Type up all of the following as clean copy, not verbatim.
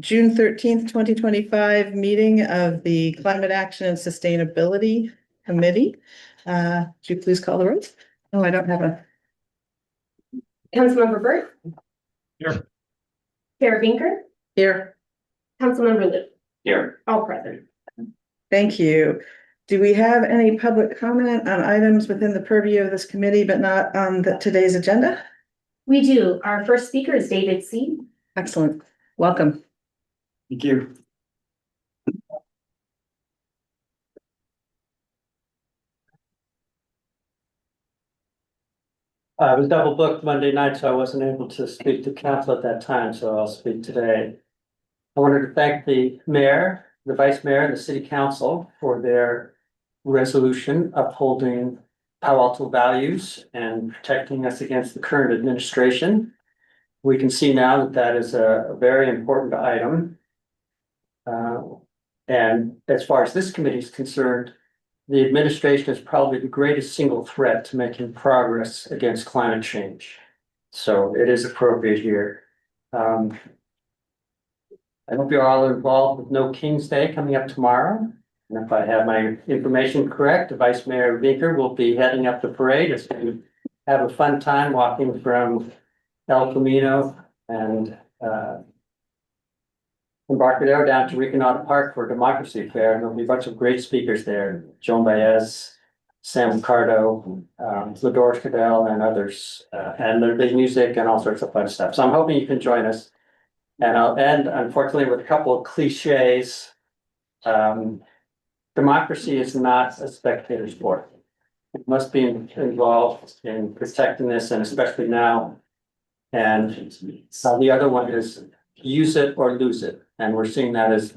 June 13th, 2025 meeting of the Climate Action and Sustainability Committee. Would you please call the roll? Oh, I don't have a. Councilmember Burt. Here. Chair Binker. Here. Councilmember Lou. Here. All present. Thank you. Do we have any public comment on items within the purview of this committee, but not on today's agenda? We do. Our first speaker is David C. Excellent. Welcome. Thank you. I was double booked Monday night, so I wasn't able to speak to council at that time, so I'll speak today. I wanted to thank the mayor, the vice mayor, and the city council for their resolution upholding Palo Alto values and protecting us against the current administration. We can see now that that is a very important item. And as far as this committee is concerned, the administration is probably the greatest single threat to making progress against climate change. So it is appropriate here. I hope you're all involved with No King's Day coming up tomorrow. And if I have my information correct, Vice Mayor Binker will be heading up the parade as we have a fun time walking from El Camino and Embarcadero down to Reconada Park for Democracy Fair, and there'll be a bunch of great speakers there. Joan Baez, Sam Ricardo, Lador Cadell, and others. And there'll be music and all sorts of fun stuff. So I'm hoping you can join us. And I'll end, unfortunately, with a couple of cliches. Democracy is not a spectator sport. It must be involved in protecting this, and especially now. And the other one is use it or lose it. And we're seeing that as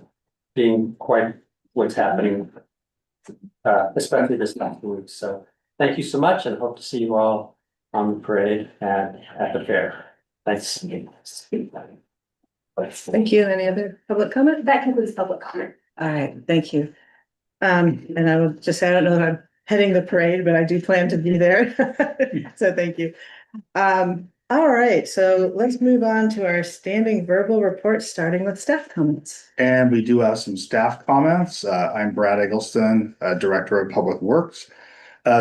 being quite what's happening, especially this past week. So thank you so much, and hope to see you all on the parade and at the fair. Thanks. Thank you. Any other public comment? That concludes public comment. All right, thank you. And I will just say, I don't know if I'm heading the parade, but I do plan to be there. So thank you. All right, so let's move on to our standing verbal reports, starting with staff comments. And we do have some staff comments. I'm Brad Eggleston, Director of Public Works.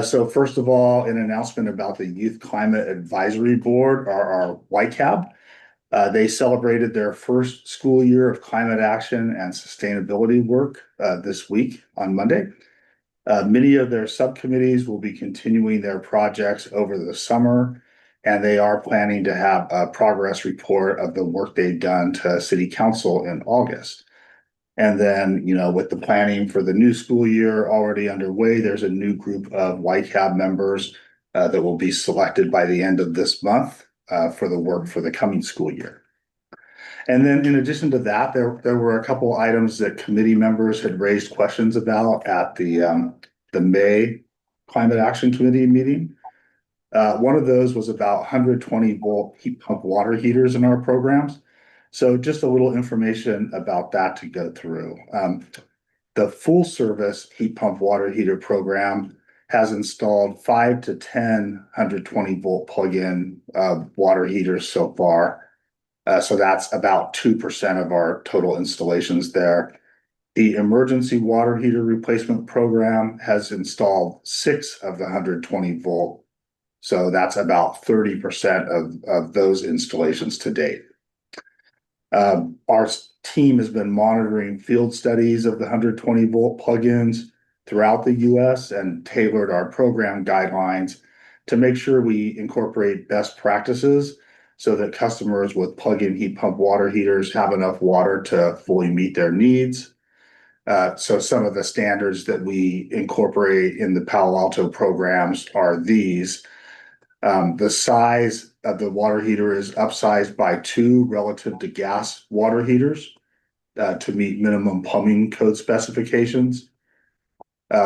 So first of all, an announcement about the Youth Climate Advisory Board, or our YCAB. They celebrated their first school year of climate action and sustainability work this week on Monday. Many of their subcommittees will be continuing their projects over the summer, and they are planning to have a progress report of the work they've done to City Council in August. And then, with the planning for the new school year already underway, there's a new group of YCAB members that will be selected by the end of this month for the work for the coming school year. And then in addition to that, there were a couple items that committee members had raised questions about at the May Climate Action Committee meeting. One of those was about 120 volt heat pump water heaters in our programs. So just a little information about that to go through. The full service heat pump water heater program has installed 5 to 10 120 volt plug-in water heaters so far. So that's about 2% of our total installations there. The emergency water heater replacement program has installed 6 of the 120 volt. So that's about 30% of those installations to date. Our team has been monitoring field studies of the 120 volt plugins throughout the US and tailored our program guidelines to make sure we incorporate best practices so that customers with plug-in heat pump water heaters have enough water to fully meet their needs. So some of the standards that we incorporate in the Palo Alto programs are these. The size of the water heater is upsized by 2 relative to gas water heaters to meet minimum plumbing code specifications.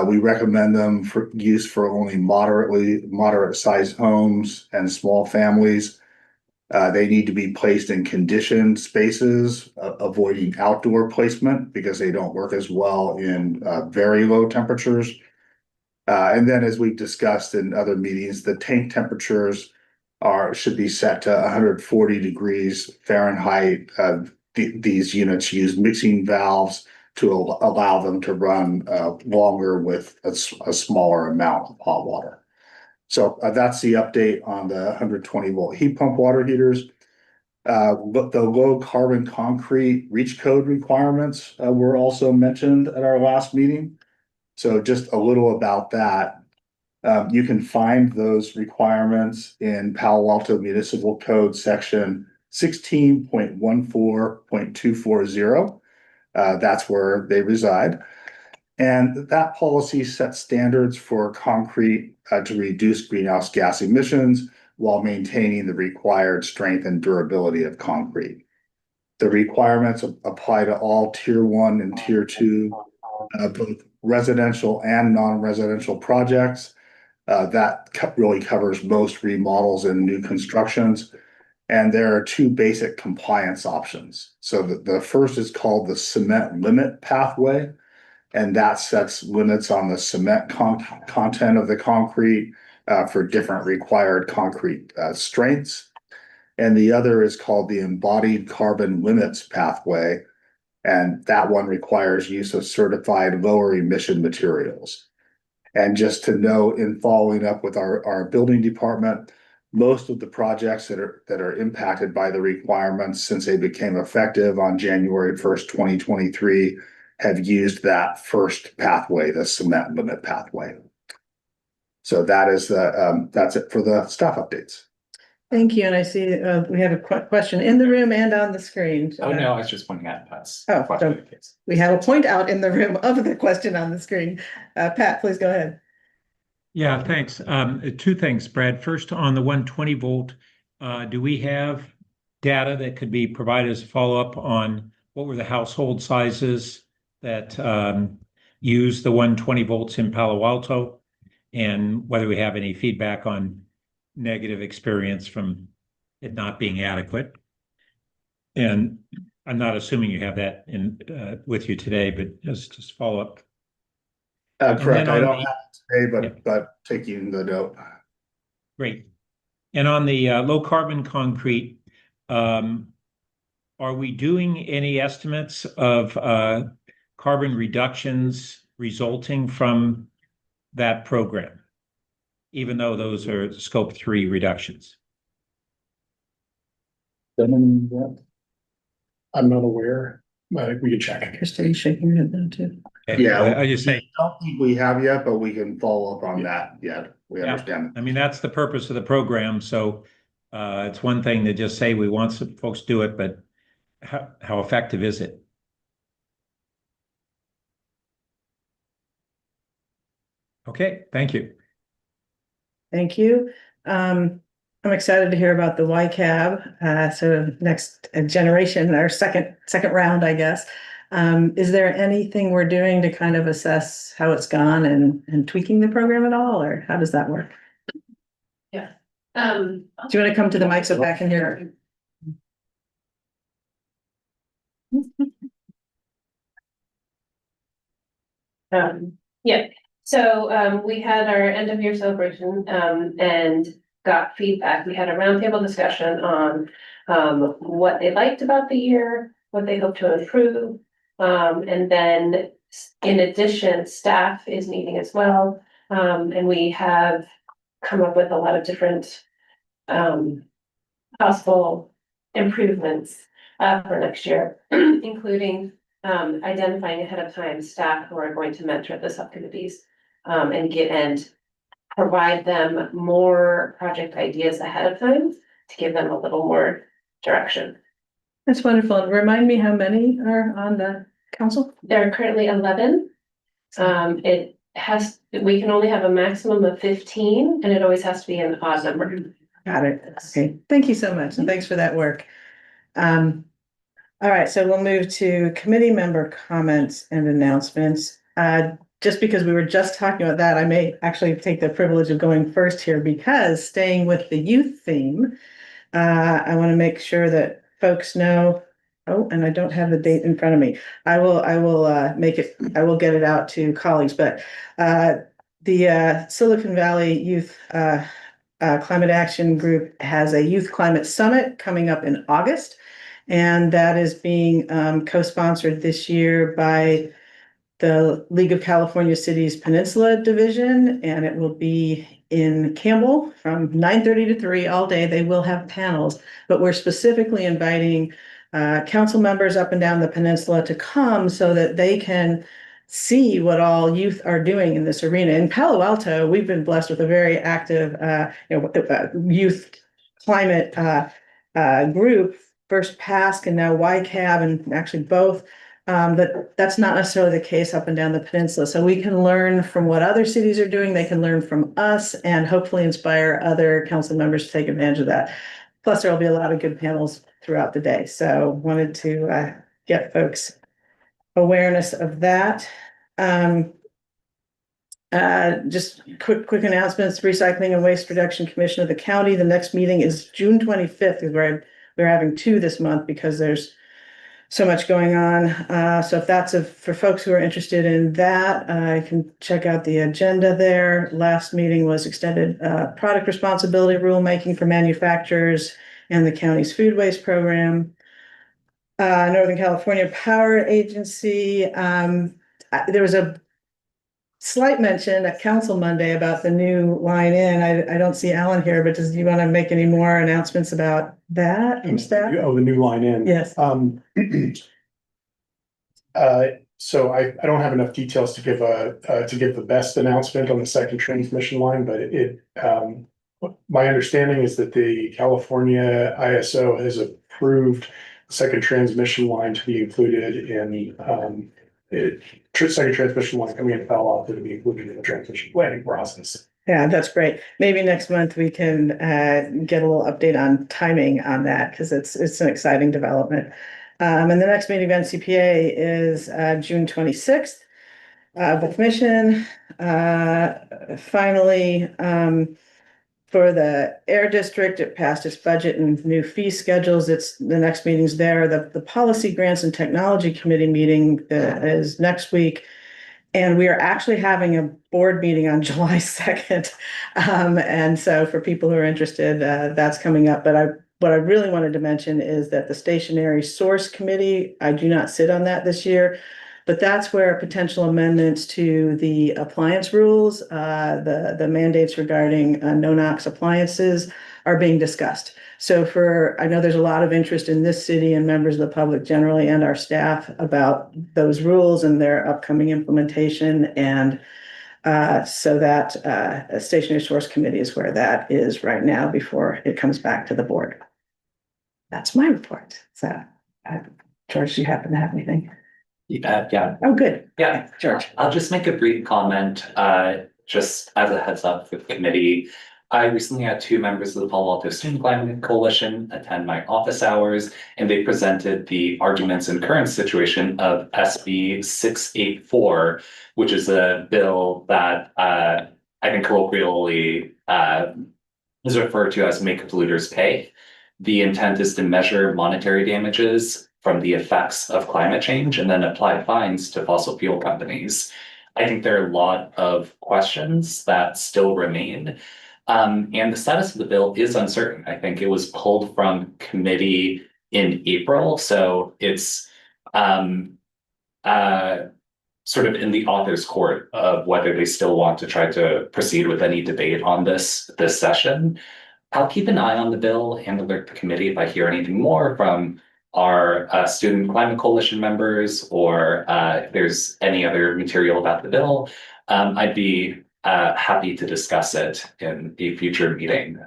We recommend them for use for only moderate sized homes and small families. They need to be placed in conditioned spaces, avoiding outdoor placement because they don't work as well in very low temperatures. And then, as we've discussed in other meetings, the tank temperatures should be set to 140 degrees Fahrenheit these units use mixing valves to allow them to run longer with a smaller amount of hot water. So that's the update on the 120-volt heat pump water heaters. But the low carbon concrete reach code requirements were also mentioned at our last meeting. So just a little about that. You can find those requirements in Palo Alto Municipal Code section 16.14.240. That's where they reside. And that policy sets standards for concrete to reduce greenhouse gas emissions while maintaining the required strength and durability of concrete. The requirements apply to all tier 1 and tier 2, both residential and non-residential projects. That really covers most remodels and new constructions. And there are 2 basic compliance options. So the first is called the cement limit pathway, and that sets limits on the cement content of the concrete for different required concrete strengths. And the other is called the embodied carbon limits pathway, and that one requires use of certified lower emission materials. And just to know, in following up with our building department, most of the projects that are impacted by the requirements since they became effective on January 1st, 2023, have used that first pathway, the cement limit pathway. So that's it for the staff updates. Thank you. And I see we have a question in the room and on the screen. Oh, no, I was just pointing out Pat's. Oh, question. We have a point out in the room of the question on the screen. Pat, please go ahead. Yeah, thanks. 2 things, Brad. First, on the 120 volt, do we have data that could be provided as a follow-up on what were the household sizes that use the 120 volts in Palo Alto, and whether we have any feedback on negative experience from it not being adequate? And I'm not assuming you have that in with you today, but just follow up. Correct. I don't have it today, but taking the note. Great. And on the low carbon concrete, are we doing any estimates of carbon reductions resulting from that program, even though those are scope 3 reductions? I'm not aware, but we could check. Krista, you shaking your head now too? Okay. Yeah, I just say, I don't think we have yet, but we can follow up on that yet. We understand. I mean, that's the purpose of the program. So it's one thing to just say we want some folks to do it, but how effective is it? Okay, thank you. Thank you. I'm excited to hear about the YCAB. So next generation, our second round, I guess. Is there anything we're doing to kind of assess how it's gone and tweaking the program at all, or how does that work? Yeah. Do you want to come to the mic so back in here? Yeah, so we had our end of year celebration and got feedback. We had a roundtable discussion on what they liked about the year, what they hope to improve. And then in addition, staff is meeting as well. And we have come up with a lot of different possible improvements for next year, including identifying ahead of time staff who are going to mentor the subcommittees and provide them more project ideas ahead of time to give them a little more direction. That's wonderful. Remind me how many are on the council? There are currently 11. We can only have a maximum of 15, and it always has to be an odd number. Got it. Okay. Thank you so much. And thanks for that work. All right, so we'll move to committee member comments and announcements. Just because we were just talking about that, I may actually take the privilege of going first here, because staying with the youth theme, I want to make sure that folks know. Oh, and I don't have the date in front of me. I will get it out to colleagues, but the Silicon Valley Youth Climate Action Group has a Youth Climate Summit coming up in August. And that is being co-sponsored this year by the League of California Cities Peninsula Division, and it will be in Campbell from 9:30 to 3 all day. They will have panels, but we're specifically inviting council members up and down the peninsula to come so that they can see what all youth are doing in this arena. In Palo Alto, we've been blessed with a very active youth climate group, first PASC and now YCAB, and actually both. But that's not necessarily the case up and down the peninsula. So we can learn from what other cities are doing. They can learn from us and hopefully inspire other council members to take advantage of that. Plus, there will be a lot of good panels throughout the day. So wanted to get folks awareness of that. Just quick announcements. Recycling and Waste Reduction Commission of the county. The next meeting is June 25th, is where we're having two this month because there's so much going on. So if that's for folks who are interested in that, I can check out the agenda there. Last meeting was extended product responsibility rulemaking for manufacturers and the county's food waste program. Northern California Power Agency. There was a slight mention at Council Monday about the new line in. I don't see Alan here, but do you want to make any more announcements about that from staff? Oh, the new line in. Yes. So I don't have enough details to give the best announcement on the second transmission line, but my understanding is that the California ISO has approved the second transmission line to be included in second transmission line coming in Palo Alto to be included in the transmission planning process. Yeah, that's great. Maybe next month we can get a little update on timing on that because it's an exciting development. And the next meeting of NCPA is June 26th. The commission finally for the air district, it passed its budget and new fee schedules. It's the next meeting's there. The policy grants and technology committee meeting is next week. And we are actually having a board meeting on July 2nd. And so for people who are interested, that's coming up. But what I really wanted to mention is that the stationary source committee, I do not sit on that this year, but that's where potential amendments to the appliance rules, the mandates regarding no-knox appliances are being discussed. So I know there's a lot of interest in this city and members of the public generally and our staff about those rules and their upcoming implementation. And so that a stationary source committee is where that is right now before it comes back to the board. That's my report. So, George, do you happen to have anything? Yeah. Oh, good. Yeah, George. I'll just make a brief comment, just as a heads up for the committee. I recently had two members of the Palo Alto Student Climate Coalition attend my office hours, and they presented the arguments and current situation of SB 684, which is a bill that I think colloquially is referred to as make polluters pay. The intent is to measure monetary damages from the effects of climate change and then apply fines to fossil fuel companies. I think there are a lot of questions that still remain. And the status of the bill is uncertain. I think it was pulled from committee in April, so it's sort of in the author's court of whether they still want to try to proceed with any debate on this session. I'll keep an eye on the bill and alert the committee if I hear anything more from our Student Climate Coalition members or if there's any other material about the bill. I'd be happy to discuss it in a future meeting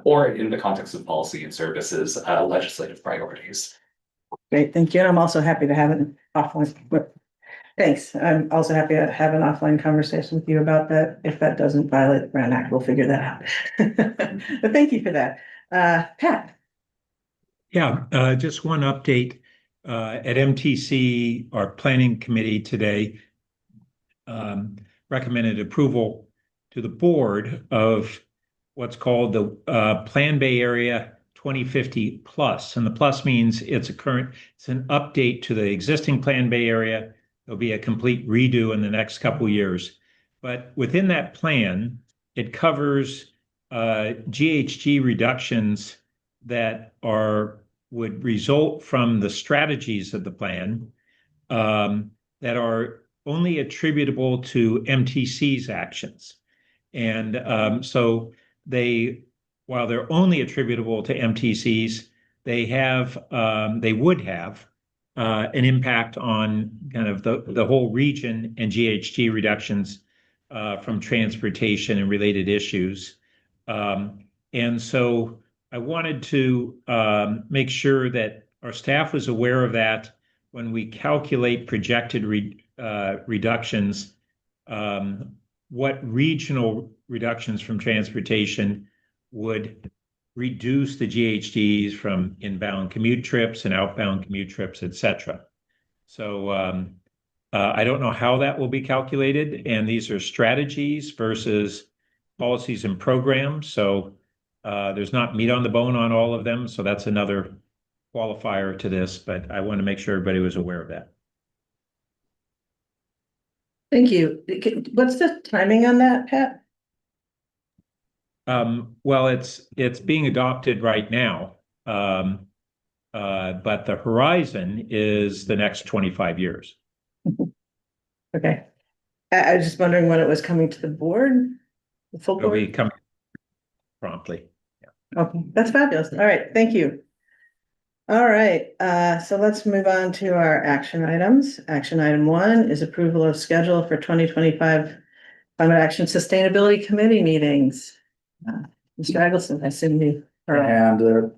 or in the context of policy and services legislative priorities. Great, thank you. And I'm also happy to have an offline. Thanks. I'm also happy to have an offline conversation with you about that. If that doesn't violate the Brown Act, we'll figure that out. But thank you for that. Pat. Yeah, just one update. At MTC, our planning committee today recommended approval to the board of what's called the Plan Bay Area 2050 Plus. And the plus means it's an update to the existing Plan Bay Area. There'll be a complete redo in the next couple years. But within that plan, it covers GHG reductions that would result from the strategies of the plan that are only attributable to MTC's actions. And so while they're only attributable to MTC's, they would have an impact on kind of the whole region and GHG reductions from transportation and related issues. And so I wanted to make sure that our staff was aware of that when we calculate projected reductions, what regional reductions from transportation would reduce the GHGs from inbound commute trips and outbound commute trips, et cetera. So I don't know how that will be calculated, and these are strategies versus policies and programs. So there's not meat on the bone on all of them. So that's another qualifier to this, but I want to make sure everybody was aware of that. Thank you. What's the timing on that, Pat? Well, it's being adopted right now, but the horizon is the next 25 years. Okay. I was just wondering when it was coming to the board, the full It'll board. be coming promptly. Okay, that's fabulous. All right, thank you. All right, so let's move on to our action items. Action item 1 is approval of schedule for 2025 Climate Action Sustainability Committee meetings. Mr. Eggleston, I assume you are. And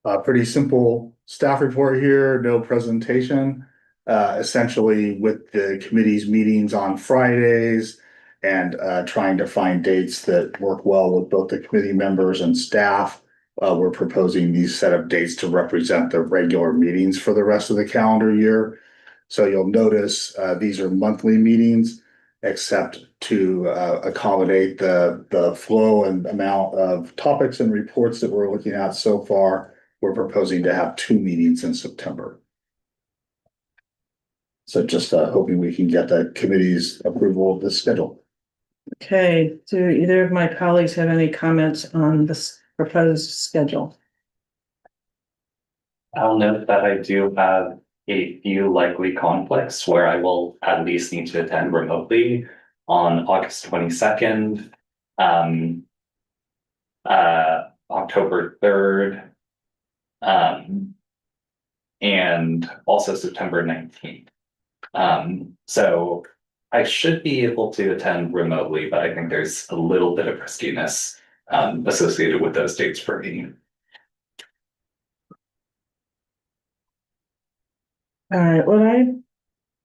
a pretty simple staff report here, no presentation. Essentially with the committee's meetings on Fridays and trying to find dates that work well with both the committee members and staff. We're proposing these set of dates to represent the regular meetings for the rest of the calendar year. So you'll notice these are monthly meetings, except to accommodate the flow and amount of topics and reports that we're looking at so far. We're proposing to have 2 meetings in September. So just hoping we can get the committee's approval of this schedule. Okay, do either of my colleagues have any comments on this proposed schedule? I'll note that I do have a few likely conflicts where I will at least need to attend remotely on August 22nd, October 3rd, and also September 19th. So I should be able to attend remotely, but I think there's a little bit of riskiness associated with those dates for me. All right, what I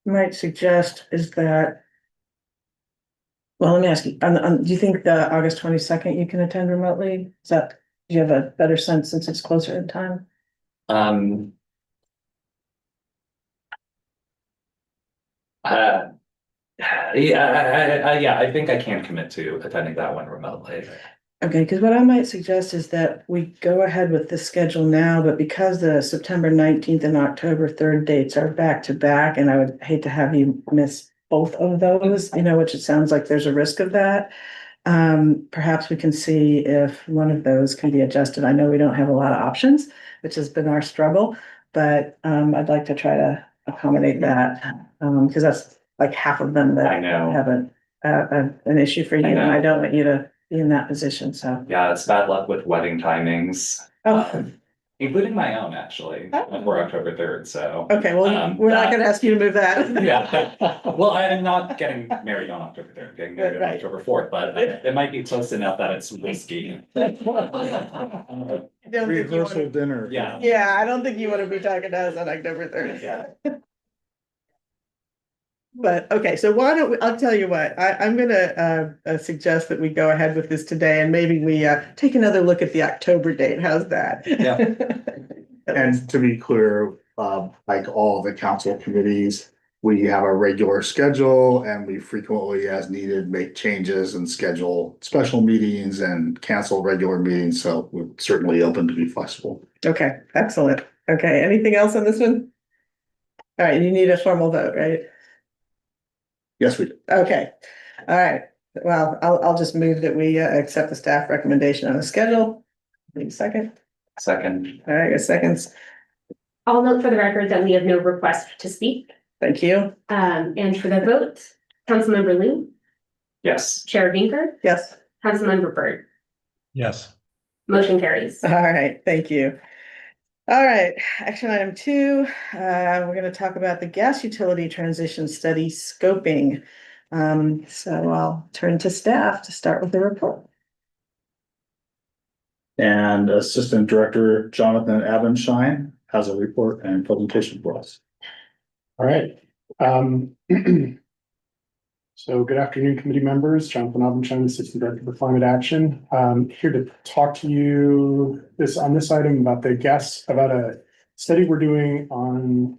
might suggest is that, well, let me ask you, do you think the August 22nd you can attend remotely? Do you have a better sense since it's closer in time? Yeah, I think I can commit to attending that one remotely. Okay, because what I might suggest is that we go ahead with the schedule now, but because the September 19th and October 3rd dates are back to back, and I would hate to have you miss both of those, which it sounds like there's a risk of that. Perhaps we can see if one of those can be adjusted. I know we don't have a lot of options, which has been our struggle, but I'd like to try to accommodate that, because that's like half of them that I know. have an issue for you, and I don't want you to be in that position, so. Yeah, it's bad luck with wedding timings, Oh, including my own actually, Oh. for October 3rd, so. okay, well, we're not gonna ask you to move that. Yeah, well, I'm not getting married on October 3rd, I'm getting married on Right. October 4th, but it might be close enough that it's risky. I don't think you Rehearsal wanna- dinner. Yeah. Yeah, I don't think you wanna be talking to us on October 3rd, yeah. But, okay, so why don't we, I'll tell you what, I'm gonna suggest that we go ahead with this today, and maybe we take another look at the October date, how's that? Yeah. And to be clear, like all the council committees, we have a regular schedule and we frequently, as needed, make changes and schedule special meetings and cancel regular meetings. So we're certainly open to be flexible. Okay, excellent. Okay, anything else on this one? All right, you need a formal vote, right? Yes, we do. Okay, all right. Well, I'll just move that we accept the staff recommendation on the schedule. Need a second? Second. All right, seconds. I'll note for the record that we have no request to speak. Thank you. And for the vote, Councilmember Liu, Yes. Chair Binker, Yes. Councilmember Byrd, Yes. motion carries. All right, thank you. All right, action item 2, we're gonna talk about the gas utility transition study scoping. So I'll turn to staff to start with the report. And Assistant Director Jonathan Abenshine has a report and presentation for us. All right. So good afternoon, committee members. Jonathan Abendschein, Assistant Director for Climate Action. Here to talk to you on this item about about a study we're doing on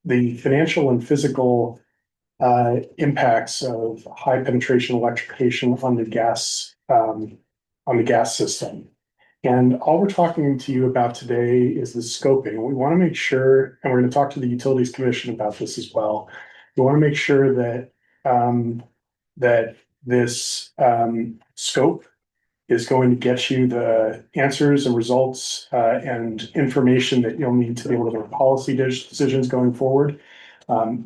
the financial and physical impacts of high penetration electrification on the gas system. And all we're talking to you about today is the scoping. We want to make sure, and we're going to talk to the Utilities Commission about this as well. We want to make sure that this scope is going to get you the answers and results and information that you'll need to be able to make policy decisions going forward.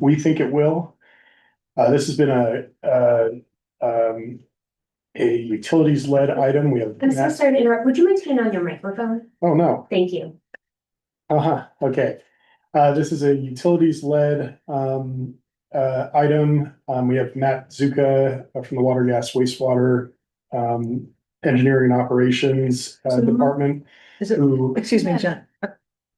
We think it will. This has been a utilities-led item. We have. I'm so sorry to interrupt. Would you mind turning on your microphone? Oh, no. Thank you. Okay. This is a utilities-led item. We have Matt Zuka from the Water Gas Wastewater Engineering and Operations Department. Is it, Who, excuse me, John, I'm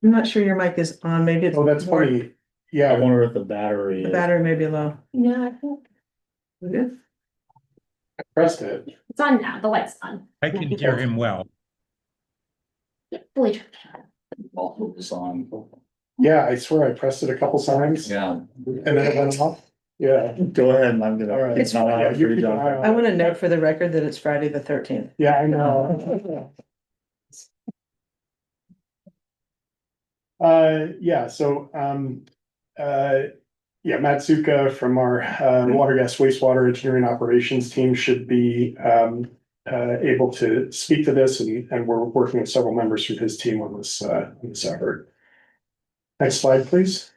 not sure your mic is on, maybe it's. oh, that's more- funny. I Yeah, wonder if the battery The is. battery may be low. No, I think We good? I pressed it. it's on now. The light's on. I can hear him well. Fully. Is on. Yeah, I swear I pressed it a couple times. Yeah. And then it went off. Yeah, Go ahead, and I'm gonna. all right. It's not Yeah, on you for you, keep an eye Jonathan. on I it. want to note for the record that it's Friday the 13th. Yeah, I know. Yeah, so, yeah, Matt Zuka from our, Water Gas Wastewater Engineering Operations team should be, able to speak to this, and we're working with several members from his team on this effort. Next slide, please.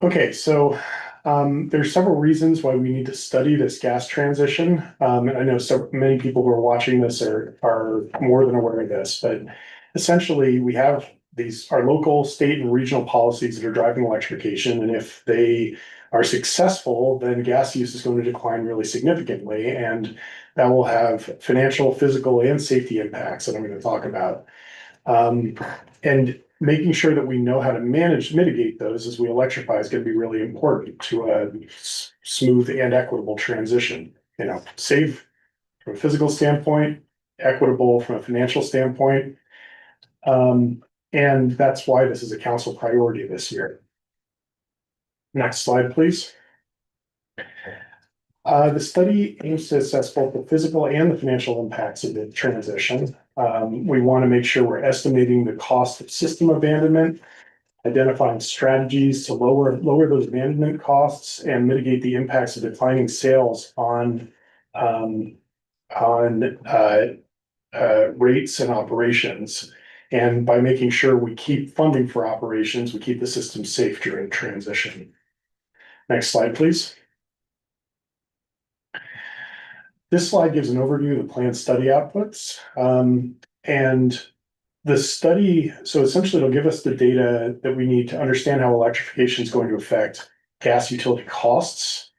Okay, so, there's several reasons why we need to study this gas transition. And I know so many people who are watching this are more than aware of this, but essentially we have our local, state and regional policies that are driving electrification. And if they are successful, then gas use is going to decline really significantly. And that will have financial, physical, and safety impacts that I'm going to talk about. And making sure that we know how to mitigate those as we electrify is going to be really important to a smooth and equitable transition. You know, safe from a physical standpoint, equitable from a financial standpoint. And that's why this is a council priority this year. Next slide, please. The study aims to assess both the physical and the financial impacts of the transition. We want to make sure we're estimating the cost of system abandonment, identifying strategies to lower those abandonment costs and mitigate the impacts of declining sales on rates and operations. And by making sure we keep funding for operations, we keep the system safe during transition. Next slide, please. This slide gives an overview of the planned study outputs. And the study, so essentially it'll give us the data that we need to understand how electrification is going to affect gas utility costs.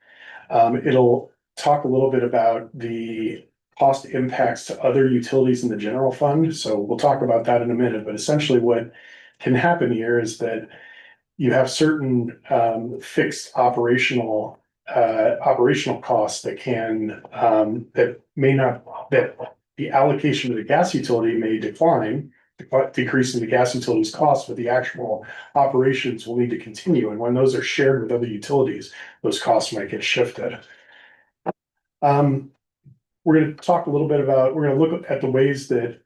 It'll talk a little bit about the cost impacts to other utilities in the general fund. So we'll talk about that in a minute, but essentially what can happen here is that you have certain fixed operational costs that the allocation of the gas utility may decline, decreasing the gas utility's costs, but the actual operations will need to continue. And when those are shared with other utilities, those costs might get shifted. We're going to talk a little bit about, we're going to look at the ways that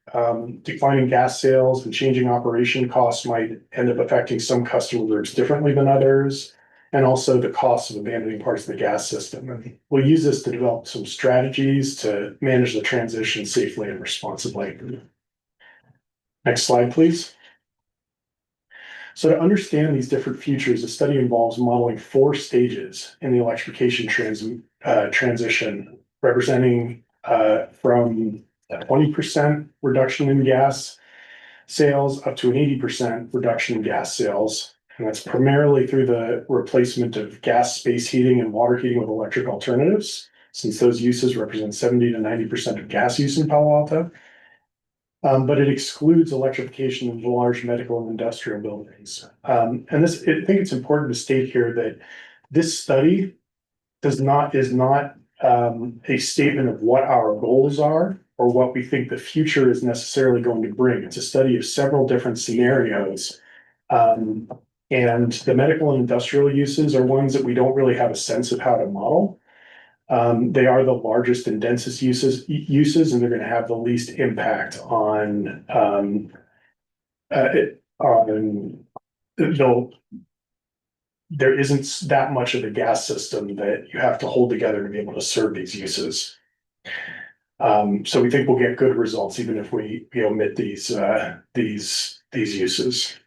declining gas sales and changing operation costs might end up affecting some customer groups differently than others. and also the cost of abandoning parts of the gas system. And we'll use this to develop some strategies to manage the transition safely and responsibly. Next slide, please. So to understand these different futures, the study involves modeling 4 stages in the electrification transition, representing from a 20% reduction in gas sales up to an 80% reduction in gas sales. And that's primarily through the replacement of gas space heating and water heating with electric alternatives, since those uses represent 70 to 90% of gas use in Palo Alto. But it excludes electrification of large medical and industrial buildings. And this, I think it's important to state here that this study is not a statement of what our goals are or what we think the future is necessarily going to bring. It's a study of several different scenarios. And the medical and industrial uses are ones that we don't really have a sense of how to model. They are the largest and densest uses, and they're going to have the least impact on there isn't that much of a gas system that you have to hold together to be able to serve these uses. So we think we'll get good results even if we omit these uses.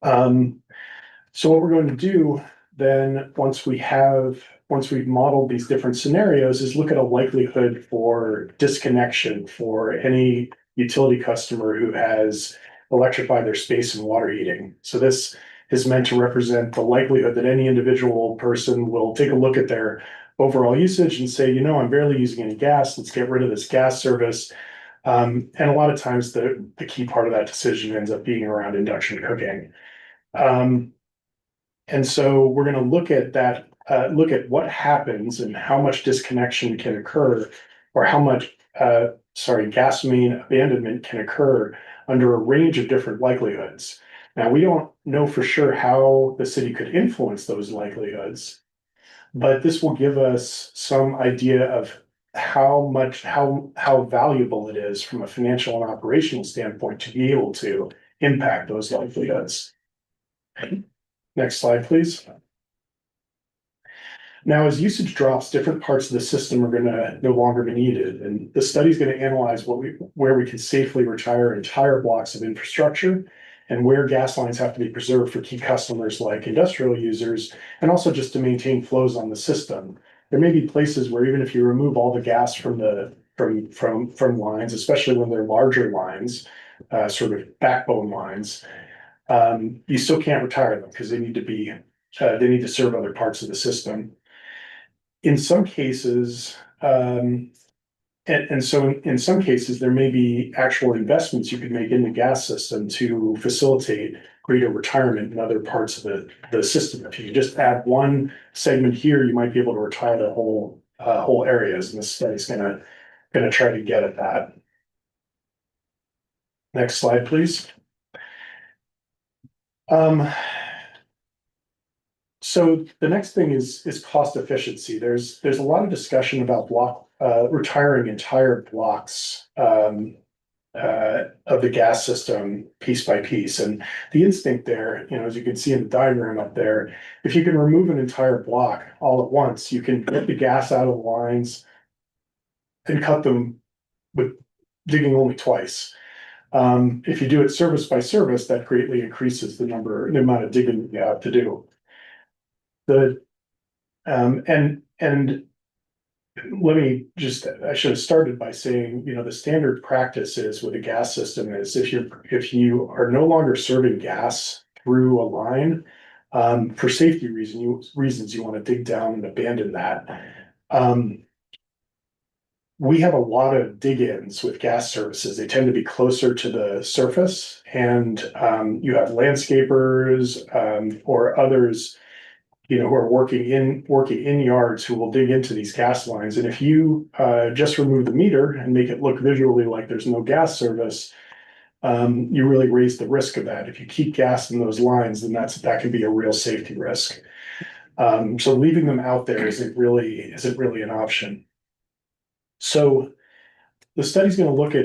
So what we're going to do then, once we've modeled these different scenarios, is look at a likelihood for disconnection for any utility customer who has electrified their space and water heating. So this is meant to represent the likelihood that any individual person will take a look at their overall usage and say, I'm barely using any gas, let's get rid of this gas service. And a lot of times the key part of that decision ends up being around induction cooking. And so we're going to look at that, look at what happens and how much disconnection can occur, or how much, gas main abandonment can occur under a range of different likelihoods. Now, we don't know for sure how the city could influence those likelihoods, but this will give us some idea of how valuable it is from a financial and operational standpoint to be able to impact those likelihoods. Next slide, please. Now, as usage drops, different parts of the system are going to no longer be needed. And the study is going to analyze where we can safely retire entire blocks of infrastructure and where gas lines have to be preserved for key customers like industrial users, and also just to maintain flows on the system. There may be places where even if you remove all the gas from lines, especially when they're larger lines, sort of backbone lines, you still can't retire them because they need to serve other parts of the system. In some cases, in some cases, there may be actual investments you could make in the gas system to facilitate greater retirement in other parts of the system. If you just add one segment here, you might be able to retire the whole areas, and this study's gonna try to get at that. Next slide, please. So the next thing is cost efficiency. There's a lot of discussion about retiring entire blocks of the gas system piece by piece. And the instinct there, as you can see in the diagram up there, if you can remove an entire block all at once, you can get the gas out of the lines and cut them with digging only twice. If you do it service by service, that greatly increases the amount of digging you have to do. I should have started by saying, the standard practice is with a gas system is if you are no longer serving gas through a line, for safety reasons, you want to dig down and abandon that. We have a lot of dig-ins with gas services. They tend to be closer to the surface, and you have landscapers or others who are working in yards who will dig into these gas lines. And if you just remove the meter and make it look visually like there's no gas service, you really raise the risk of that. If you keep gas in those lines, then that can be a real safety risk. So leaving them out there isn't really an option. So the study's going to look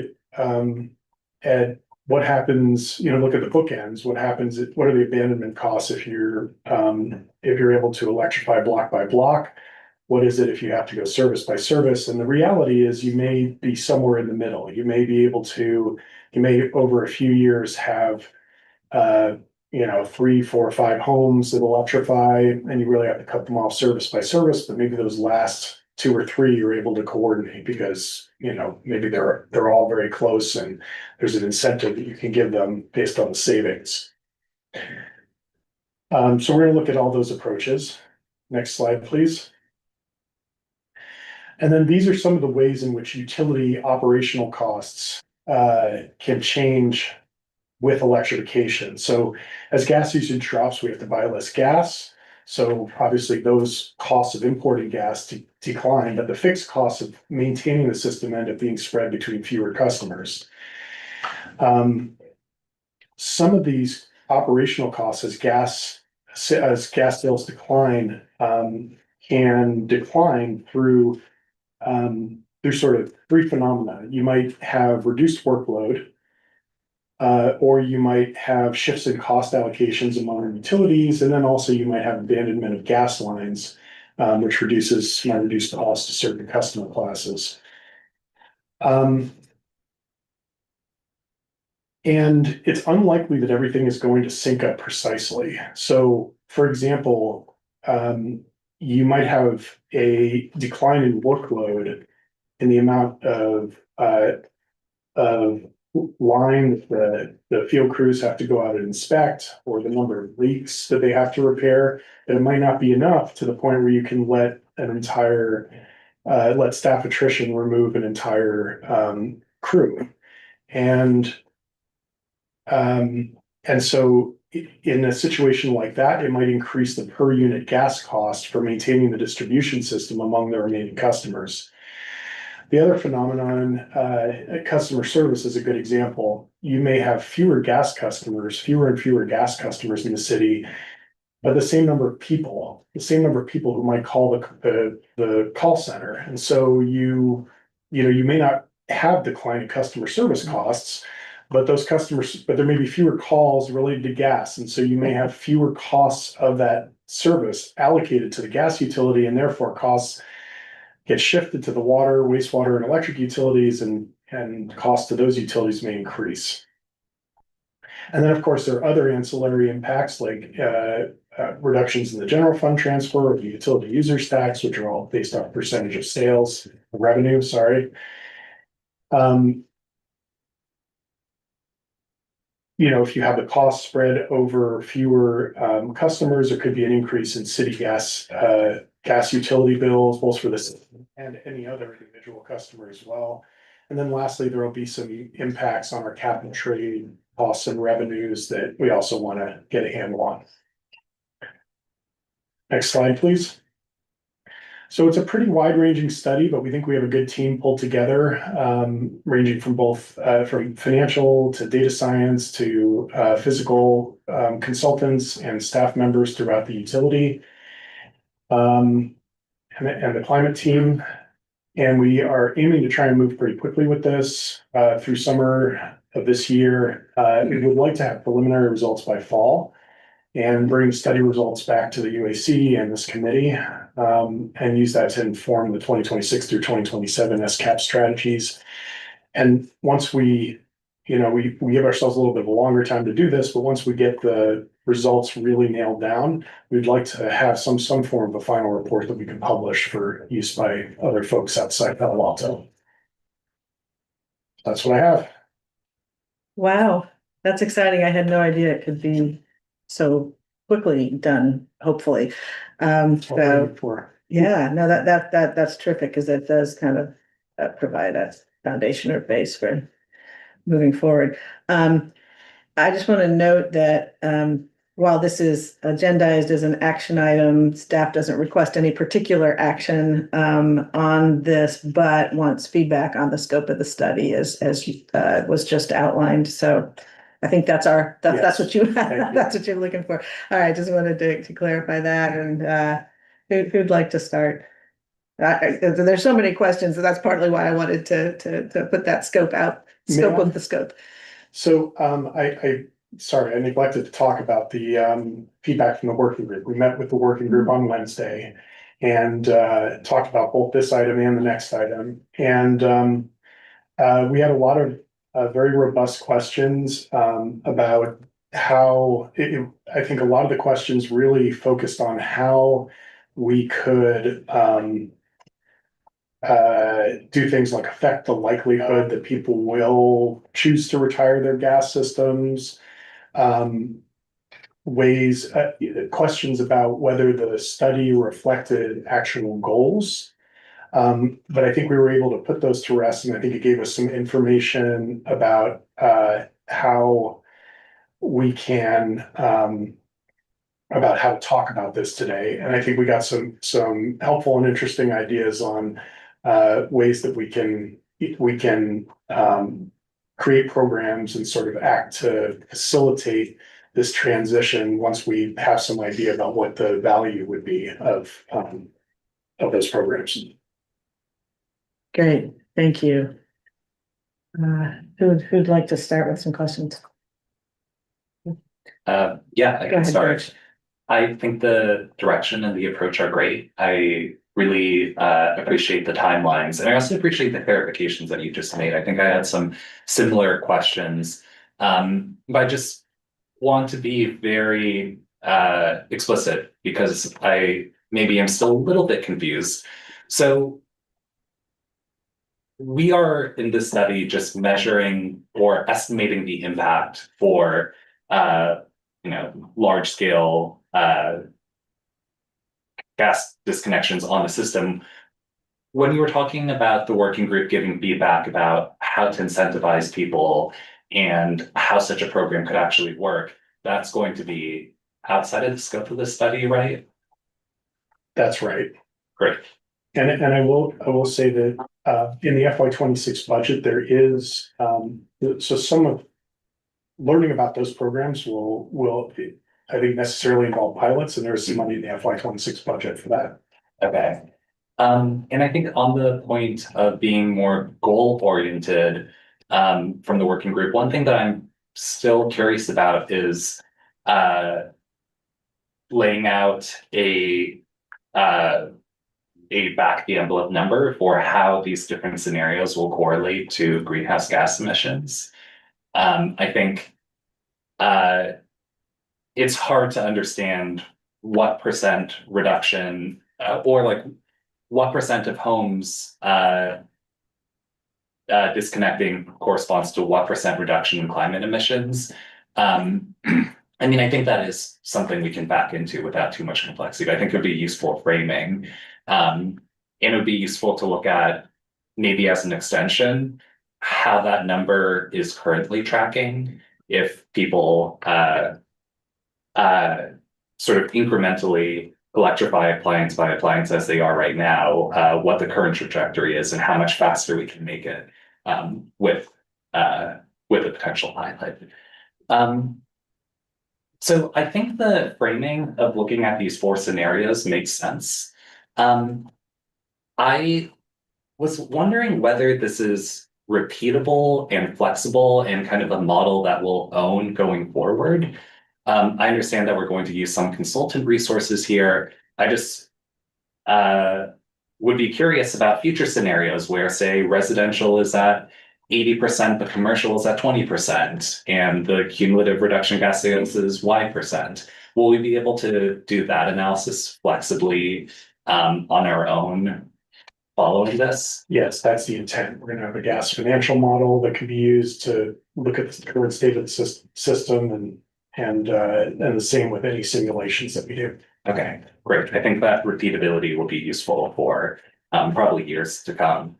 at what happens, look at the bookends, what happens, what are the abandonment costs if you're able to electrify block by block? What is it if you have to go service by service? And the reality is you may be somewhere in the middle. You may over a few years have, 3, 4, 5 homes that electrify, and you really have to cut them off service by service, but maybe those last 2 or 3 you're able to coordinate because, maybe they're all very close and there's an incentive that you can give them based on the savings. So we're gonna look at all those approaches. Next slide, please. And then these are some of the ways in which utility operational costs can change with electrification. So as gas usage drops, we have to buy less gas. So obviously those costs of importing gas decline, but the fixed costs of maintaining the system end up being spread between fewer customers. Some of these operational costs as gas sales decline can decline through sort of 3 phenomena. You might have reduced workload, or you might have shifts in cost allocations among utilities, and then also you might have abandonment of gas lines, which might reduce the cost to certain customer classes. And it's unlikely that everything is going to sync up precisely. So, for example, you might have a decline in workload in the amount of line the field crews have to go out and inspect, or the number of leaks that they have to repair. And it might not be enough to the point where you can let staff attrition remove an entire crew. And so in a situation like that, it might increase the per unit gas cost for maintaining the distribution system among the remaining customers. The other phenomenon, customer service is a good example. You may have fewer and fewer gas customers in the city, but the same number of people who might call the call center. And so you may not have declining customer service costs, but there may be fewer calls related to gas. And so you may have fewer costs of that service allocated to the gas utility, and therefore costs get shifted to the water, wastewater, and electric utilities, and costs to those utilities may increase. And then, of course, there are other ancillary impacts like reductions in the general fund transfer or the utility users tax, which are all based on percentage of sales revenue. Sorry. If you have the cost spread over fewer customers, there could be an increase in city gas utility bills, both for this and any other individual customer as well. And then lastly, there will be some impacts on our cap and trade costs and revenues that we also want to get a handle on. Next slide, please. So it's a pretty wide-ranging study, but we think we have a good team pulled together, ranging from both from financial to data science to physical consultants and staff members throughout the utility, and the climate team. And we are aiming to try and move pretty quickly with this through summer of this year. We would like to have preliminary results by fall and bring study results back to the UAC and this committee, and use that to inform the 2026 through 2027 SCAP strategies. And once we give ourselves a little bit of a longer time to do this, but once we get the results really nailed down, we'd like to have some form of a final report that we can publish for use by other folks outside Palo Alto. That's what I have. Wow, that's exciting. I had no idea it could be so quickly done, hopefully. Yeah, no, that's terrific, because it does kind of provide a foundation or base for moving forward. I just want to note that while this is agendized as an action item, staff doesn't request any particular action on this, but wants feedback on the scope of the study as was just outlined. So I think that's what you're looking for. All right, just wanted to clarify that. And who'd like to start? There's so many questions, so that's partly why I wanted to put that scope of the scope. So, sorry, I neglected to talk about the feedback from the working group. We met with the working group on Wednesday and talked about both this item and the next item. And we had a lot of very robust questions about how I think a lot of the questions really focused on how we could do things like affect the likelihood that people will choose to retire their gas systems. Ways, questions about whether the study reflected actual goals. But I think we were able to put those to rest, and I think it gave us some information about how we can about how to talk about this today. And I think we got some helpful and interesting ideas on ways that we can create programs and sort of act to facilitate this transition once we have some idea about what the value would be of those programs. Great, thank you. Who'd like to start with some questions? Yeah, I Go can ahead, start. George. I think the direction and the approach are great. I really appreciate the timelines, and I also appreciate the clarifications that you just made. I think I had some similar questions, but I just want to be very explicit because I maybe am still a little bit confused. So we are in this study just measuring or estimating the impact for large scale gas disconnections on the system. When you were talking about the working group giving feedback about how to incentivize people and how such a program could actually work, that's going to be outside of the scope of the study, right? That's right. Great. And I will say that in the FY26 budget, there is so some of learning about those programs will I think necessarily involve pilots, and there's some money in the FY26 budget for that. Okay. And I think on the point of being more goal oriented from the working group, one thing that I'm still curious about is laying out a back the envelope number for how these different scenarios will correlate to greenhouse gas emissions. I think it's hard to understand what percent reduction or like what percent of homes disconnecting corresponds to what percent reduction in climate emissions. I mean, I think that is something we can back into without too much complexity, but I think it would be useful framing. And it would be useful to look at maybe as an extension, how that number is currently tracking if people sort of incrementally electrify appliance by appliance as they are right now, what the current trajectory is and how much faster we can make it with a potential pilot. So I think the framing of looking at these four scenarios makes sense. I was wondering whether this is repeatable and flexible and kind of a model that we'll own going forward. I understand that we're going to use some consultant resources here. I just would be curious about future scenarios where, say, residential is at 80%, but commercial is at 20%, and the cumulative reduction gas sales is Y%. Will we be able to do that analysis flexibly on our own following this? Yes, that's the intent. We're going to have a gas financial model that can be used to look at the current state of the system and the same with any simulations that we do. Okay, great. I think that repeatability will be useful for probably years to come.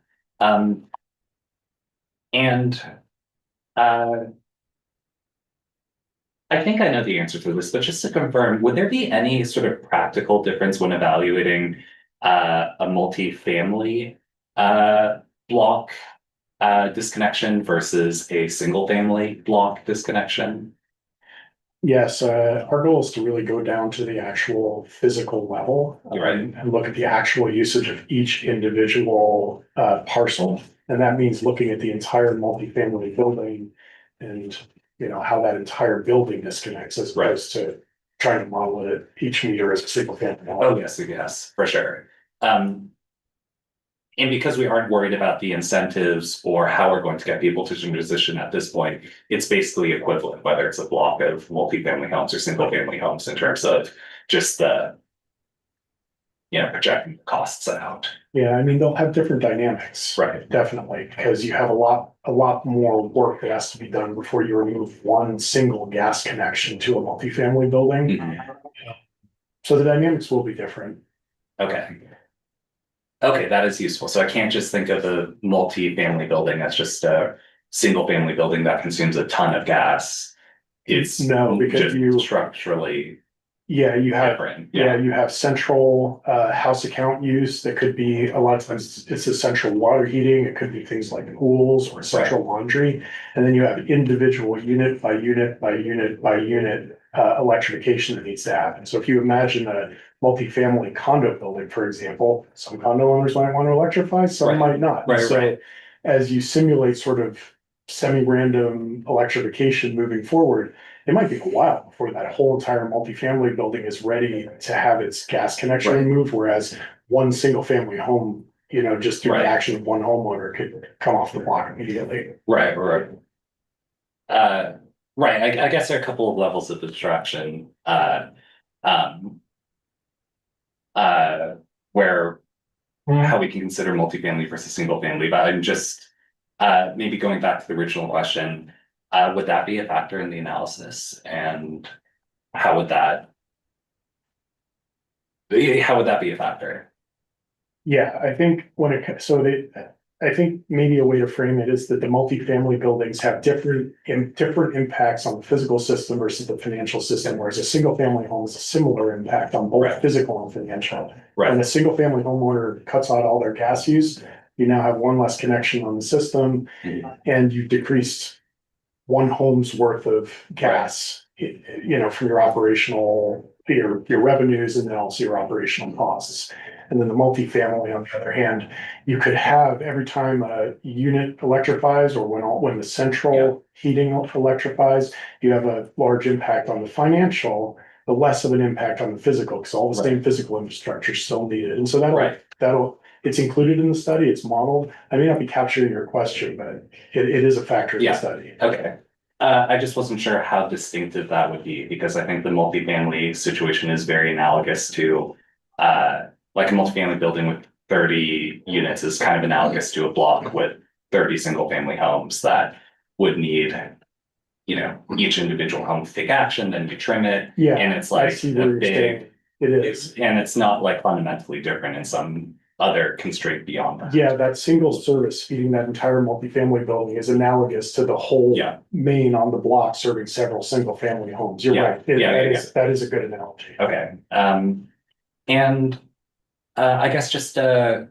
And I think I know the answer to this, but just to confirm, would there be any sort of practical difference when evaluating a multi-family block disconnection versus a single family block disconnection? Yes, our goal is to really go down to the actual physical level, Right. And look at the actual usage of each individual parcel. And that means looking at the entire multifamily building and, you know, how that entire building disconnects as Right. opposed to trying to model it each meter as a single family. home. Oh, yes, for sure. And because we aren't worried about the incentives or how we're going to get people to transition at this point, it's basically equivalent, whether it's a block of multifamily homes or single family homes in terms of just the, you know, projecting costs out. Yeah, I mean, they'll have different dynamics. Right. Definitely, because you have a lot more work that has to be done before you remove one single gas connection to a multifamily building. Mhm. So the dynamics will be different. Okay. Okay, that is useful. So I can't just think of a multi-family building as just a single family building that consumes a ton of gas. It's No, because just you- structurally Yeah, you have, different. yeah, you have central house account use that could be, a lot of times it's a central water heating, it could be things like pools or central laundry. And then you have individual unit by unit by unit by unit electrification that needs to happen. So if you imagine a multifamily condo building, for example, some condo owners might want to electrify, some Right. might not. Right, So right. as you simulate sort of semi-random electrification moving forward, it might be a while before that whole entire multifamily building is ready to have its gas connection Right. removed, whereas one single family home, you know, just through Right. the action of one homeowner could come off the block immediately. Right, right. Right, I guess there are a couple of levels of abstraction, um, where how we can consider multifamily versus single family, but I'm just, maybe going back to the original question, would that be a factor in the analysis? And how would that be a factor? Yeah, I think I think maybe a way to frame it is that the multifamily buildings have different impacts on the physical system versus the financial system, whereas a single family home has a similar impact on both Right. physical and financial. Right. When a single family homeowner cuts out all their gas use, you now have one less connection on the system and you decreased one home's worth of gas, you know, from your operational, your revenues and then also your operational costs. And then the multifamily, on the other hand, you could have every time a unit electrifies or when the central heating electrifies, you have a large impact on the financial, but less of an impact on the physical, because all the same physical infrastructure is still needed. And so it's included in the study, it's modeled. I may not be capturing your question, but it is a factor in the study. Okay. I just wasn't sure how distinctive that would be, because I think the multifamily situation is very analogous to, like a multifamily building with 30 units is kind of analogous to a block with 30 single family homes that would need, you know, each individual home to take action, then you trim it. Yeah, And it's I like see where a you're big, saying. It is. and it's not like fundamentally different in some other constraint beyond that. Yeah, that single service feeding that entire multifamily building is analogous to the whole Yeah. main on the block serving several single family homes. You're Yeah, right. That is a good analogy. Okay, and I guess just a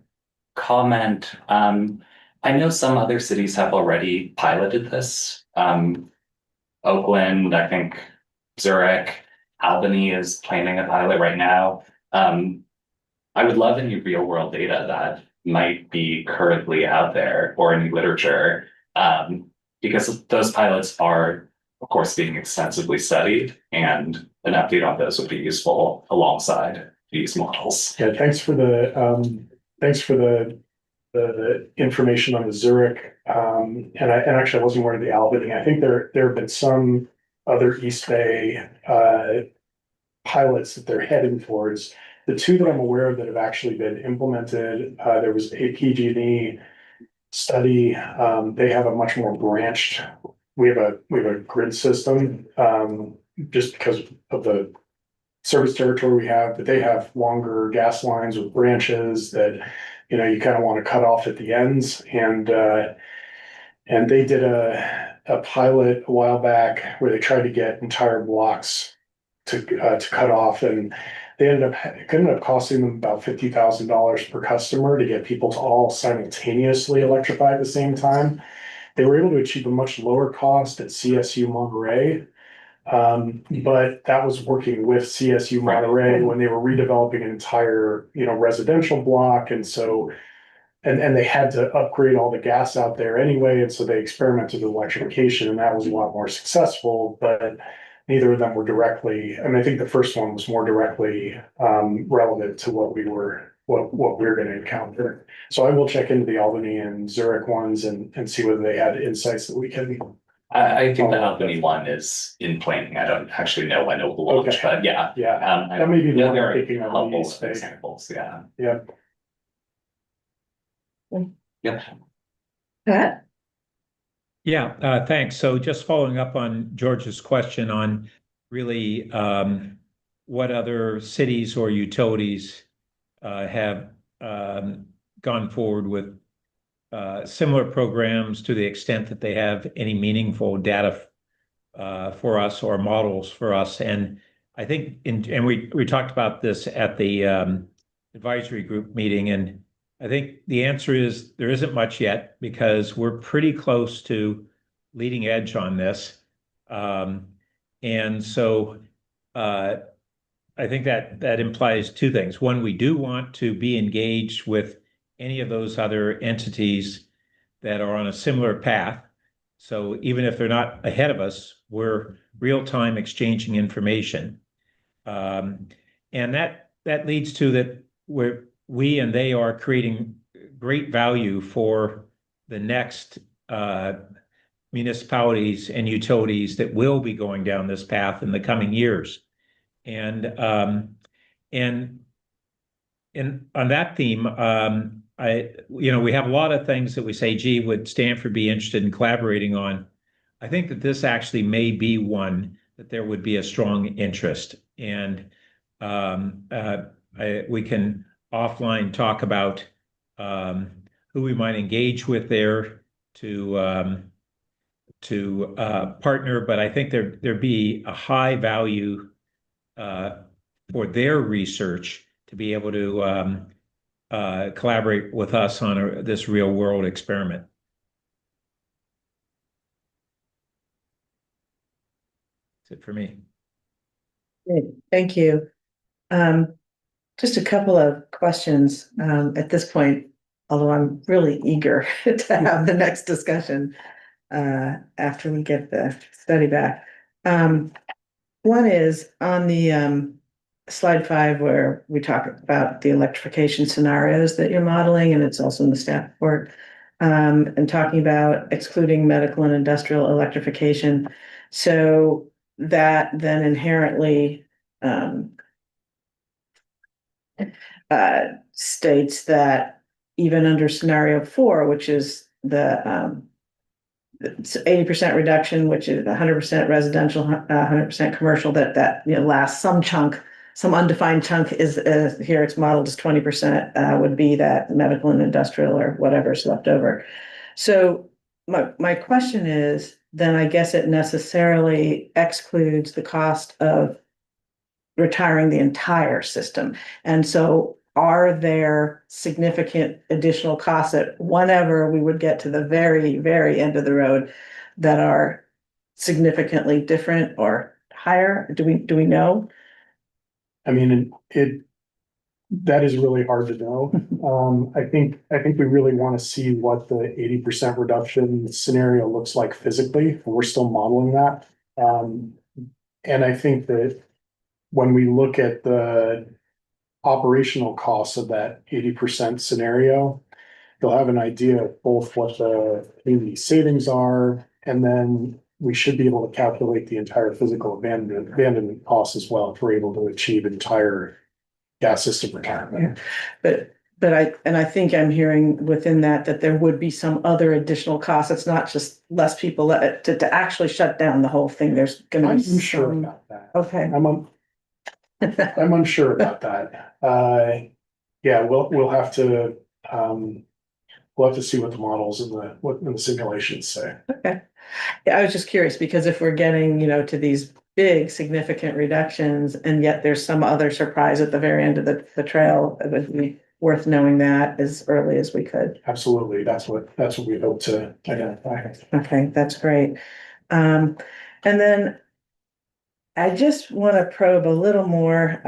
comment, I know some other cities have already piloted this. Oakland, I think Zurich, Albany is planning a pilot right now. I would love any real world data that might be currently out there or any literature, because those pilots are, of course, being extensively studied, and an update on those would be useful alongside these models. Yeah, thanks for the information on the Zurich. And actually I wasn't aware of the Albany. I think there have been some other East Bay pilots that they're heading towards. The two that I'm aware of that have actually been implemented, there was a PG&E study. They have a much more branched. We have a grid system, just because of the service territory we have, but they have longer gas lines with branches that, you know, you kind of want to cut off at the ends. And they did a pilot a while back where they tried to get entire blocks to cut off, and it ended up costing them about $50,000 per customer to get people to all simultaneously electrify at the same time. They were able to achieve a much lower cost at CSU Monterey. But that was working with CSU Monterey when they were redeveloping an entire, you know, residential block. And so and they had to upgrade all the gas out there anyway, and so they experimented with electrification, and that was a lot more successful, but neither of them were directly, I mean, I think the first one was more directly relevant to what we're gonna encounter. So I will check into the Albany and Zurich ones and see whether they had insights that we can. I think the Albany one is in planning. I don't actually know when it will launch, Okay. but yeah. Yeah, that may be the Yeah, one there I'm are thinking of. helpful East Bay. examples, yeah. Yeah. Yep. Pat? Yeah, thanks. So just following up on George's question on really what other cities or utilities have gone forward with similar programs to the extent that they have any meaningful data for us or models for us. And I think, and we talked about this at the advisory group meeting, and I think the answer is there isn't much yet because we're pretty close to leading edge on this. And so I think that implies two things. One, we do want to be engaged with any of those other entities that are on a similar path. So even if they're not ahead of us, we're real-time exchanging information. And that leads to that we and they are creating great value for the next municipalities and utilities that will be going down this path in the coming years. And on that theme, we have a lot of things that we say, gee, would Stanford be interested in collaborating on? I think that this actually may be one that there would be a strong interest. And we can offline talk about who we might engage with there to partner. But I think there'd be a high value for their research to be able to collaborate with us on this real world experiment. That's it for me. Great, thank you. Just a couple of questions at this point, although I'm really eager to have the next discussion after we get the study back. One is on the slide 5 where we talk about the electrification scenarios that you're modeling, and it's also in the staff report, and talking about excluding medical and industrial electrification. So that then inherently states that even under scenario 4, which is the 80% reduction, which is 100% residential, 100% commercial, that last some chunk, some undefined chunk is here it's modeled as 20% would be that medical and industrial or whatever's left over. So my question is, then I guess it necessarily excludes the cost of retiring the entire system. And so are there significant additional costs that whenever we would get to the very, very end of the road that are significantly different or higher? Do we know? I mean, that is really hard to know. I think we really want to see what the 80% reduction scenario looks like physically, and we're still modeling that. And I think that when we look at the operational costs of that 80% scenario, you'll have an idea of both what the community savings are, and then we should be able to calculate the entire physical abandonment costs as well if we're able to achieve entire gas system retirement. But I think I'm hearing within that there would be some other additional costs. It's not just less people to actually shut down the whole thing. There's going to I'm be unsure some. about that. Okay. I'm unsure about that. Yeah, we'll have to see what the models and the simulations say. Okay. Yeah, I was just curious because if we're getting, to these big significant reductions and yet there's some other surprise at the very end of the trail, it would be worth knowing that as early as we could. Absolutely. That's what we hope to identify. Okay, that's great. And then I just want to probe a little more.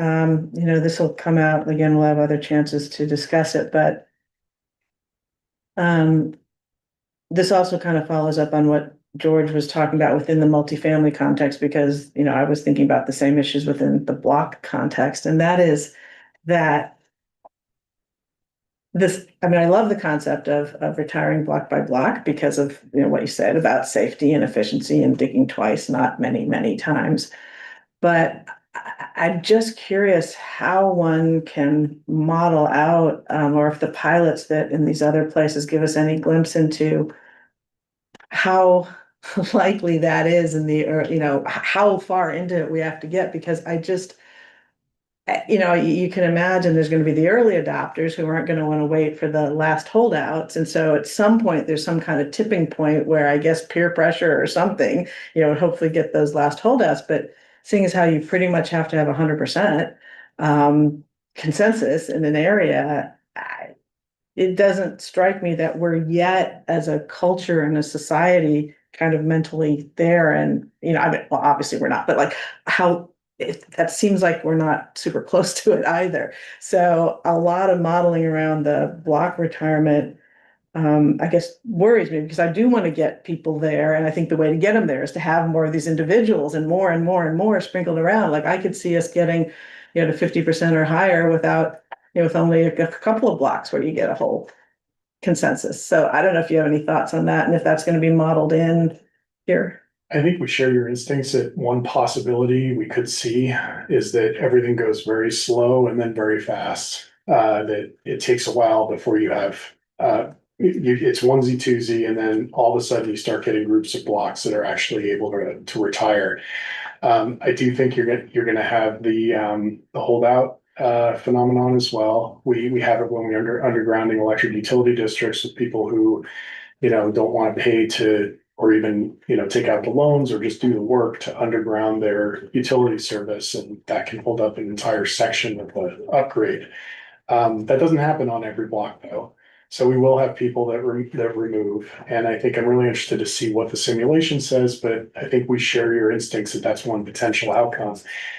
This will come out again. We'll have other chances to discuss it, but This also kind of follows up on what George was talking about within the multifamily context, because, I was thinking about the same issues within the block context, and that is that I love the concept of retiring block by block because of, what you said about safety and efficiency and digging twice, not many, many times. But I'm just curious how one can model out, or if the pilots that in these other places give us any glimpse into how likely that is in the, or, how far into it we have to get, because I just, you can imagine there's going to be the early adopters who aren't going to want to wait for the last holdouts. And so at some point, there's some kind of tipping point where I guess peer pressure or something, would hopefully get those last holdouts. But seeing as how you pretty much have to have 100% consensus in an area, it doesn't strike me that we're yet as a culture and a society kind of mentally there. And, well, obviously we're not, but like that seems like we're not super close to it either. So a lot of modeling around the block retirement, I guess worries me, because I do want to get people there. And I think the way to get them there is to have more of these individuals and more and more and more sprinkled around. Like I could see us getting, to 50% or higher without, with only a couple of blocks where you get a whole consensus. So I don't know if you have any thoughts on that and if that's going to be modeled in here. I think we share your instincts that one possibility we could see is that everything goes very slow and then very fast. That it takes a while before you have, it's onesie twosie, and then all of a sudden you start getting groups of blocks that are actually able to retire. I do think you're gonna have the holdout phenomenon as well. We have it when we're undergrounding electric utility districts with people who, don't want to pay to, or even, take out the loans or just do the work to underground their utility service. And that can hold up an entire section of the upgrade. That doesn't happen on every block though. So we will have people that remove, and I think I'm really interested to see what the simulation says, but I think we share your instincts that that's one potential outcome.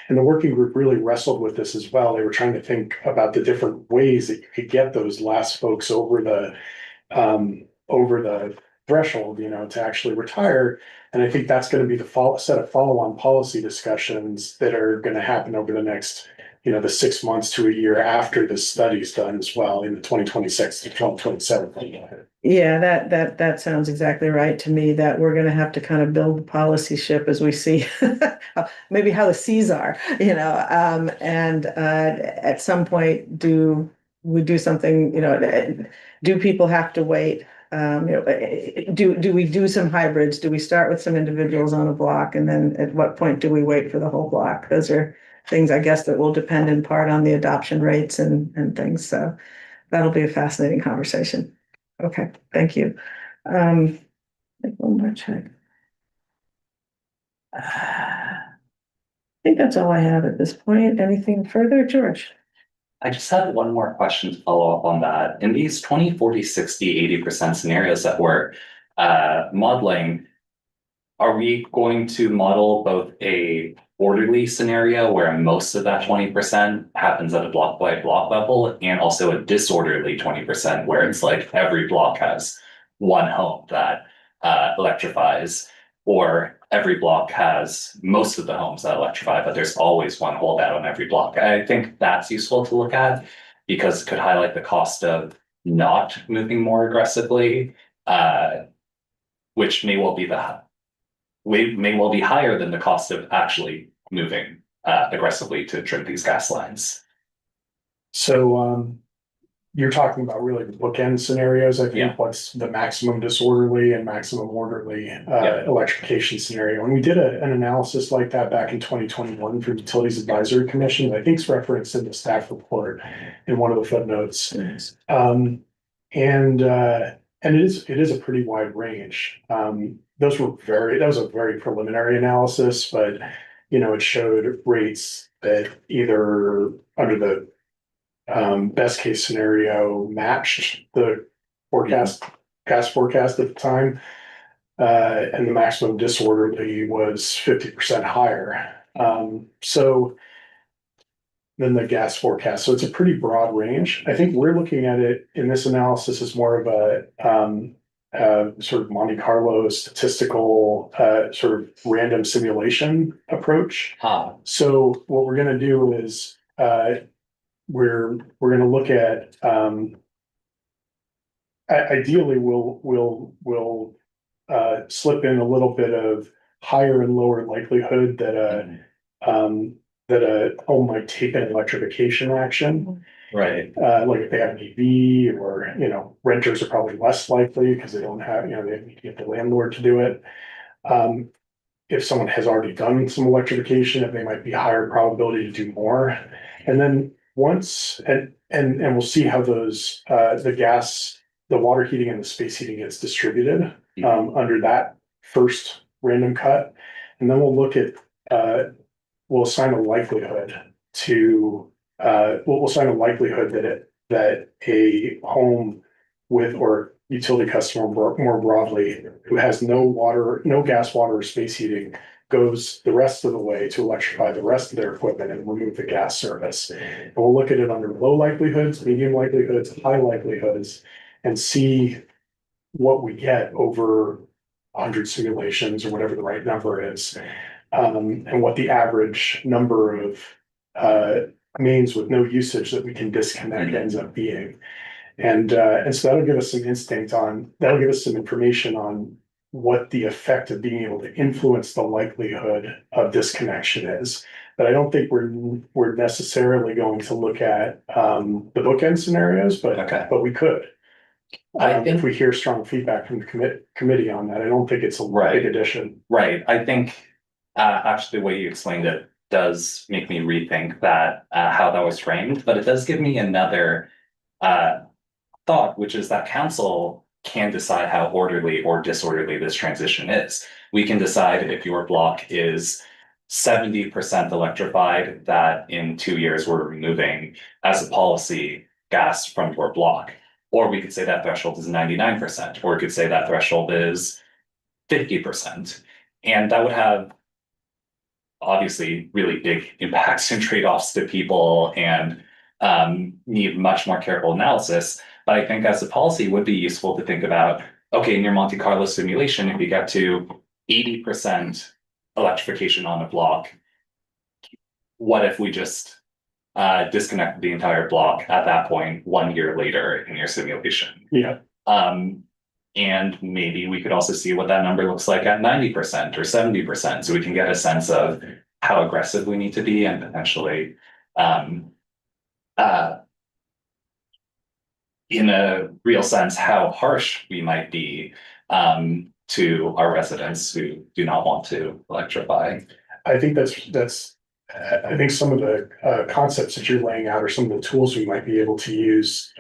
And the working group really wrestled with this as well. They were trying to think about the different ways that you could get those last folks over the threshold, to actually retire. And I think that's going to be the set of follow-on policy discussions that are going to happen over the next, the 6 months to a year after this study's done as well, in the 2026 to 2027. Yeah, that sounds exactly right to me, that we're gonna have to kind of build the policy ship as we see maybe how the seas are, and at some point do we do something, do people have to wait? Do we do some hybrids? Do we start with some individuals on a block, and then at what point do we wait for the whole block? Those are things, I guess, that will depend in part on the adoption rates and things. So that'll be a fascinating conversation. Okay, thank you. One more check. I think that's all I have at this point. Anything further, George? I just had one more question to follow up on that. In these 20, 40, 60, 80% scenarios that we're modeling, are we going to model both a orderly scenario where most of that 20% happens at a block by block level, and also a disorderly 20% where it's like every block has one home that electrifies, or every block has most of the homes that electrify, but there's always one holdout on every block? I think that's useful to look at because it could highlight the cost of not moving more aggressively, which may well be higher than the cost of actually moving aggressively to trim these gas lines. So you're talking about really the bookend scenarios. I think Yeah. what's the maximum disorderly and maximum orderly electrification scenario. And we did an analysis like that back in 2021 for Utilities Advisory Commission. I think it's referenced in the staff report in one of the footnotes. And it is a pretty wide range. That was a very preliminary analysis, but it showed rates that either under the best case scenario matched the gas forecast at the time, and the maximum disorderly was 50% higher. So than the gas forecast. So it's a pretty broad range. I think we're looking at it in this analysis as more of a sort of Monte Carlo statistical, sort of random simulation approach. So what we're gonna do is, we're gonna look at, ideally, we'll slip in a little bit of higher and lower likelihood that a home might take an electrification action. Right. Like if they have an EV, or, renters are probably less likely because they don't have, they need to get the landlord to do it. If someone has already done some electrification, they might be higher probability to do more. And then once, and we'll see how those, the gas, the water heating and the space heating gets distributed, under that first random cut. And then we'll look at, we'll assign a likelihood to, we'll assign a likelihood that a home with, or utility customer more broadly, who has no water, no gas, water, or space heating, goes the rest of the way to electrify the rest of their equipment and remove the gas service. And we'll look at it under low likelihoods, medium likelihoods, high likelihoods, and see what we get over 100 simulations, or whatever the right number is, and what the average number of mains with no usage that we can disconnect ends up being. And so that'll give us some that'll give us some information on what the effect of being able to influence the likelihood of disconnection is. But I don't think we're necessarily going to look at the bookend scenarios, but we could. If we hear strong feedback from the committee on that, I don't think it's a big addition. Right. I think actually the way you explained it does make me rethink that, how that was framed, but it does give me another thought, which is that council can decide how orderly or disorderly this transition is. We can decide if your block is 70% electrified, that in 2 years we're removing, as a policy, gas from your block. Or we could say that threshold is 99%, or we could say that threshold is 50%. And that would have obviously really big impacts and trade-offs to people, and need much more careful analysis. But I think as a policy, it would be useful to think about, okay, in your Monte Carlo simulation, if you get to 80% electrification on a block, what if we just disconnect the entire block at that point 1 year later in your simulation? Yeah. And maybe we could also see what that number looks like at 90% or 70%, so we can get a sense of how aggressive we need to be, and potentially in a real sense, how harsh we might be to our residents who do not want to electrify. I think I think some of the concepts that you're laying out are some of the tools we might be able to use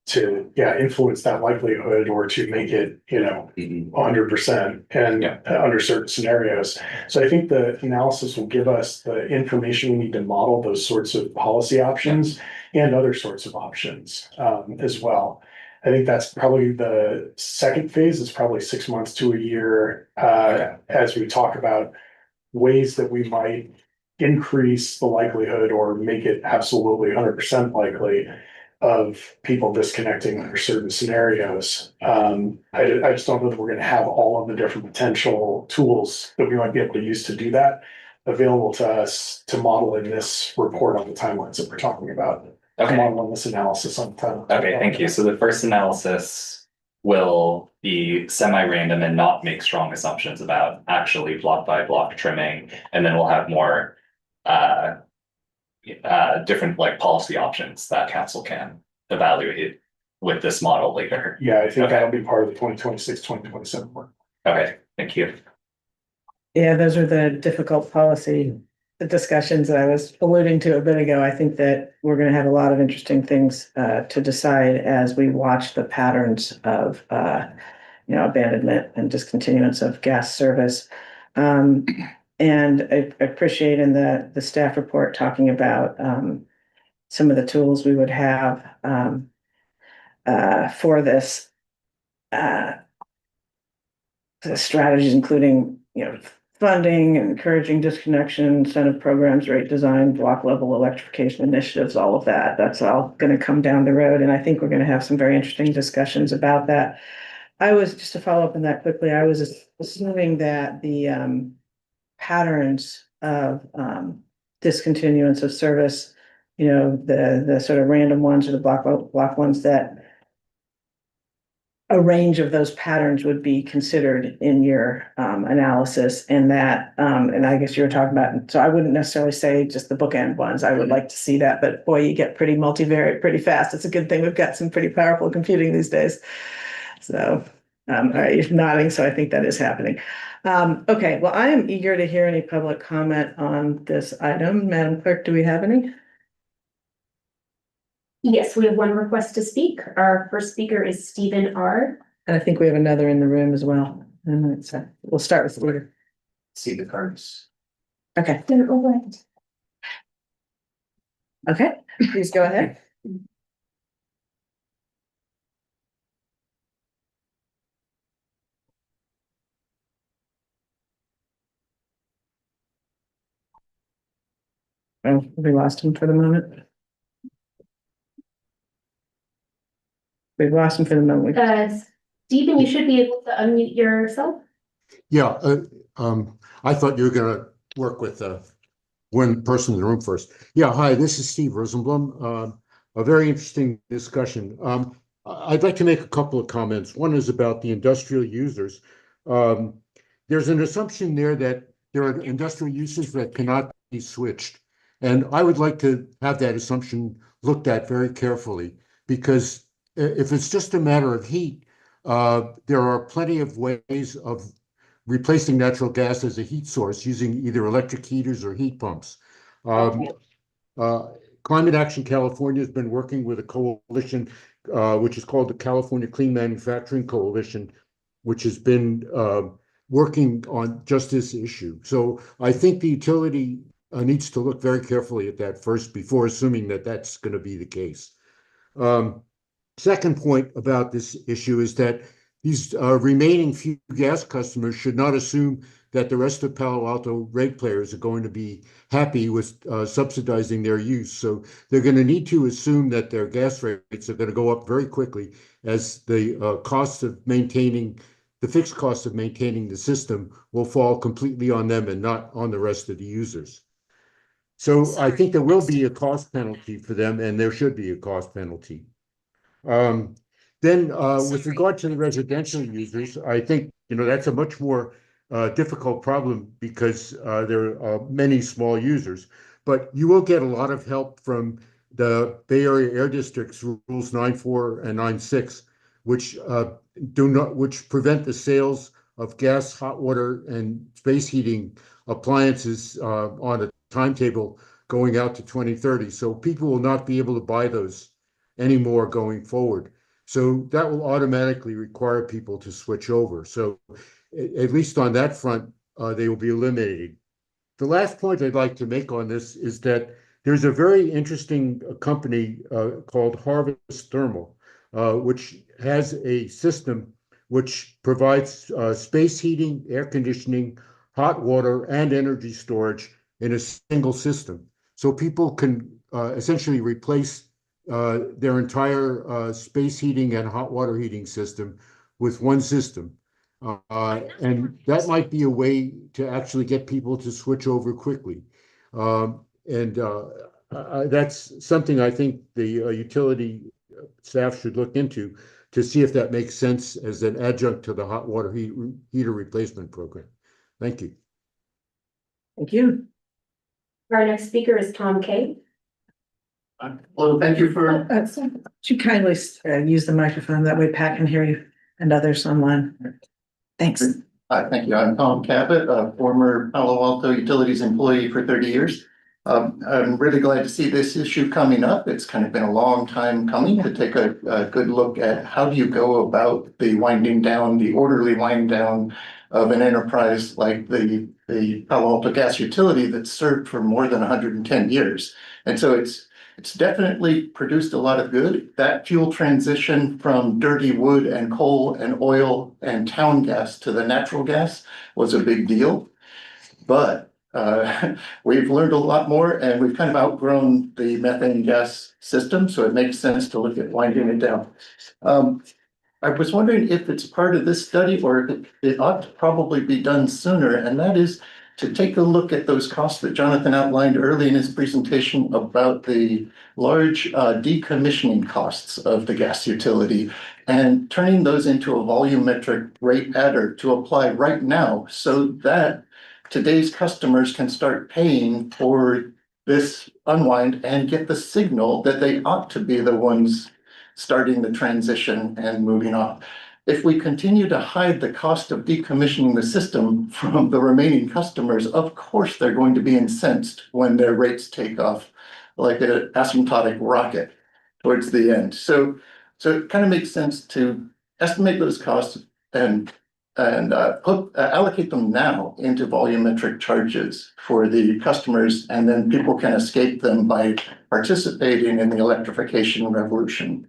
to influence that likelihood, or to make it 100% and under certain scenarios. So I think the analysis will give us the information we need to model those sorts of policy options and other sorts of options as well. I think that's probably the second phase. It's probably 6 months to a year as we talk about ways that we might increase the likelihood, or make it absolutely 100% likely, of people disconnecting under certain scenarios. I just don't know that we're going to have all of the different potential tools that we might be able to use to do that available to us to model in this report on the timelines that we're talking about. Okay. Model on this analysis on the timeline. Okay, thank you. So the first analysis will be semi-random and not make strong assumptions about actually block by block trimming, and then we'll have more different policy options that council can evaluate with this model later. Yeah, I think that'll be part of the 2026-2027 work. Okay, thank you. Yeah, those are the difficult policy discussions that I was alluding to a bit ago. I think that we're going to have a lot of interesting things to decide as we watch the patterns of abandonment and discontinuance of gas service. And I appreciate in the staff report talking about some of the tools we would have for this, the strategies, including funding, encouraging disconnection, incentive programs, rate design, block level electrification initiatives, all of that. That's all going to come down the road. And I think we're going to have some very interesting discussions about that. I was, just to follow up on that quickly, I was assuming that the patterns of discontinuance of service, the sort of random ones or the block ones, that a range of those patterns would be considered in your analysis, and that and I guess you were talking about, so I wouldn't necessarily say just the bookend ones. I would like to see that, but boy, you get pretty multivariate pretty fast. It's a good thing we've got some pretty powerful computing these days. So all right, you're nodding, so I think that is happening. Okay, well, I am eager to hear any public comment on this item. Madam Clerk, do we have any? Yes, we have one request to speak. Our first speaker is Stephen R. And I think we have another in the room as well. And we'll start with order. See the cards. Okay, They're overlapped. okay, please go ahead. Oh, we lost him for the moment. We've lost him for the moment. Stephen, you should be able to unmute yourself. Yeah, I thought you were gonna work with one person in the room first. Yeah, hi, this is Steve Rosenblum. A very interesting discussion. I'd like to make a couple of comments. One is about the industrial users. There's an assumption there that there are industrial uses that cannot be switched. And I would like to have that assumption looked at very carefully, because if it's just a matter of heat, there are plenty of ways of replacing natural gas as a heat source using either electric heaters or heat pumps. Climate Action California has been working with a coalition, which is called the California Clean Manufacturing Coalition, which has been working on just this issue. So I think the utility needs to look very carefully at that first before assuming that that's going to be the case. Second point about this issue is that these remaining few gas customers should not assume that the rest of Palo Alto ratepayers are going to be happy with subsidizing their use. So they're going to need to assume that their gas rates are going to go up very quickly as the cost of maintaining, the fixed cost of maintaining the system will fall completely on them and not on the rest of the users. So I think there will be a cost penalty for them, and there should be a cost penalty. Then with regard to the residential users, I think, that's a much more difficult problem because there are many small users. But you will get a lot of help from the Bay Area Air District's rules 9.4 and 9.6, which prevent the sales of gas, hot water, and space heating appliances on a timetable going out to 2030. So people will not be able to buy those anymore going forward. So that will automatically require people to switch over. So at least on that front, they will be eliminated. The last point I'd like to make on this is that there's a very interesting company called Harvest Thermal, which has a system which provides space heating, air conditioning, hot water, and energy storage in a single system. So people can essentially replace their entire space heating and hot water heating system with one system. And that might be a way to actually get people to switch over quickly. That's something I think the utility staff should look into to see if that makes sense as an adjunct to the hot water heater replacement program. Thank you. Thank you. Our next speaker is Tom Kay. Well, thank you for. Would you kindly use the microphone? That way Pat can hear you and others online. Thanks. Hi, thank you. I'm Tom Cabot, a former Palo Alto Utilities employee for 30 years. I'm really glad to see this issue coming up. It's kind of been a long time coming to take a good look at how do you go about the winding down, the orderly wind down of an enterprise like the Palo Alto Gas Utility that's served for more than 110 years. And so it's definitely produced a lot of good. That fuel transition from dirty wood and coal and oil and town gas to the natural gas was a big deal. But we've learned a lot more and we've kind of outgrown the methane gas system, so it makes sense to look at winding it down. I was wondering if it's part of this study or if it ought to probably be done sooner, and that is to take a look at those costs that Jonathan outlined early in his presentation about the large decommissioning costs of the gas utility and turning those into a volumetric rate adder to apply right now so that today's customers can start paying for this unwind and get the signal that they ought to be the ones starting the transition and moving on. If we continue to hide the cost of decommissioning the system from the remaining customers, of course, they're going to be incensed when their rates take off like an asymptotic rocket towards the end. So it kind of makes sense to estimate those costs and allocate them now into volumetric charges for the customers, and then people can escape them by participating in the electrification revolution.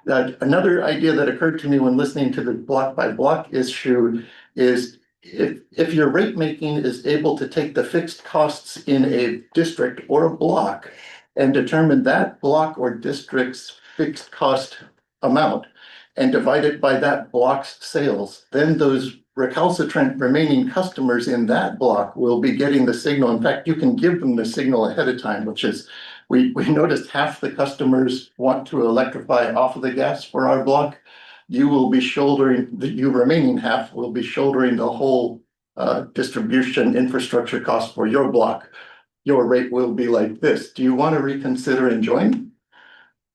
Another idea that occurred to me when listening to the block by block issue is if your rate making is able to take the fixed costs in a district or a block and determine that block or district's fixed cost amount and divide it by that block's sales, then those recalcitrant remaining customers in that block will be getting the signal. In fact, you can give them the signal ahead of time, which is we noticed half the customers want to electrify off of the gas for our block. You will be shouldering, you remaining half will be shouldering the whole distribution infrastructure cost for your block. Your rate will be like this. Do you want to reconsider and join?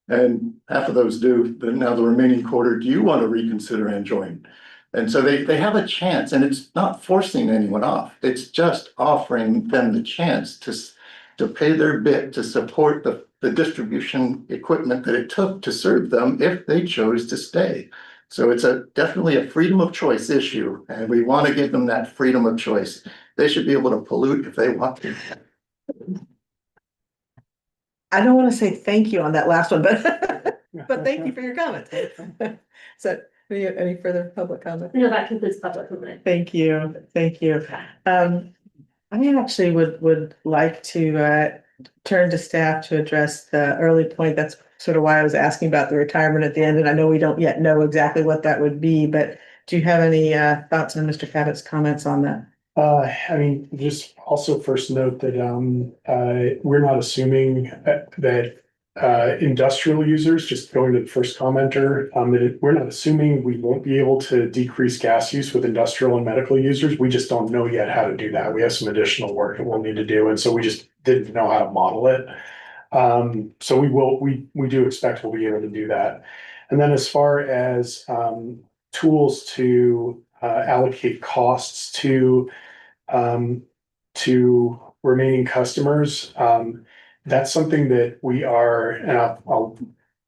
And half of those do. Then now the remaining quarter, do you want to reconsider and join? And so they have a chance, and it's not forcing anyone off. It's just offering them the chance to pay their bit to support the distribution equipment that it took to serve them if they chose to stay. So it's definitely a freedom of choice issue, and we want to give them that freedom of choice. They should be able to pollute if they want to. I don't want to say thank you on that last one, but thank you for your comments. So, any further public comment? No, that concludes public comment. Thank you, thank you. I actually would like to turn to staff to address the early point. That's sort of why I was asking about the retirement at the end, and I know we don't yet know exactly what that would be, but do you have any thoughts on Mr. Cabot's comments on that? I mean, just also first note that we're not assuming that industrial users, just going to the first commenter, we're not assuming we won't be able to decrease gas use with industrial and medical users. We just don't know yet how to do that. We have some additional work that we'll need to do, and so we just didn't know how to model it. So we do expect we'll be able to do that. And then as far as tools to allocate costs to remaining customers, that's something that we are, and I'll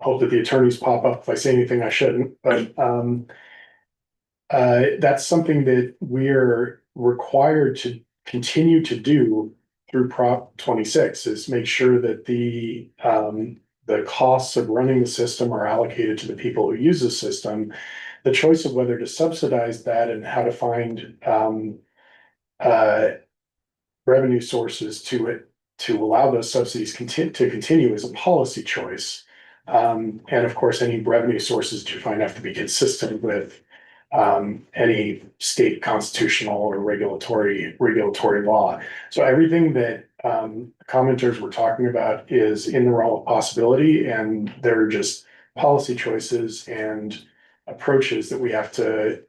hope that the attorneys pop up if I say anything I shouldn't, but that's something that we're required to continue to do through Prop 26, is make sure that the costs of running the system are allocated to the people who use the system. The choice of whether to subsidize that and how to find revenue sources to allow those subsidies to continue is a policy choice. And of course, any revenue sources to find have to be consistent with any state constitutional or regulatory law. So everything that commenters were talking about is in the realm of possibility, and they're just policy choices and approaches that we have to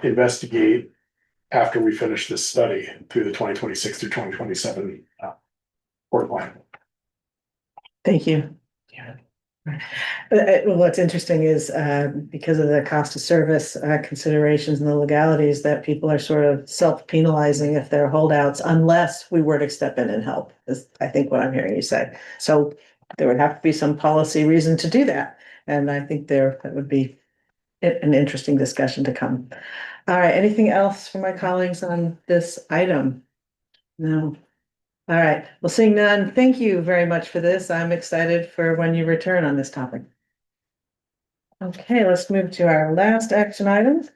investigate after we finish this study through the 2026 through 2027 work plan. Thank you. What's interesting is because of the cost of service considerations and the legalities, that people are sort of self-penalizing if they're holdouts, unless we were to step in and help, is I think what I'm hearing you say. So there would have to be some policy reason to do that. And I think that would be an interesting discussion to come. All right, anything else from my colleagues on this item? No. All right, well, seeing none, thank you very much for this. I'm excited for when you return on this topic. Okay, let's move to our last action item.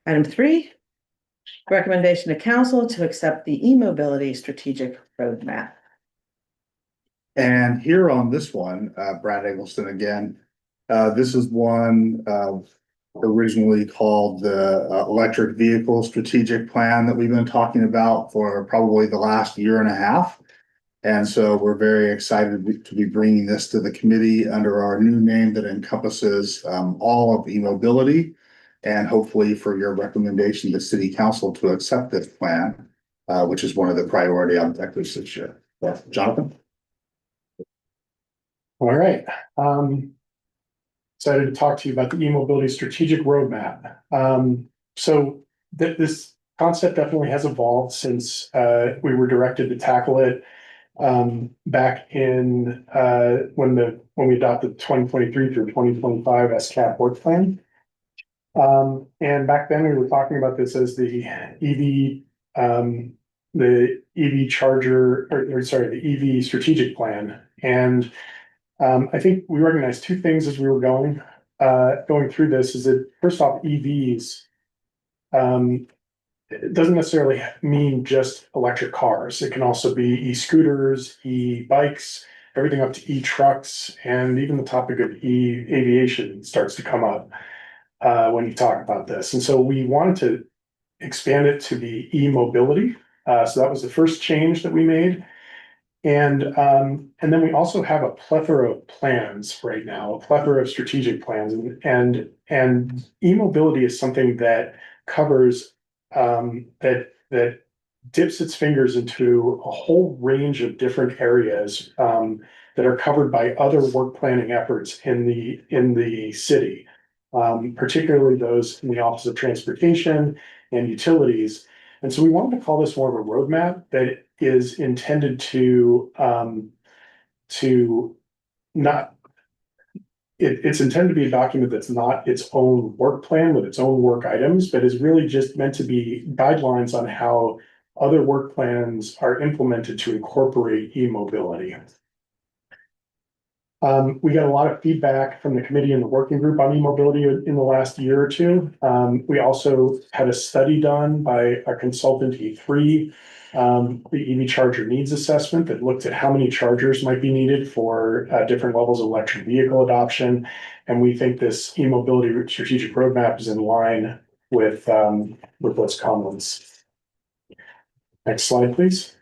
Item 3, Recommendation to council to accept the e-mobility strategic roadmap. And here on this one, Brad Eggleston again, this is one originally called the electric vehicle strategic plan that we've been talking about for probably the last year and a half. And so we're very excited to be bringing this to the committee under our new name that encompasses all of e-mobility, and hopefully for your recommendation to city council to accept this plan, which is one of the priority objectives this year. Jonathan? All right. Excited to talk to you about the e-mobility strategic roadmap. So this concept definitely has evolved since we were directed to tackle it back in when we adopted 2023 through 2025 SCAP work plan. And back then we were talking about this as the EV charger, or sorry, the EV strategic plan. And I think we recognized two things as we were going through this, is that first off, EVs, it doesn't necessarily mean just electric cars. It can also be e-scooters, e-bikes, everything up to e-trucks, and even the topic of e-aviation starts to come up when you talk about this. And so we wanted to expand it to the e-mobility. So that was the first change that we made. And then we also have a plethora of plans right now, a plethora of strategic plans, and e-mobility is something that covers that dips its fingers into a whole range of different areas that are covered by other work planning efforts in the city, particularly those in the Office of Transportation and Utilities. And so we wanted to call this more of a roadmap that is intended to not, it's intended to be a document that's not its own work plan with its own work items, but is really just meant to be guidelines on how other work plans are implemented to incorporate e-mobility. We got a lot of feedback from the committee and the working group on e-mobility in the last year or two. We also had a study done by our consultant E3, the EV charger needs assessment, that looked at how many chargers might be needed for different levels of electric vehicle adoption. And we think this e-mobility strategic roadmap is in line with those comments. Next slide, please.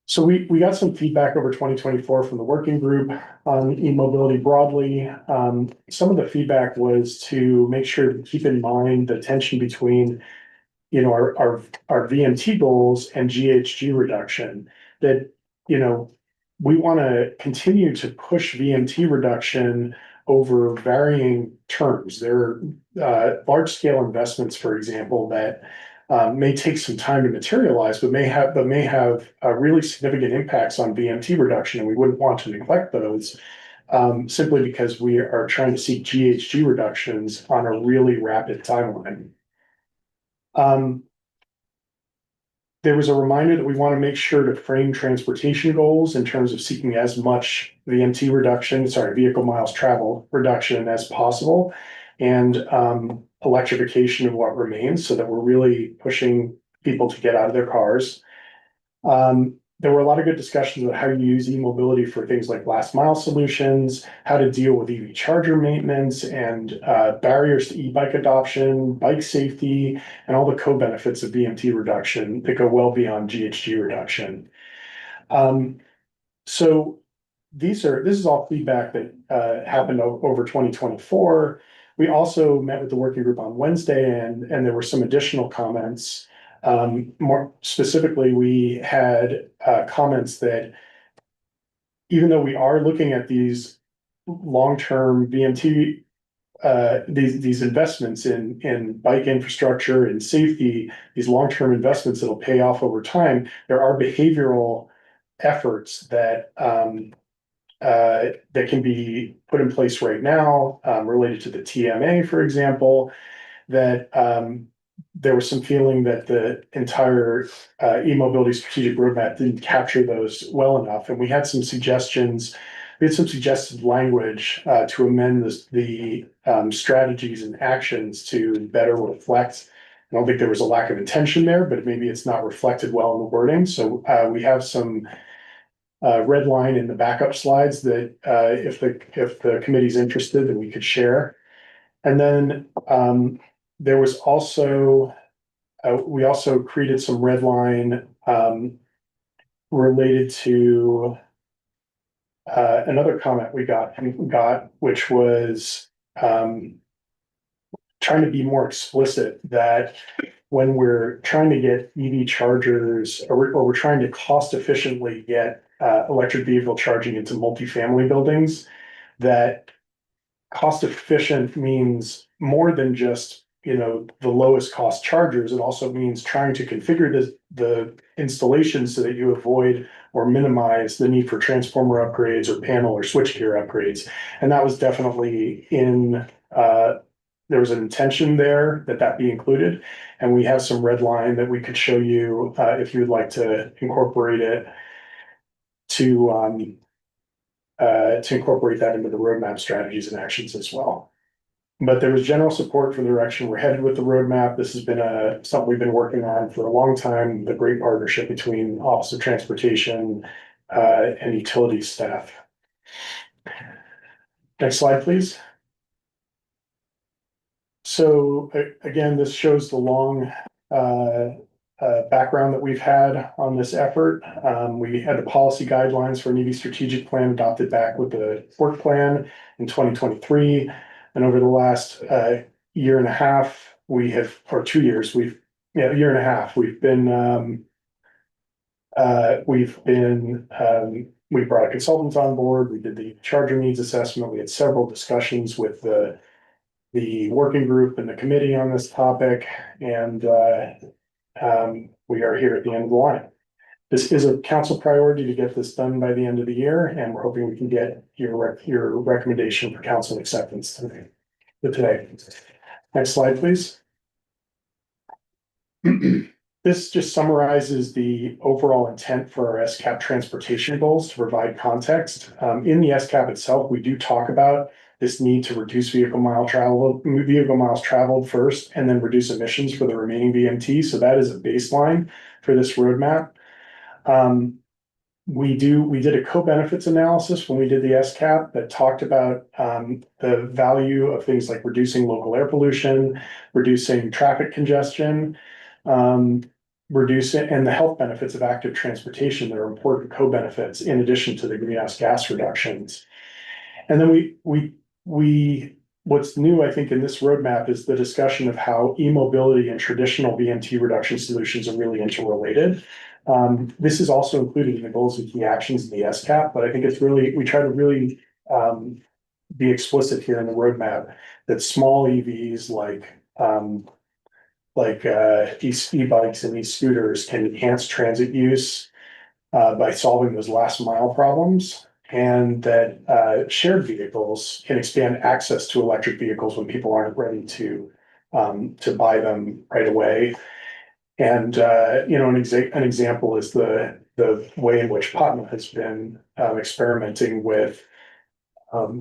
So we got some feedback over 2024 from the working group on e-mobility broadly. Some of the feedback was to make sure to keep in mind the tension between, you know, our VMT goals and GHG reduction. That, you know, we want to continue to push VMT reduction over varying terms. There are large scale investments, for example, that may take some time to materialize, but may have really significant impacts on VMT reduction, and we wouldn't want to neglect those simply because we are trying to seek GHG reductions on a really rapid timeline. There was a reminder that we want to make sure to frame transportation goals in terms of seeking as much VMT reduction, vehicle miles traveled reduction as possible, and electrification of what remains, so that we're really pushing people to get out of their cars. There were a lot of good discussions about how you use e-mobility for things like last mile solutions, how to deal with EV charger maintenance and barriers to e-bike adoption, bike safety, and all the co-benefits of VMT reduction that go well beyond GHG reduction. So this is all feedback that happened over 2024. We also met with the working group on Wednesday, and there were some additional comments. More specifically, we had comments that even though we are looking at these long-term VMT, these investments in bike infrastructure and safety, these long-term investments that'll pay off over time, there are behavioral efforts that can be put in place right now, related to the TMA, for example, that there was some feeling that the entire e-mobility strategic roadmap didn't capture those well enough. And we had some suggestions. We had some suggested language to amend the strategies and actions to better reflect I don't think there was a lack of intention there, but maybe it's not reflected well in the wording. So we have some red line in the backup slides that if the committee's interested, that we could share. And then there was also we also created some red line related to another comment we got, which was trying to be more explicit that when we're trying to get EV chargers, or we're trying to cost efficiently get electric vehicle charging into multifamily buildings, that cost efficient means more than just, the lowest cost chargers. It also means trying to configure the installation so that you avoid or minimize the need for transformer upgrades or panel or switchgear upgrades. And that was definitely there was an intention there that be included. And we have some red line that we could show you if you would like to incorporate it to incorporate that into the roadmap strategies and actions as well. But there was general support for the direction we're headed with the roadmap. This has been something we've been working on for a long time, the great partnership between Office of Transportation and utility staff. Next slide, please. So again, this shows the long background that we've had on this effort. We had the policy guidelines for an EV strategic plan adopted back with the work plan in 2023. And over the last year and a half, or 2 years, a year and a half, we brought a consultant on board. We did the charger needs assessment. We had several discussions with the working group and the committee on this topic, and we are here at the end of the line. This is a council priority to get this done by the end of the year, and we're hoping we can get your recommendation for council acceptance today. Next slide, please. This just summarizes the overall intent for our SCAP transportation goals to provide context. In the SCAP itself, we do talk about this need to reduce vehicle miles traveled first, and then reduce emissions for the remaining VMT. So that is a baseline for this roadmap. We did a co-benefits analysis when we did the SCAP that talked about the value of things like reducing local air pollution, reducing traffic congestion, reducing, and the health benefits of active transportation that are important co-benefits in addition to the greenhouse gas reductions. And then what's new, I think, in this roadmap is the discussion of how e-mobility and traditional VMT reduction solutions are really interrelated. This is also included in the goals and key actions in the SCAP, but I think we try to really be explicit here in the roadmap that small EVs like e-bikes and e-scooters can enhance transit use by solving those last mile problems, and that shared vehicles can expand access to electric vehicles when people aren't ready to buy them right away. And an example is the way in which Patna has been experimenting with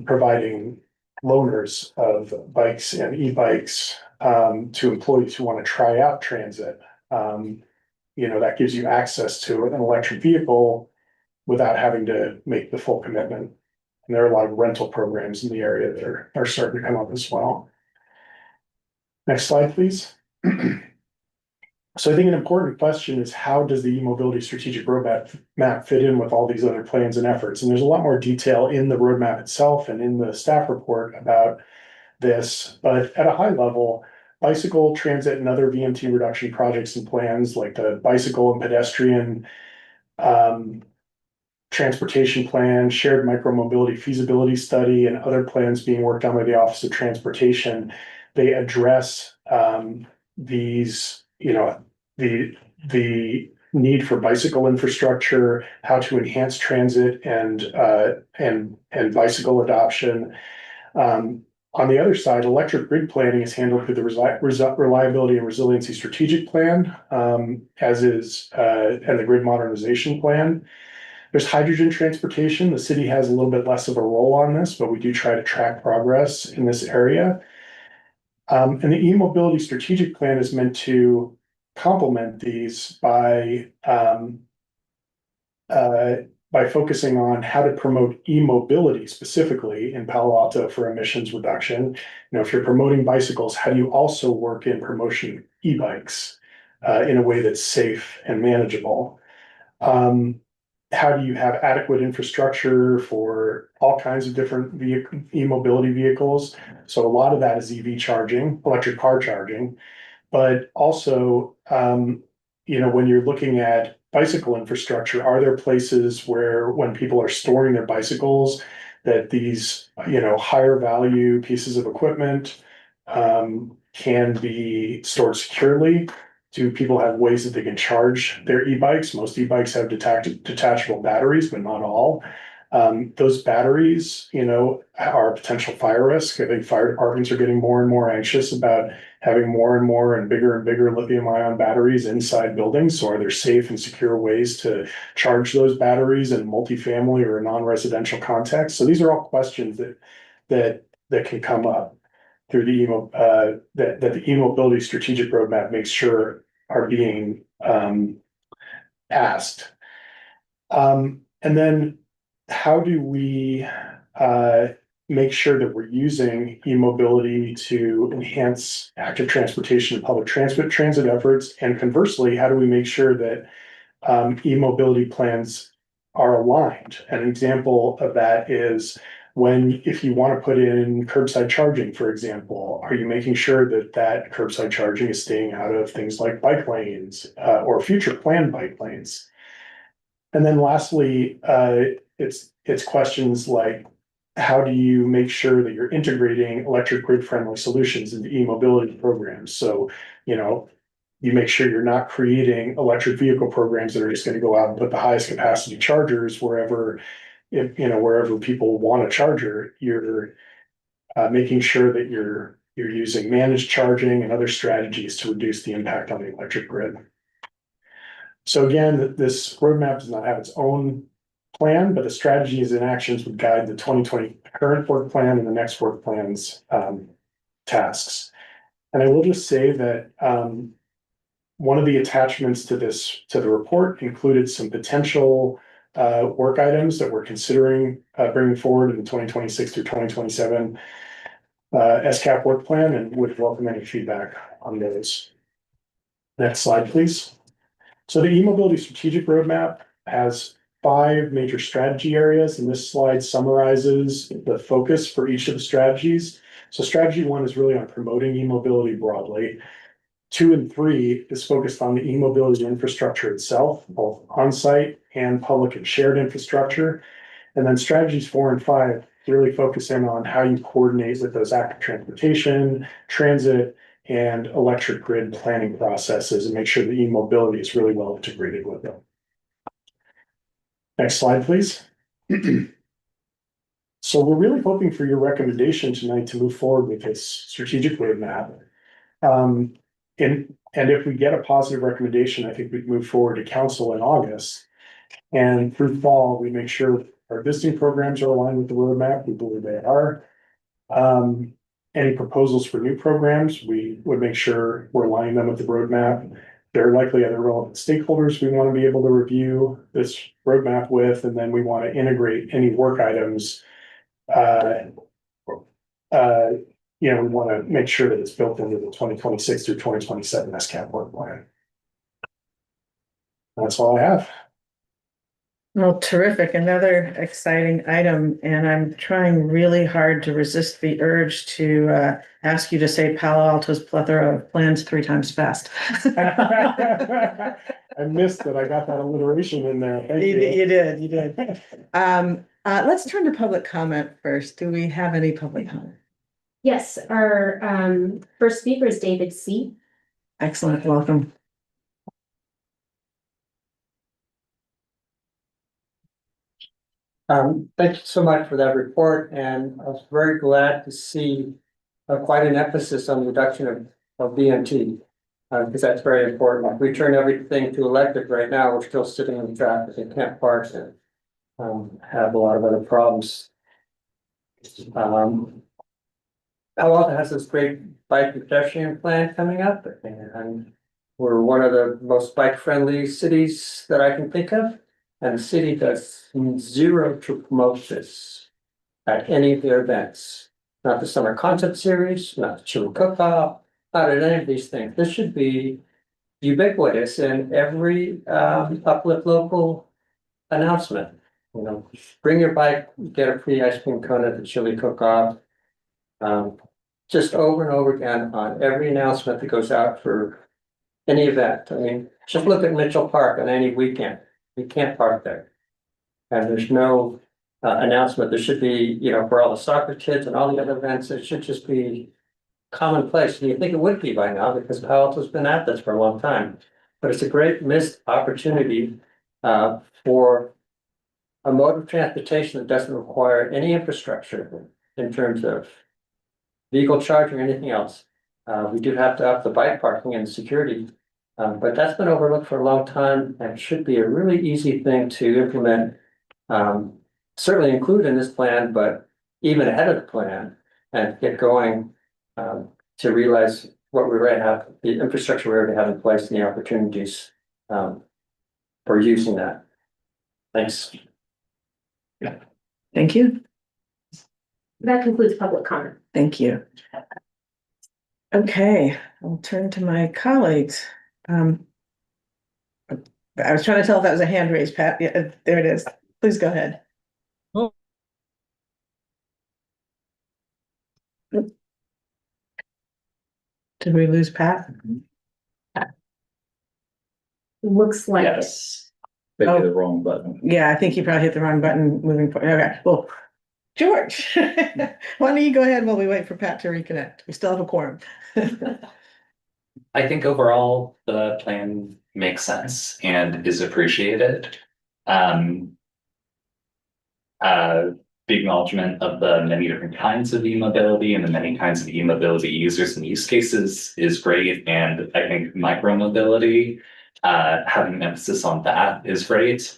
providing loaners of bikes and e-bikes to employees who want to try out transit. That gives you access to an electric vehicle without having to make the full commitment. And there are a lot of rental programs in the area that are starting to come up as well. Next slide, please. So I think an important question is, how does the e-mobility strategic roadmap fit in with all these other plans and efforts? And there's a lot more detail in the roadmap itself and in the staff report about this, but at a high level, bicycle, transit, and other VMT reduction projects and plans like the bicycle and pedestrian transportation plan, shared micromobility feasibility study, and other plans being worked on by the Office of Transportation, they address these, the need for bicycle infrastructure, how to enhance transit and bicycle adoption. On the other side, electric grid planning is handled through the reliability and resiliency strategic plan, and the grid modernization plan. There's hydrogen transportation. The city has a little bit less of a role on this, but we do try to track progress in this area. And the e-mobility strategic plan is meant to complement these by focusing on how to promote e-mobility specifically in Palo Alto for emissions reduction. You know, if you're promoting bicycles, how do you also work in promotion e-bikes in a way that's safe and manageable? How do you have adequate infrastructure for all kinds of different e-mobility vehicles? So a lot of that is EV charging, electric car charging, but also, you know, when you're looking at bicycle infrastructure, are there places where when people are storing their bicycles, that these, you know, higher value pieces of equipment can be stored securely? Do people have ways that they can charge their e-bikes? Most e-bikes have detachable batteries, but not all. Those batteries, you know, are a potential fire risk. I think fire departments are getting more and more anxious about having more and bigger lithium ion batteries inside buildings. So are there safe and secure ways to charge those batteries in a multifamily or a non-residential context? So these are all questions that can come up through that the e-mobility strategic roadmap makes sure are being asked. And then how do we make sure that we're using e-mobility to enhance active transportation and public transit efforts? And conversely, how do we make sure that e-mobility plans are aligned? An example of that is if you want to put in curbside charging, for example, are you making sure that that curbside charging is staying out of things like bike lanes or future planned bike lanes? And then lastly, it's questions like, how do you make sure that you're integrating electric grid friendly solutions into e-mobility programs? So, you know, you make sure you're not creating electric vehicle programs that are just going to go out and put the highest capacity chargers wherever people want a charger. You're making sure that you're using managed charging and other strategies to reduce the impact on the electric grid. So again, this roadmap does not have its own plan, but the strategies and actions would guide the 2020 current work plan and the next work plan's tasks. And I will just say that one of the attachments to the report included some potential work items that we're considering bringing forward in the 2026 through 2027 SCAP work plan, and would welcome any feedback on those. Next slide, please. So the e-mobility strategic roadmap has 5 major strategy areas, and this slide summarizes the focus for each of the strategies. So strategy 1 is really on promoting e-mobility broadly. 2 and 3 is focused on the e-mobility infrastructure itself, both on-site and public and shared infrastructure. And then strategies 4 and 5 really focus in on how you coordinate with those active transportation, transit, and electric grid planning processes and make sure that e-mobility is really well integrated with them. Next slide, please. So we're really hoping for your recommendation tonight to move forward with this strategic roadmap. And if we get a positive recommendation, I think we'd move forward to council in August. And through fall, we make sure our existing programs are aligned with the roadmap. We believe they are. Any proposals for new programs, we would make sure we're aligning them with the roadmap. There are likely other relevant stakeholders we want to be able to review this roadmap with, and then we want to integrate any work items. We want to make sure that it's built into the 2026 through 2027 SCAP work plan. That's all I have. Well, terrific. Another exciting item, and I'm trying really hard to resist the urge to ask you to say Palo Alto's plethora of plans 3 times fast. I missed that. I got that alliteration in there. Thank you. You did. Let's turn to public comment first. Do we have any public comment? Yes, our first speaker is David C. Excellent, welcome. Thank you so much for that report, and I was very glad to see quite an emphasis on the reduction of BMT, because that's very important. If we turn everything to electric right now, we're still sitting in traffic and can't park and have a lot of other problems. Palo Alto has this great bike and pedestrian plan coming up, and we're one of the most bike-friendly cities that I can think of. And the city does zero to promote this at any of their events. Not the summer concept series, not the chili cook-off, not at any of these things. This should be ubiquitous in every uplift local announcement. You know, bring your bike, get a free ice cream cone at the chili cook-off. Just over and over again on every announcement that goes out for any event. I mean, just look at Mitchell Park on any weekend. You can't park there. And there's no announcement. There should be, you know, for all the soccer kids and all the other events, it should just be commonplace. And you think it would be by now because Palo Alto's been at this for a long time. But it's a great missed opportunity for a mode of transportation that doesn't require any infrastructure in terms of vehicle charging or anything else. We do have to up the bike parking and security, but that's been overlooked for a long time and should be a really easy thing to implement. Certainly include in this plan, but even ahead of the plan and get going to realize what we already have, the infrastructure we already have in place and the opportunities for using that. Thanks. Thank you. That concludes public comment. Thank you. Okay, I'll turn to my colleagues. I was trying to tell if that was a hand raise, Pat. Yeah, there it is. Please go ahead. Oh. Did we lose Pat? Looks like it. Yes. Maybe the wrong button. Yeah, I think you probably hit the wrong button moving forward. Okay, well, George, why don't you go ahead while we wait for Pat to reconnect? We still have a quorum. I think overall the plan makes sense and is appreciated. The acknowledgement of the many different kinds of e-mobility and the many kinds of e-mobility users and use cases is great. And I think micro-mobility, having an emphasis on that is great.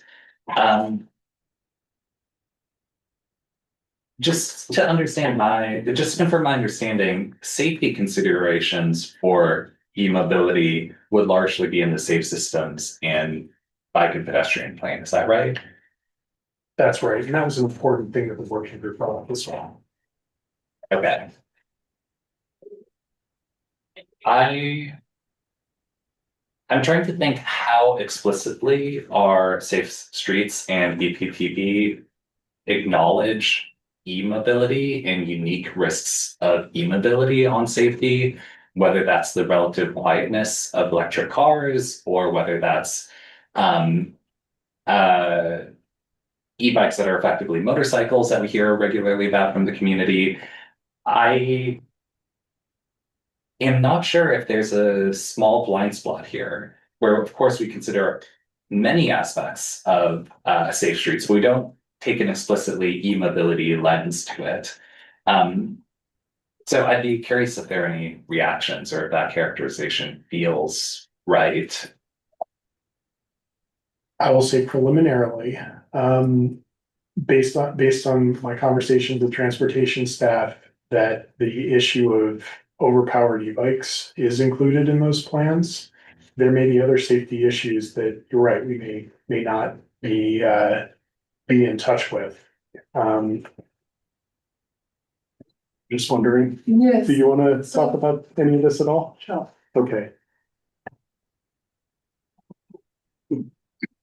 Just to confirm my understanding, safety considerations for e-mobility would largely be in the safe systems and bike and pedestrian plan. Is that right? That's right, and that was an important thing that the working group brought up as well. Okay. I'm trying to think how explicitly our safe streets and BPPB acknowledge e-mobility and unique risks of e-mobility on safety, whether that's the relative quietness of electric cars or whether that's e-bikes that are effectively motorcycles that we hear regularly about from the community. I am not sure if there's a small blind spot here where, of course, we consider many aspects of safe streets. We don't take an explicitly e-mobility lens to it. So I'd be curious if there are any reactions or if that characterization feels right. I will say preliminarily, based on my conversations with transportation staff, that the issue of overpowered e-bikes is included in those plans. There may be other safety issues that you're right, we may not be in touch with. Just wondering, Yes. do you want to talk about any of this at all? Sure. Okay.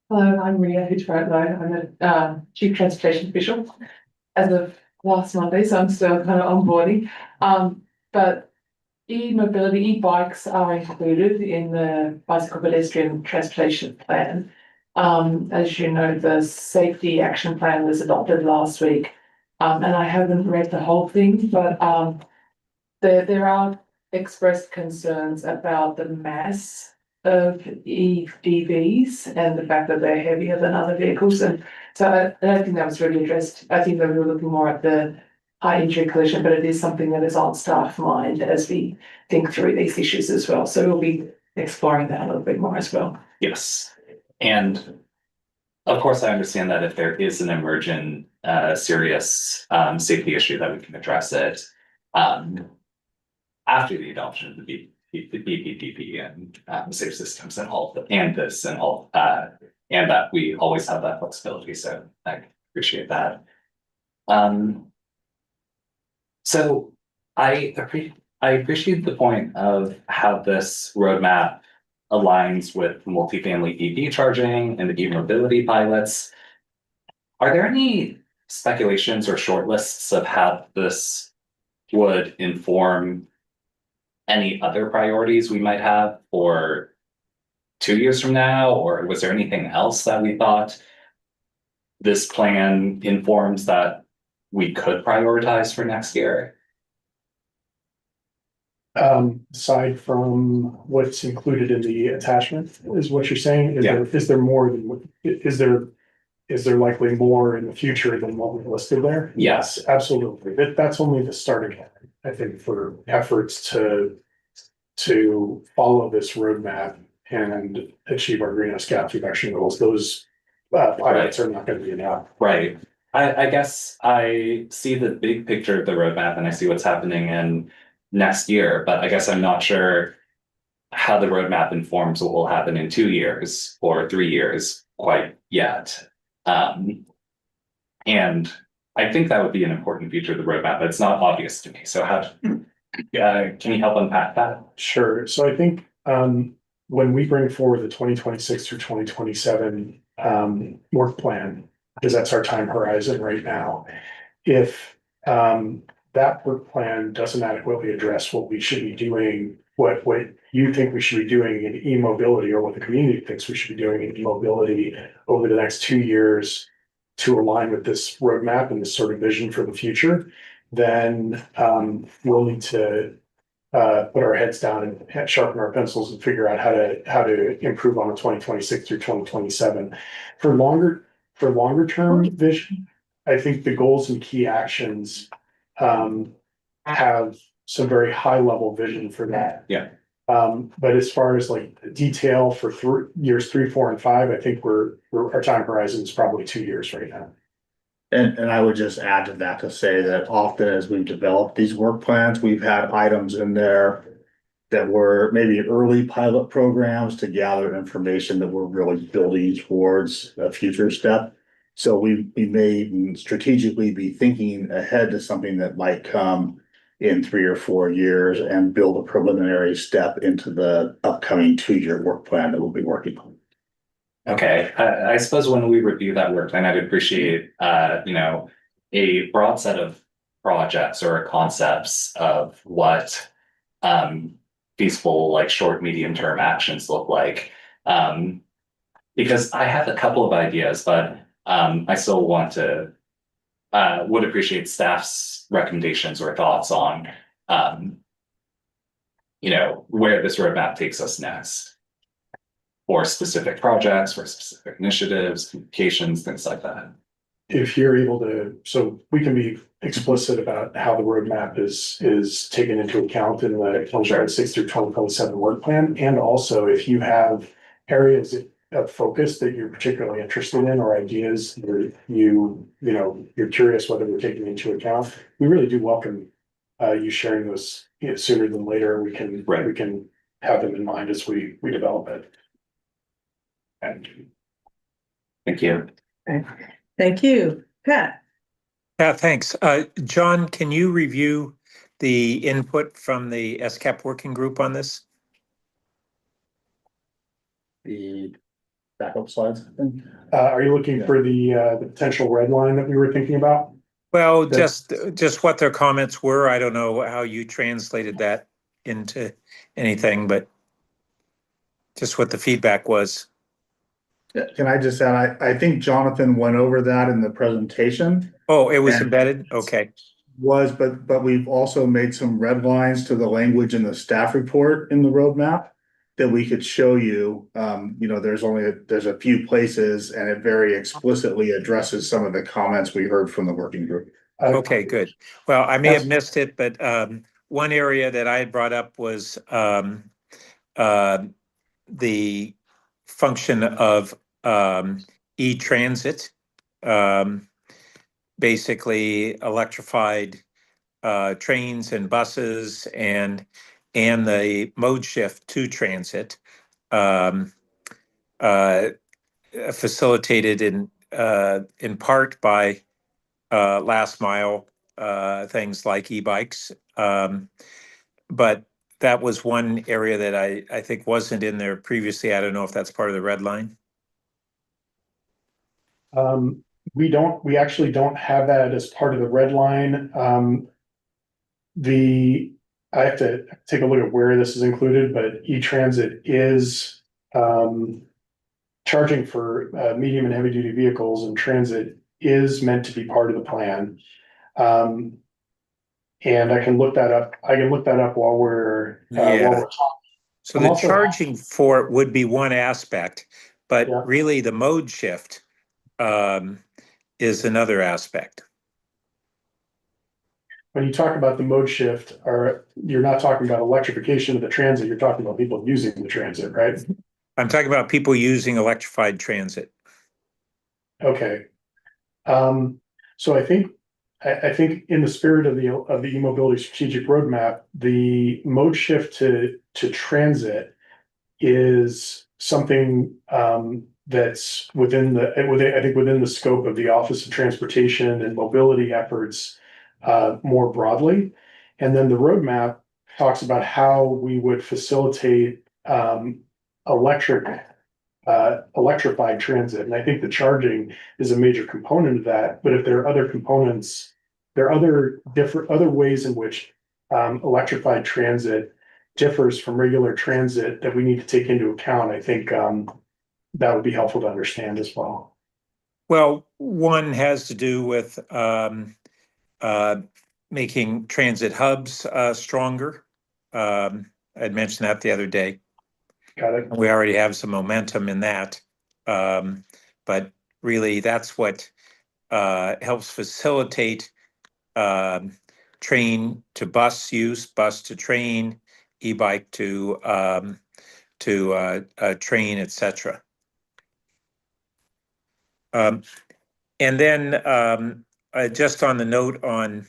Hello, I'm Ria Hitchford. I'm a chief transportation official as of last Monday, so I'm still kind of onboarding. But e-mobility, e-bikes are included in the bicycle pedestrian transportation plan. As you know, the safety action plan was adopted last week. And I haven't read the whole thing, but there are expressed concerns about the mass of EVs and the fact that they're heavier than other vehicles. And so I don't think that was really addressed. I think that we were looking more at the high injury collision, but it is something that is on staff mind as we think through these issues as well. So we'll be exploring that a little bit more as well. Yes. And of course, I understand that if there is an emergent serious safety issue that we can address it. after the adoption of the BPPP and safe systems and all of the, and this and all, and that we always have that flexibility. So I appreciate that. So I appreciate the point of how this roadmap aligns with multifamily EV charging and the e-mobility pilots. Are there any speculations or shortlists of how this would inform any other priorities we might have for 2 years from now? Or was there anything else that we thought this plan informs that we could prioritize for next year? Aside from what's included in the attachment, is what you're saying? Is there more than, is there likely more in the future than what we've listed there? Yes. Absolutely. That's only the starting point, I think, for efforts to follow this roadmap and achieve our greenhouse gas reduction goals. Those pilots are not going to be enough. Right. I guess I see the big picture of the roadmap and I see what's happening in next year, but I guess I'm not sure how the roadmap informs what will happen in 2 years or 3 years quite yet. And I think that would be an important feature of the roadmap, but it's not obvious to me. So how, can you help unpack that? Sure. So I think when we bring forward the 2026 through 2027 work plan, because that's our time horizon right now, if that work plan doesn't adequately address what we should be doing, what you think we should be doing in e-mobility, or what the community thinks we should be doing in e-mobility over the next 2 years to align with this roadmap and this sort of vision for the future, then we'll need to put our heads down and sharpen our pencils and figure out how to improve on the 2026 through 2027. For longer term vision, I think the goals and key actions have some very high level vision for that. Yeah. But as far as like detail for years 3, 4, and 5, I think our time horizon is probably 2 years right now. And I would just add to that to say that often as we've developed these work plans, we've had items in there that were maybe early pilot programs to gather information that we're really building towards a future step. So we may strategically be thinking ahead to something that might come in 3 or 4 years and build a preliminary step into the upcoming 2-year work plan that we'll be working on. Okay, I suppose when we review that work plan, I'd appreciate, a broad set of projects or concepts of what feasible, like short, medium term actions look like. Because I have a couple of ideas, but I still want to would appreciate staff's recommendations or thoughts on where this roadmap takes us next. For specific projects, for specific initiatives, communications, things like that. If you're able to, so we can be explicit about how the roadmap is taken into account in the 2026 through 2027 work plan. And also if you have areas of focus that you're particularly interested in, or ideas that you're curious whether we're taking into account, we really do welcome you sharing those sooner than later. We can have them in mind as we develop it. Thank you. Okay. Thank you. Pat? Yeah, thanks. John, can you review the input from the SCAP working group on this? The backup slides, I think. Are you looking for the potential red line that we were thinking about? Well, just what their comments were. I don't know how you translated that into anything, but just what the feedback was. Can I just add, I think Jonathan went over that in the presentation. Oh, it was embedded? Okay. But we've also made some red lines to the language in the staff report in the roadmap that we could show you. There's a few places and it very explicitly addresses some of the comments we heard from the working group. Okay, good. Well, I may have missed it, but one area that I had brought up was the function of e-transit, basically electrified trains and buses and the mode shift to transit, um, uh, facilitated in part by last mile things like e-bikes. But that was one area that I think wasn't in there previously. I don't know if that's part of the red line. We actually don't have that as part of the red line. I have to take a look at where this is included, but e-transit is, charging for, medium and heavy duty vehicles, and transit is meant to be part of the plan. And I can look that up. I can look that up while Yeah. we're talking. So I'm the also- charging for it would be one aspect, but Yeah. really the mode shift is another aspect. When you talk about the mode shift, you're not talking about electrification of the transit, you're talking about people using the transit, right? I'm talking about people using electrified transit. Okay. So I think in the spirit of the e-mobility strategic roadmap, the mode shift to transit is something that's I think within the scope of the Office of Transportation and Mobility efforts more broadly. And then the roadmap talks about how we would facilitate electrified transit. And I think the charging is a major component of that. But if there are other components, there are other ways in which electrified transit differs from regular transit that we need to take into account. I think that would be helpful to understand as well. Well, one has to do with making transit hubs stronger. I'd mentioned that the other day. Got it. We already have some momentum in that. But really, that's what helps facilitate train to bus use, bus to train, e-bike to train, etc. And then just on the note on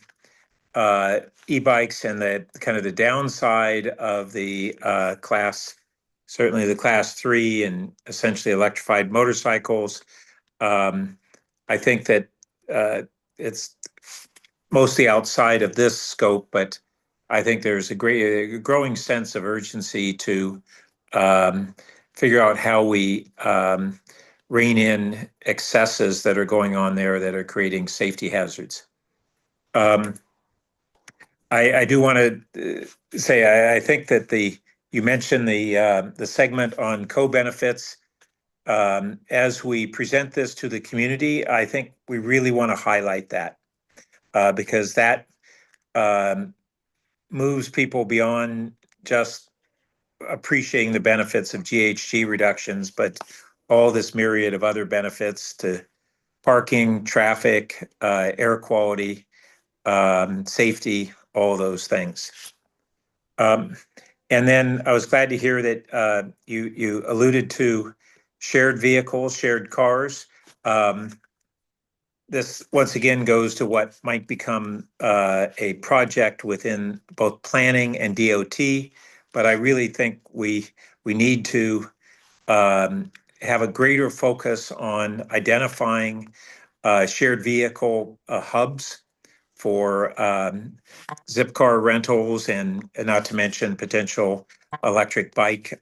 e-bikes and the kind of the downside of the certainly the class 3 and essentially electrified motorcycles. I think that it's mostly outside of this scope, but I think there's a growing sense of urgency to figure out how we rein in excesses that are going on there that are creating safety hazards. I do want to say I think that you mentioned the segment on co-benefits. As we present this to the community, I think we really want to highlight that because that moves people beyond just appreciating the benefits of GHG reductions, but all this myriad of other benefits to parking, traffic, air quality, safety, all those things. And then I was glad to hear that you alluded to shared vehicles, shared cars. This once again goes to what might become a project within both planning and DOT, but I really think we need to have a greater focus on identifying shared vehicle hubs for zip car rentals and not to mention potential electric bike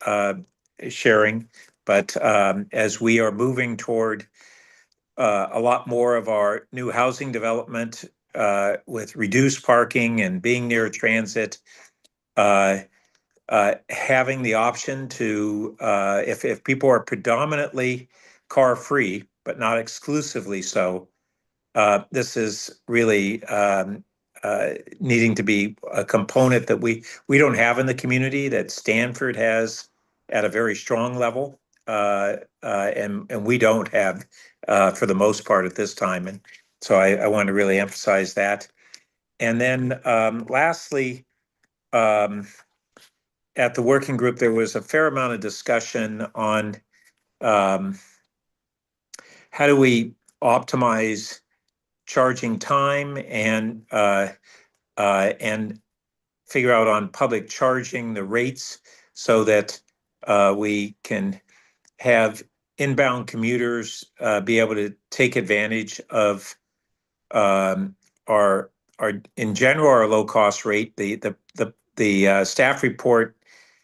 sharing. But as we are moving toward a lot more of our new housing development with reduced parking and being near transit, having the option to, if people are predominantly car free, but not exclusively so, this is really needing to be a component that we don't have in the community that Stanford has at a very strong level, and we don't have for the most part at this time. And so I want to really emphasize that. And then lastly, at the working group, there was a fair amount of discussion on how do we optimize charging time and and figure out on public charging the rates so that we can have inbound commuters be able to take advantage of our in general our low cost rate. The staff report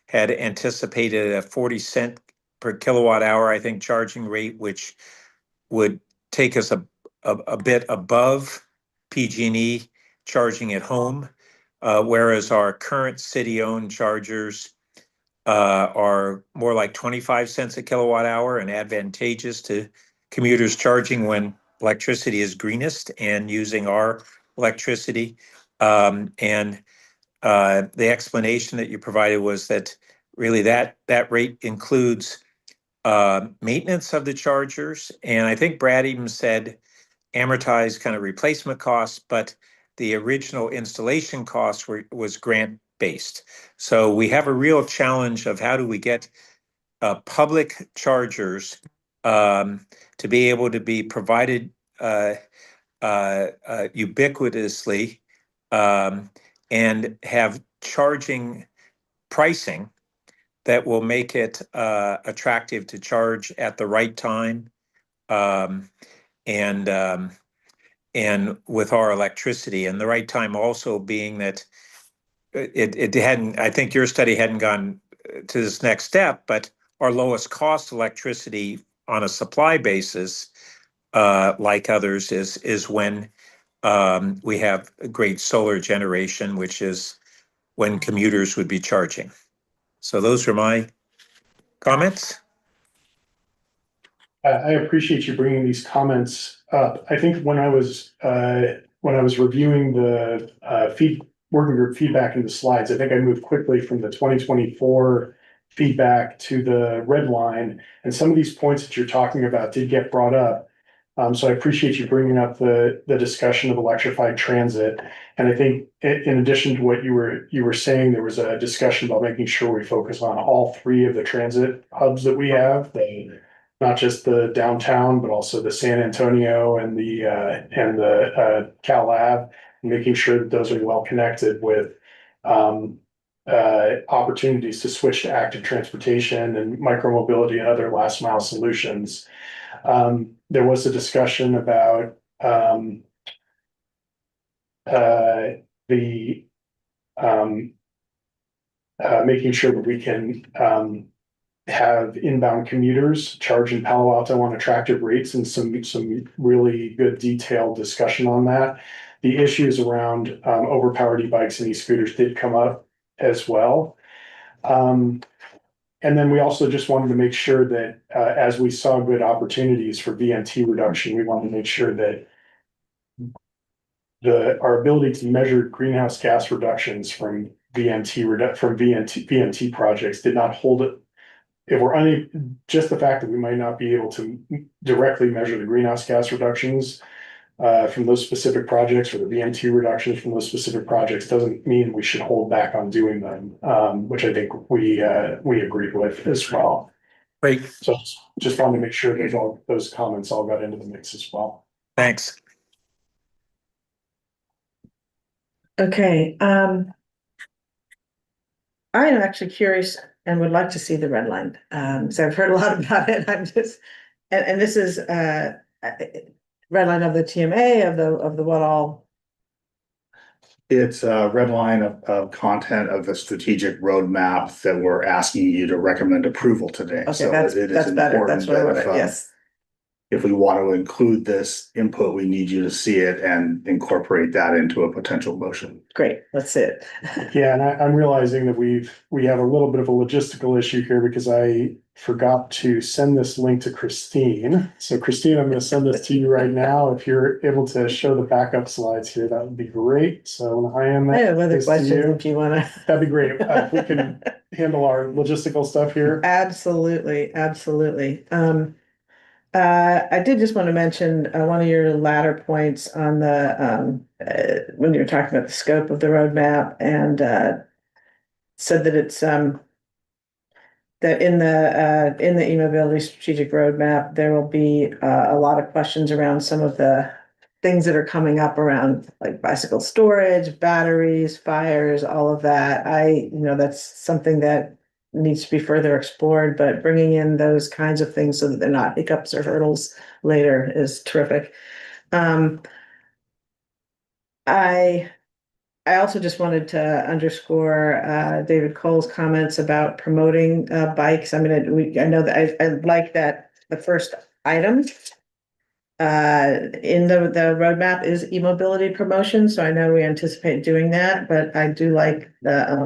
had anticipated a 40 cent per kilowatt hour, I think, charging rate, which would take us a bit above PG&E charging at home, whereas our current city-owned chargers are more like 25 cents a kilowatt hour and advantageous to commuters charging when electricity is greenest and using our electricity. And the explanation that you provided was that really that rate includes maintenance of the chargers. And I think Brad even said amortized kind of replacement costs, but the original installation cost was grant based. So we have a real challenge of how do we get public chargers to be able to be provided ubiquitously and have charging pricing that will make it attractive to charge at the right time um, and with our electricity, and the right time also being that it hadn't, I think your study hadn't gone to this next step, but our lowest cost electricity on a supply basis, like others, is when we have great solar generation, which is when commuters would be charging. So those are my comments. I appreciate you bringing these comments up. I think when I was reviewing the working group feedback in the slides, I think I moved quickly from the 2024 feedback to the red line, and some of these points that you're talking about did get brought up. So I appreciate you bringing up the discussion of electrified transit. And I think in addition to what you were saying, there was a discussion about making sure we focus on all three of the transit hubs that we have, not just the downtown, but also the San Antonio and the Cal Lab, making sure that those are well connected with opportunities to switch to active transportation and micromobility and other last mile solutions. There was a discussion about making sure that we can have inbound commuters charge in Palo Alto on attractive rates, and some really good detailed discussion on that. The issues around overpowered e-bikes and e-scooters did come up as well. And then we also just wanted to make sure that as we saw good opportunities for VNT reduction, we wanted to make sure that our ability to measure greenhouse gas reductions from VNT projects did not hold it. If we're unable, just the fact that we might not be able to directly measure the greenhouse gas reductions from those specific projects, or the VNT reductions from those specific projects, doesn't mean we should hold back on doing them, which I think we agreed with as well. Great. So just wanted to make sure those comments all got into the mix as well. Thanks. Okay, I am actually curious and would like to see the red line. So I've heard a lot about it. I'm just, and this is red line of the TMA of the what all. It's a red line of content of the strategic roadmap that we're asking you to recommend approval today. Okay, So that's it is better. important That's what I that wanted. Yes. if we want to include this input, we need you to see it and incorporate that into a potential motion. Great. Let's see it. Yeah, and I'm realizing that we have a little bit of a logistical issue here, because I forgot to send this link to Christine. So Christine, I'm going to send this to you right now. If you're able to show the backup slides here, that would be great. So when I am I have other this to questions you, if you want to. that'd be great. We can handle our logistical stuff here. Absolutely, absolutely. I did just want to mention one of your latter points on the when you were talking about the scope of the roadmap, and said that it's that in the e-mobility strategic roadmap there will be a lot of questions around some of the things that are coming up around like bicycle storage, batteries, fires, all of that. That's something that needs to be further explored, but bringing in those kinds of things so that they're not hiccups or hurdles later is terrific. I also just wanted to underscore David Cole's comments about promoting bikes. I mean, I know that I like that the first item in the roadmap is e-mobility promotion, so I know we anticipate doing that, but I do like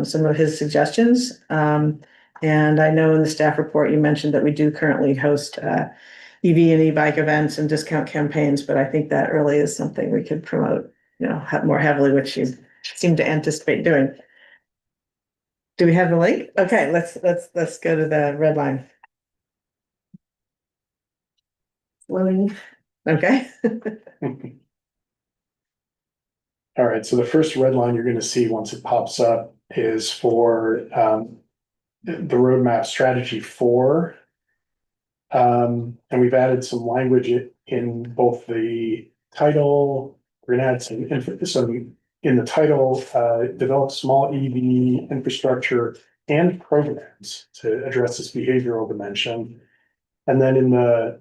some of his suggestions. And I know in the staff report you mentioned that we do currently host EV and e-bike events and discount campaigns, but I think that really is something we could promote, more heavily, which you seem to anticipate doing. Do we have the link? Okay, let's go to the red line. Loading. Okay. All right, so the first red line you're gonna see once it pops up is for the roadmap strategy 4. And we've added some language in both the title, we're gonna add some in the title, develop small EV infrastructure and programs to address this behavioral dimension. And then in the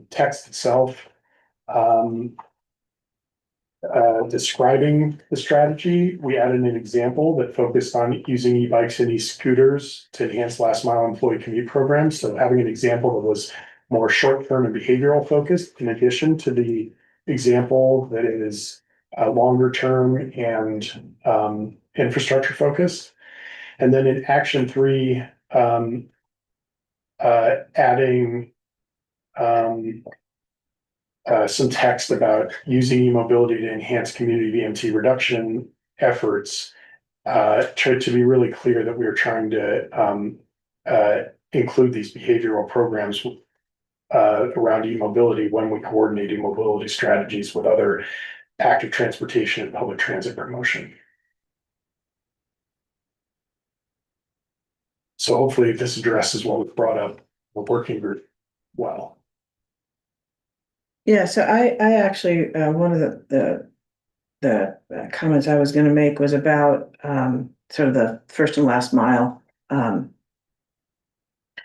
text itself, describing the strategy, we added an example that focused on using e-bikes and e-scooters to enhance last mile employee commute programs. So having an example that was more short-term and behavioral focused, in addition to the example that is longer term and infrastructure focused. And then in action 3, adding some text about using e-mobility to enhance community VMT reduction efforts, to be really clear that we are trying to include these behavioral programs around e-mobility when we coordinate e-mobility strategies with other active transportation and public transit promotion. So hopefully this addresses what was brought up, the working group well. Yeah, so I actually, one of the comments I was gonna make was about sort of the first and last mile.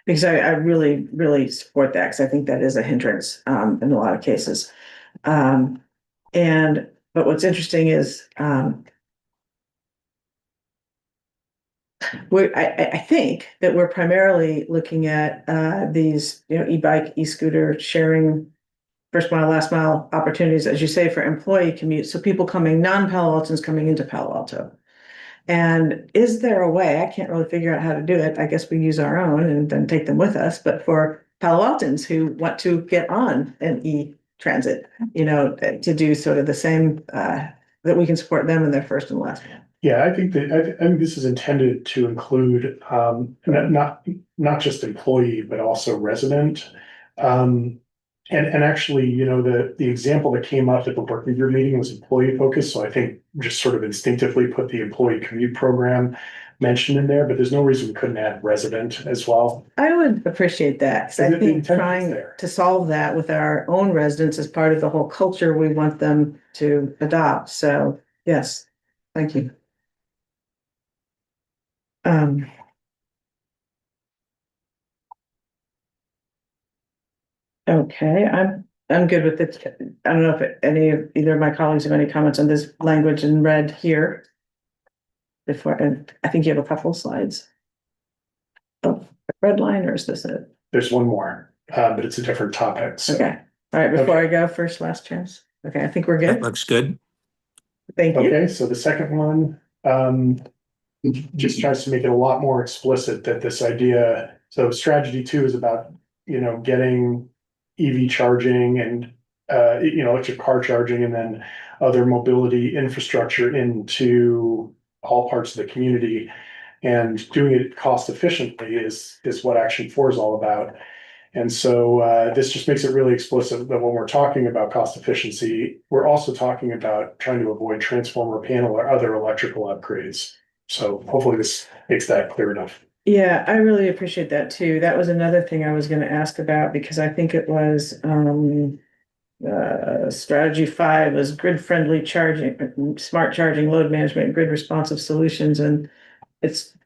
Because I really, really support that, because I think that is a hindrance in a lot of cases. But what's interesting is I think that we're primarily looking at these, e-bike, e-scooter sharing first mile, last mile opportunities, as you say, for employee commute. So people coming, non-Palo Altans coming into Palo Alto. And is there a way, I can't really figure out how to do it. I guess we use our own and then take them with us. But for Palo Altans who want to get on an e-transit, to do sort of the same, that we can support them in their first and last mile. Yeah, I think this is intended to include not just employee, but also resident. And actually, the example that came up at the working group meeting was employee focused. So I think just sort of instinctively put the employee commute program mentioned in there, but there's no reason we couldn't add resident as well. I would appreciate that, because I think trying to solve that with our own residents is part of the whole culture we want them to adopt. So yes, thank you. Okay, I'm good with it. I don't know if either of my colleagues have any comments on this language in red here. And I think you have a couple slides. Oh, red line, or is this it? There's one more, but it's a different topic. So. Okay, all right, before I go, first, last chance. Okay, I think we're good. That looks good. Thank you. Okay, so the second one just tries to make it a lot more explicit that this idea, so strategy 2 is about, getting EV charging and, electric car charging, and then other mobility infrastructure into all parts of the community. And doing it cost efficiently is what Action 4 is all about. And so this just makes it really explicit that when we're talking about cost efficiency, we're also talking about trying to avoid transformer panel or other electrical upgrades. So hopefully this makes that clear enough. Yeah, I really appreciate that too. That was another thing I was going to ask about, because I think it was strategy 5 is grid-friendly charging, smart charging, load management, grid responsive solutions, and it's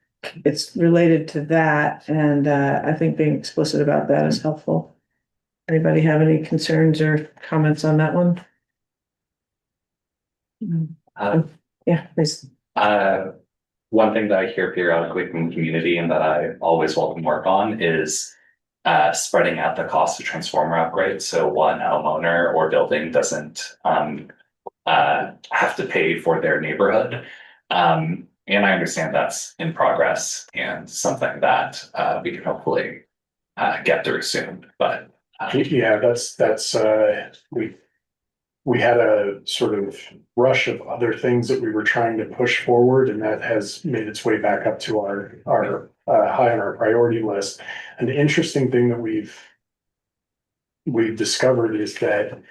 related to that, and I think being explicit about that is helpful. Anybody have any concerns or comments on that one? Yeah, please. One thing that I hear periodically from the community and that I always welcome work on is spreading out the cost of transformer upgrades. So one homeowner or building doesn't have to pay for their neighborhood. And I understand that's in progress and something that we can hopefully get through soon, but. Yeah, that's we had a sort of rush of other things that we were trying to push forward, and that has made its way back up to our high on our priority list. And the interesting thing that we've discovered is that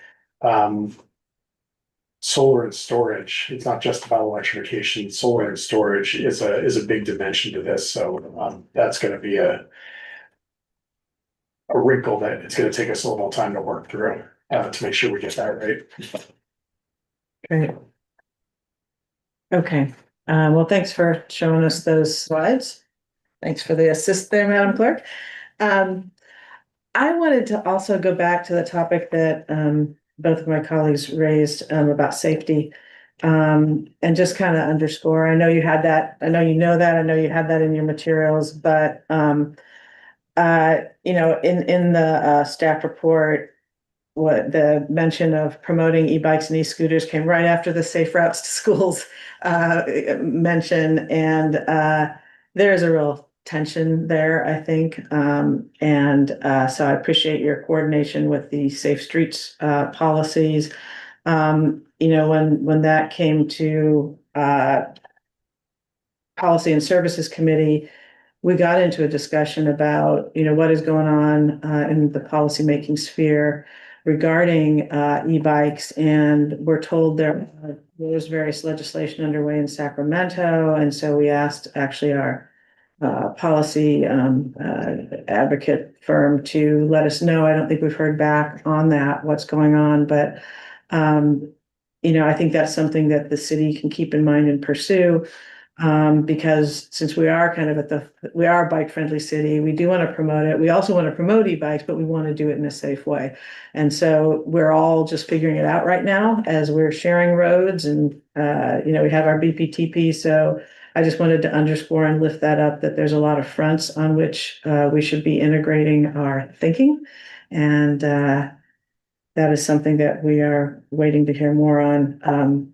solar and storage, it's not just about electrification. Solar and storage is a big dimension to this. So that's going to be a wrinkle that it's going to take us a little time to work through to make sure we get that right. Great. Okay, well, thanks for showing us those slides. Thanks for the assist there, Madam Clerk. I wanted to also go back to the topic that both of my colleagues raised about safety. And just kind of underscore, I know you had that, I know you know that, I know you had that in your materials, but you know, in the staff report, what the mention of promoting e-bikes and e-scooters came right after the safe routes to schools mention, and there is a real tension there, I think, and so I appreciate your coordination with the safe streets policies. You know, when that came to Policy and Services Committee, we got into a discussion about, you know, what is going on in the policymaking sphere regarding e-bikes, and we're told there's various legislation underway in Sacramento, and so we asked actually our policy advocate firm to let us know. I don't think we've heard back on that, what's going on, but you know, I think that's something that the city can keep in mind and pursue. Because since we are kind of we are a bike friendly city, we do want to promote it. We also want to promote e-bikes, but we want to do it in a safe way. And so we're all just figuring it out right now as we're sharing roads, and you know, we have our BPTP. So I just wanted to underscore and lift that up, that there's a lot of fronts on which we should be integrating our thinking. And that is something that we are waiting to hear more on.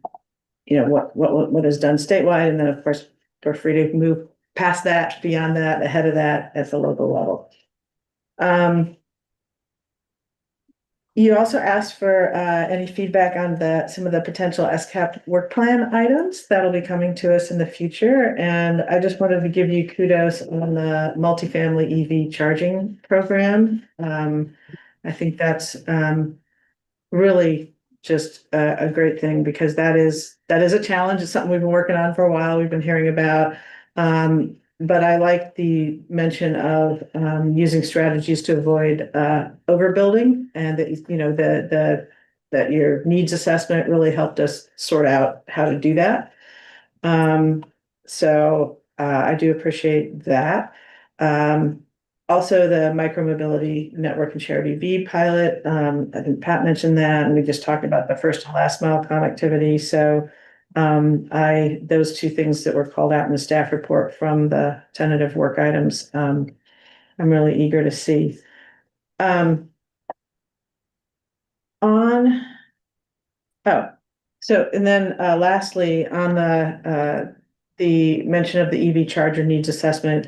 You know, what is done statewide, and then of course we're free to move past that, beyond that, ahead of that at the local level. You also asked for any feedback on some of the potential SCAP work plan items that'll be coming to us in the future, and I just wanted to give you kudos on the multifamily EV charging program. I think that's really just a great thing, because that is a challenge. It's something we've been working on for a while. We've been hearing about, but I like the mention of using strategies to avoid overbuilding, and that, you know, that your needs assessment really helped us sort out how to do that. So I do appreciate that. Also, the micromobility network and shared EV pilot, I think Pat mentioned that, and we just talked about the first and last mile connectivity. So those two things that were called out in the staff report from the tentative work items, I'm really eager to see. And then lastly, on the mention of the EV charger needs assessment,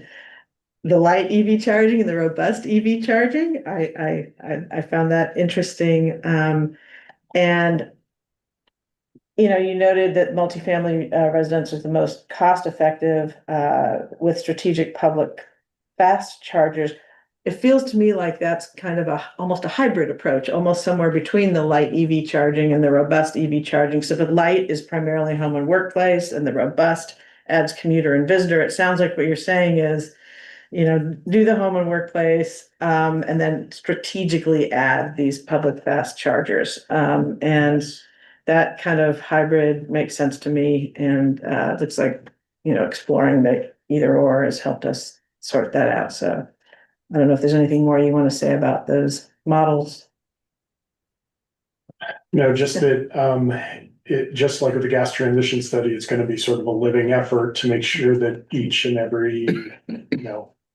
the light EV charging and the robust EV charging, I found that interesting. And you know, you noted that multifamily residents are the most cost effective with strategic public fast chargers. It feels to me like that's kind of almost a hybrid approach, almost somewhere between the light EV charging and the robust EV charging. So the light is primarily home and workplace, and the robust adds commuter and visitor. It sounds like what you're saying is do the home and workplace, and then strategically add these public fast chargers. And that kind of hybrid makes sense to me, and it looks like, exploring the either or has helped us sort that out. So I don't know if there's anything more you want to say about those models. No, just that, just like with the gas transition study, it's gonna be sort of a living effort to make sure that each and every,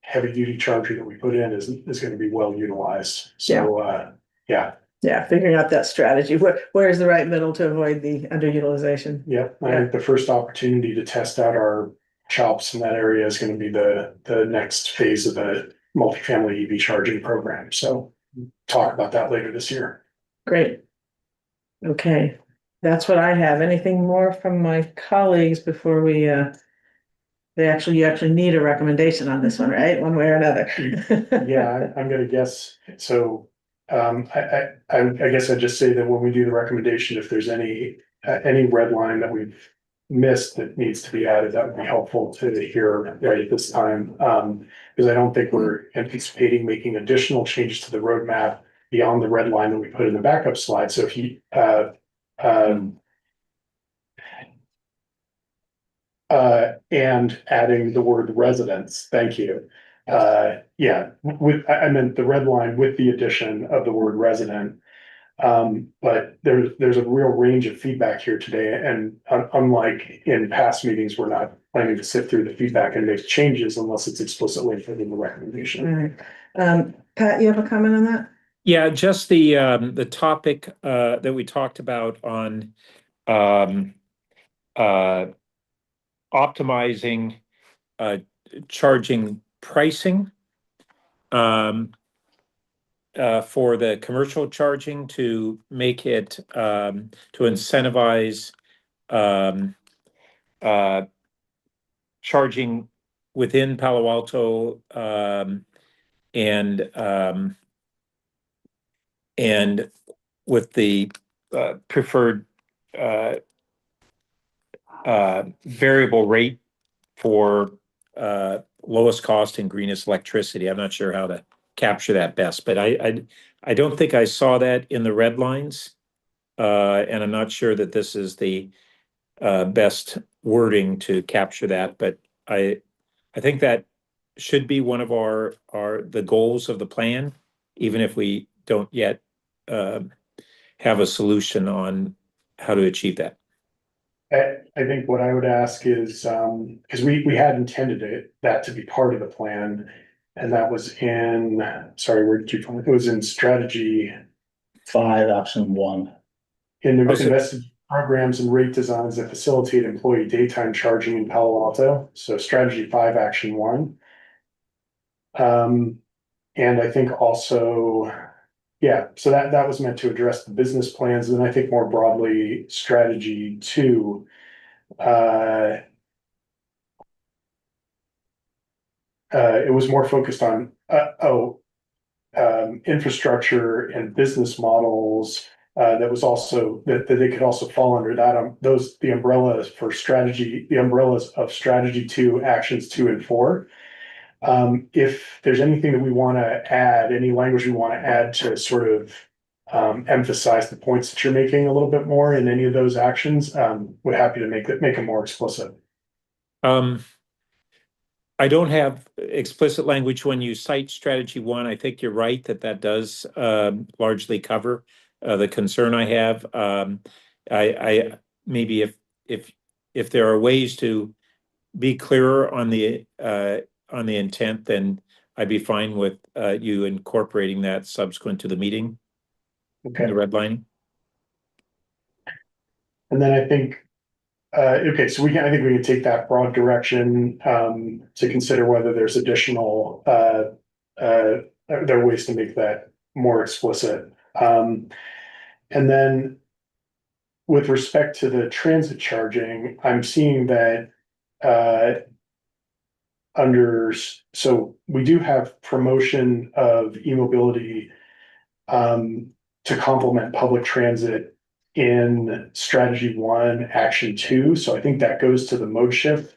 heavy duty charger that we put in is gonna be well utilized. So, yeah, Yeah, figuring out that strategy. Where's the right middle to avoid the underutilization? yeah. I think the first opportunity to test out our chops in that area is gonna be the next phase of the multifamily EV charging program. So talk about that later this year. Great. Okay, that's what I have. Anything more from my colleagues before we, you actually need a recommendation on this one, right? One way or another. Yeah, I'm gonna guess, so, I guess I'd just say that when we do the recommendation, if there's any red line that we've missed that needs to be added, that would be helpful to hear right at this time. Because I don't think we're anticipating making additional changes to the roadmap beyond the red line that we put in the backup slide. So if you, and adding the word residence, thank you. Yeah, I meant the red line with the addition of the word resident. But there's a real range of feedback here today, and unlike in past meetings, we're not planning to sift through the feedback and make changes unless it's explicitly included in the recommendation. Pat, you have a comment on that? Yeah, just the topic that we talked about on optimizing charging pricing for the commercial charging to make it to incentivize charging within Palo Alto and with the preferred variable rate for lowest cost and greenest electricity. I'm not sure how to capture that best, but I don't think I saw that in the red lines. And I'm not sure that this is the best wording to capture that, but I think that should be one of the goals of the plan, even if we don't yet have a solution on how to achieve that. I think what I would ask is, because we had intended that to be part of the plan, and that was in, sorry, where did you find it? It was in strategy 5, option 1. in invested programs and rate designs that facilitate employee daytime charging in Palo Alto. So strategy 5, action 1. And I think also, yeah, so that was meant to address the business plans. And I think more broadly, strategy 2, it was more focused on, infrastructure and business models. That was also that they could also fall under that. The umbrellas for strategy, the umbrellas of strategy 2, actions 2 and 4. If there's anything that we want to add, any language we want to add to sort of emphasize the points that you're making a little bit more in any of those actions, we're happy to make them more explicit. I don't have explicit language when you cite strategy 1. I think you're right that does largely cover the concern I have. I maybe if there are ways to be clearer on the intent, then I'd be fine with you incorporating that subsequent to the meeting. Okay. The redlining. And then I think, okay, so I think we can take that broad direction to consider whether there's additional, there are ways to make that more explicit. And then with respect to the transit charging, I'm seeing that so we do have promotion of e-mobility to complement public transit in strategy 1, action 2. So I think that goes to the mode shift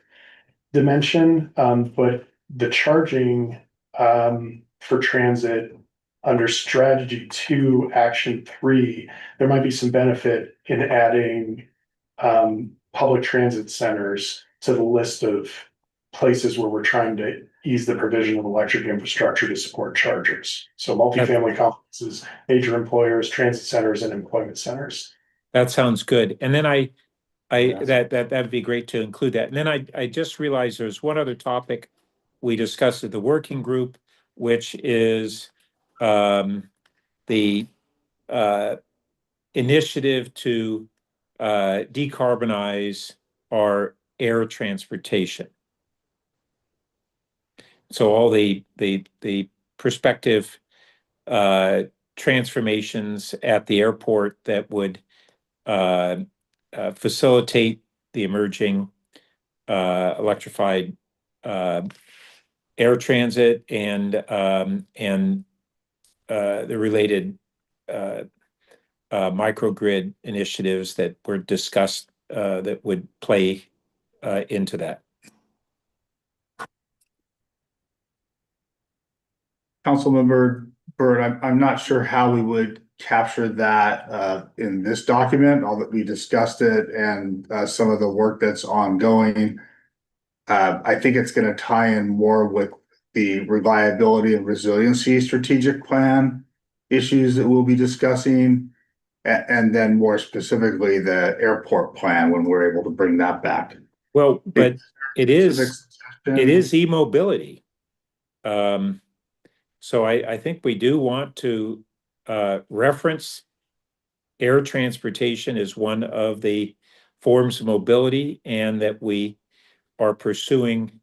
dimension. But the charging for transit under strategy 2, action 3, there might be some benefit in adding public transit centers to the list of places where we're trying to ease the provision of electric infrastructure to support chargers. So multifamily complexes, major employers, transit centers, and employment centers. That sounds good. And then that'd be great to include that. And then I just realized there's one other topic we discussed at the working group, which is the initiative to decarbonize our air transportation. So all the prospective transformations at the airport that would facilitate the emerging electrified air transit and the related microgrid initiatives that were discussed that would play into that. Councilmember Byrd, I'm not sure how we would capture that in this document, although we discussed it and some of the work that's ongoing. I think it's going to tie in more with the reliability and resiliency strategic plan issues that we'll be discussing, and then more specifically the airport plan when we're able to bring that back. Well, but it is e-mobility. So I think we do want to reference air transportation as one of the forms of mobility, and that we are pursuing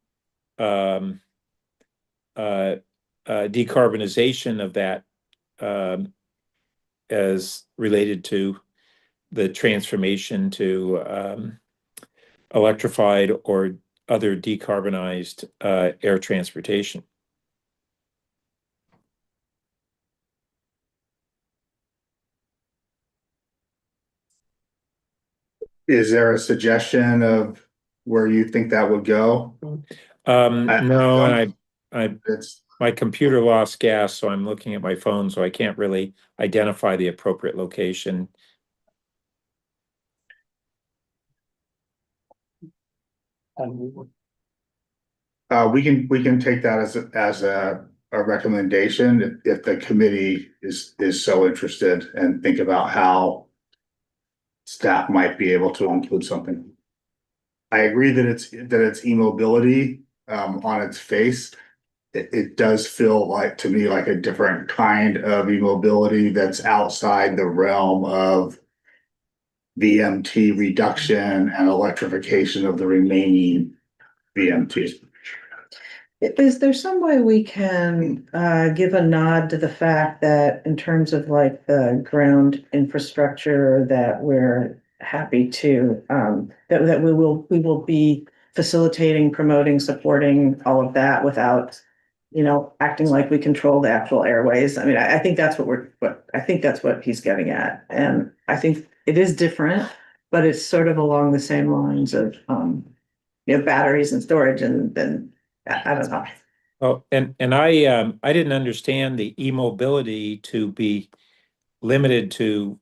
decarbonization of that as related to the transformation to electrified or other decarbonized air transportation. Is there a suggestion of where you think that would go? No, and It's my computer lost gas, so I'm looking at my phone, so I can't really identify the appropriate location. we can take that as a recommendation if the committee is so interested, and think about how staff might be able to include something. I agree that it's e-mobility on its face. It does feel like to me like a different kind of e-mobility that's outside the realm of VMT reduction and electrification of the remaining VMTs. Is there some way we can give a nod to the fact that in terms of like the ground infrastructure that we're happy to that we will be facilitating, promoting, supporting all of that without, acting like we control the actual airways? I mean, I think that's I think that's what he's getting at. And I think it is different, but it's sort of along the same lines of batteries and storage, and then I don't know. Oh, and I didn't understand the e-mobility to be limited to,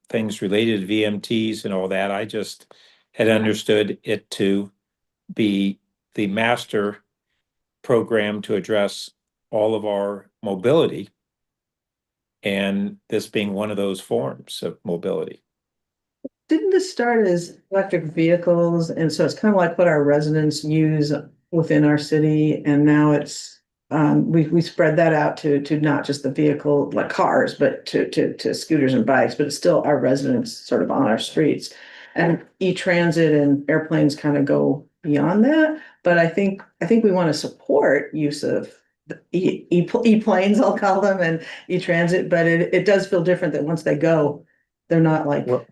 things related to VMTs and all that. I just had understood it to be the master program to address all of our mobility, and this being one of those forms of mobility. Didn't this start as electric vehicles? And so it's kind of like what our residents use within our city. And now it's, we spread that out to not just the vehicle, like cars, but to scooters and bikes, but it's still our residents sort of on our streets. And e-transit and airplanes kind of go beyond that. But I think we want to support use of the e-planes, I'll call them, and e-transit, but it does feel different that once they go, they're not like. Well,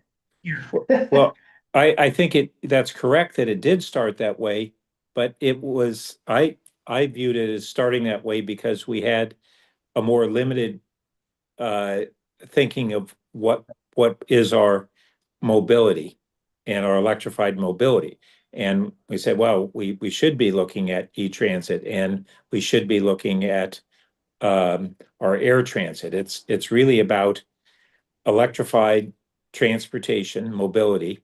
I think that's correct that it did start that way, but it was, I viewed it as starting that way because we had a more limited thinking of what is our mobility and our electrified mobility. And we said, well, we should be looking at e-transit and we should be looking at our air transit. It's really about electrified transportation, mobility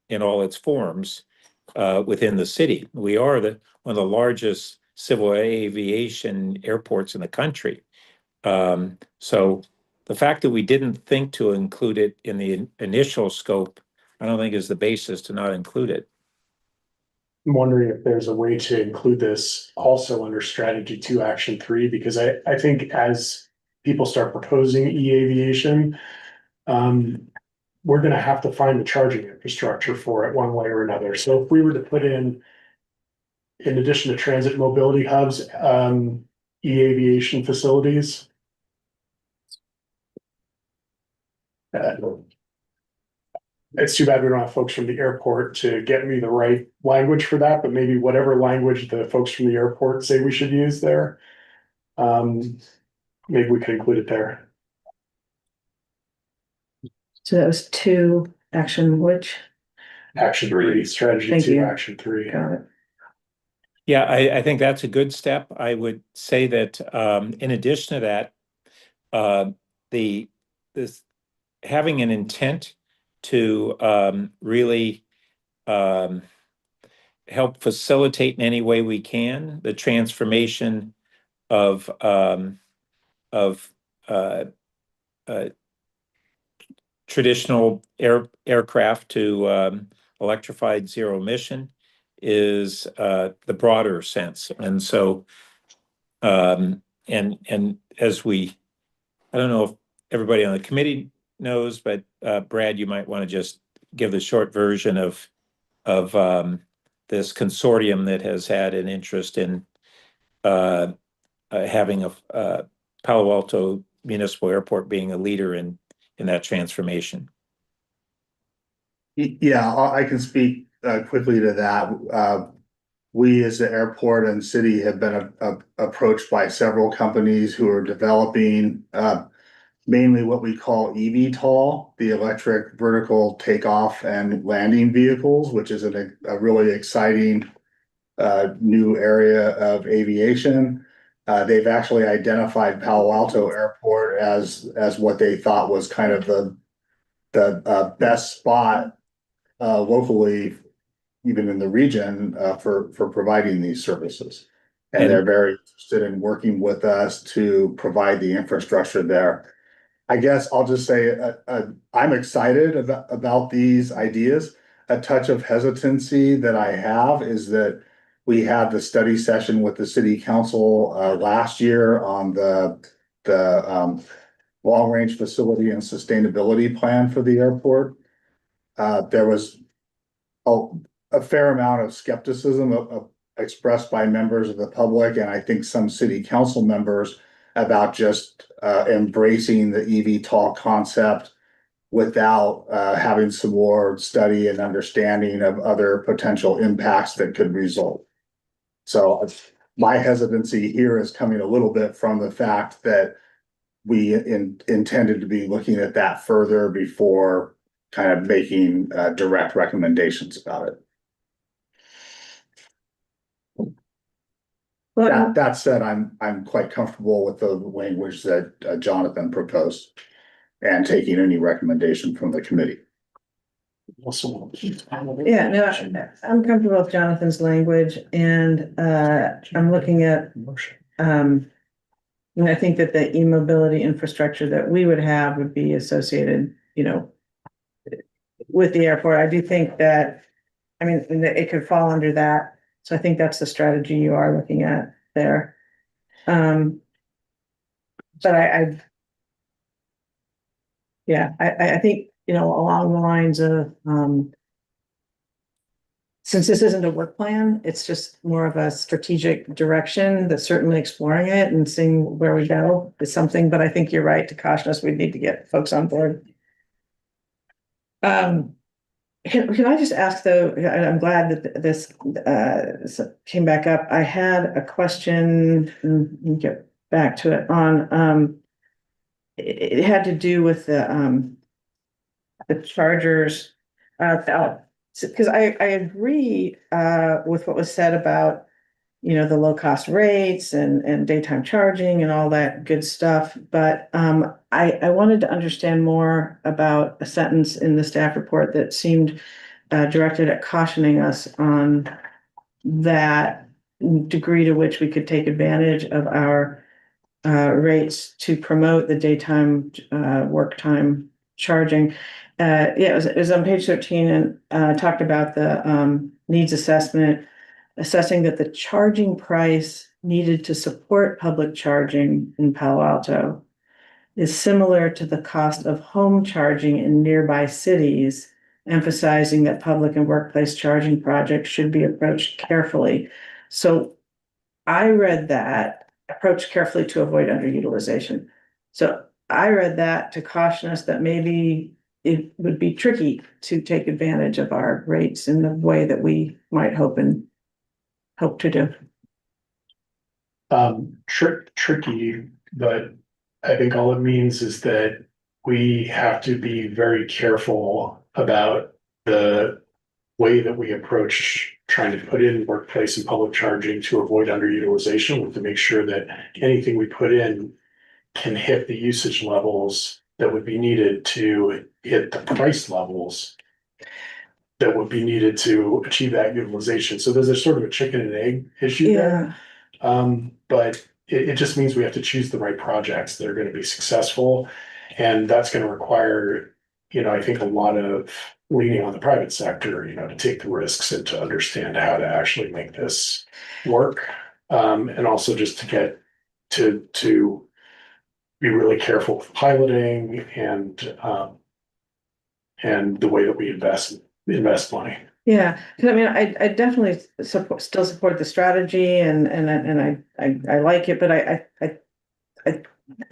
in all its forms within the city. We are one of the largest civil aviation airports in the country. So the fact that we didn't think to include it in the initial scope, I don't think is the basis to not include it. I'm wondering if there's a way to include this also under strategy 2, action 3, because I think as people start proposing e-aviation, we're gonna have to find the charging infrastructure for it one way or another. So if we were to put in addition to transit mobility hubs, e-aviation facilities. It's too bad we don't have folks from the airport to get me the right language for that, but maybe whatever language the folks from the airport say we should use there. Maybe we could include it there. So that was 2, action which? Action 3, strategy Thank 2, you. action 3. Got it. Yeah, I think that's a good step. I would say that in addition to that, this having an intent to really help facilitate in any way we can the transformation of traditional aircraft to electrified zero emission is the broader sense. And so and as I don't know if everybody on the committee knows, but Brad, you might want to just give the short version of this consortium that has had an interest in having a Palo Alto Municipal Airport being a leader in that transformation. Yeah, I can speak quickly to that. We as the airport and city have been approached by several companies who are developing mainly what we call eVTOL, the electric vertical takeoff and landing vehicles, which is a really exciting new area of aviation. They've actually identified Palo Alto Airport as what they thought was kind of the best spot locally, even in the region, for providing these services. And they're very interested in working with us to provide the infrastructure there. I guess I'll just say I'm excited about these ideas. A touch of hesitancy that I have is that we had the study session with the city council last year on the long range facility and sustainability plan for the airport. There was a fair amount of skepticism expressed by members of the public, and I think some city council members about just embracing the eVTOL concept without having some more study and understanding of other potential impacts that could result. So my hesitancy here is coming a little bit from the fact that we intended to be looking at that further before kind of making direct recommendations about it. Well, That said, I'm quite comfortable with the language that Jonathan proposed and taking any recommendation from the committee. yeah, no, I'm comfortable with Jonathan's language, and I'm looking at and I think that the e-mobility infrastructure that we would have would be associated, with the airport. I do think that, I mean, it could fall under that. So I think that's the strategy you are looking at there. But I think, along the lines of, since this isn't a work plan, it's just more of a strategic direction, that certainly exploring it and seeing where we go is something, but I think you're right to caution us, we need to get folks on board. Can I just ask though, and I'm glad that this came back up. I had a question, and we'll get back to it on, it had to do with the chargers, because I agree with what was said about, the low cost rates and daytime charging and all that good stuff. But I wanted to understand more about a sentence in the staff report that seemed directed at cautioning us on that degree to which we could take advantage of our rates to promote the daytime work time charging. It was on page 13 and talked about the needs assessment, assessing that the charging price needed to support public charging in Palo Alto is similar to the cost of home charging in nearby cities, emphasizing that public and workplace charging projects should be approached carefully. So I read that, approach carefully to avoid underutilization. So I read that to caution us that maybe it would be tricky to take advantage of our rates in the way that we might hope to do. Tricky, but I think all it means is that we have to be very careful about the way that we approach trying to put in workplace and public charging to avoid underutilization. We have to make sure that anything we put in can hit the usage levels that would be needed to hit the price levels that would be needed to achieve that utilization. So there's a sort of a chicken and egg issue there. But it just means we have to choose the right projects that are going to be successful. And that's going to require, I think a lot of leaning on the private sector, to take the risks and to understand how to actually make this work. And also just to get to be really careful with piloting and the way that we invest money. Yeah, because I mean, I definitely still support the strategy and I like it, but I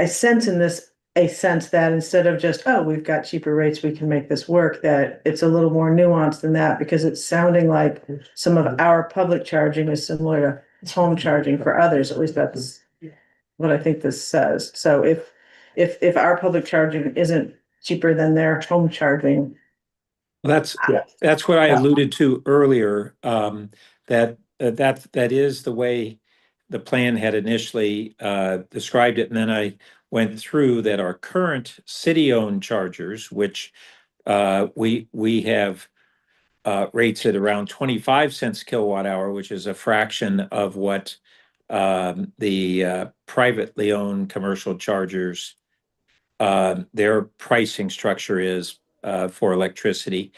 sense in this a sense that instead of just, oh, we've got cheaper rates, we can make this work, that it's a little more nuanced than that, because it's sounding like some of our public charging is similar to home charging for others. At least that's what I think this says. So if our public charging isn't cheaper than their home charging. That's Yeah. that's what I alluded to earlier, that is the way the plan had initially described it. And then I went through that our current city-owned chargers, which we have rates at around 25 cents kilowatt hour, which is a fraction of what the privately owned commercial chargers, their pricing structure is for electricity.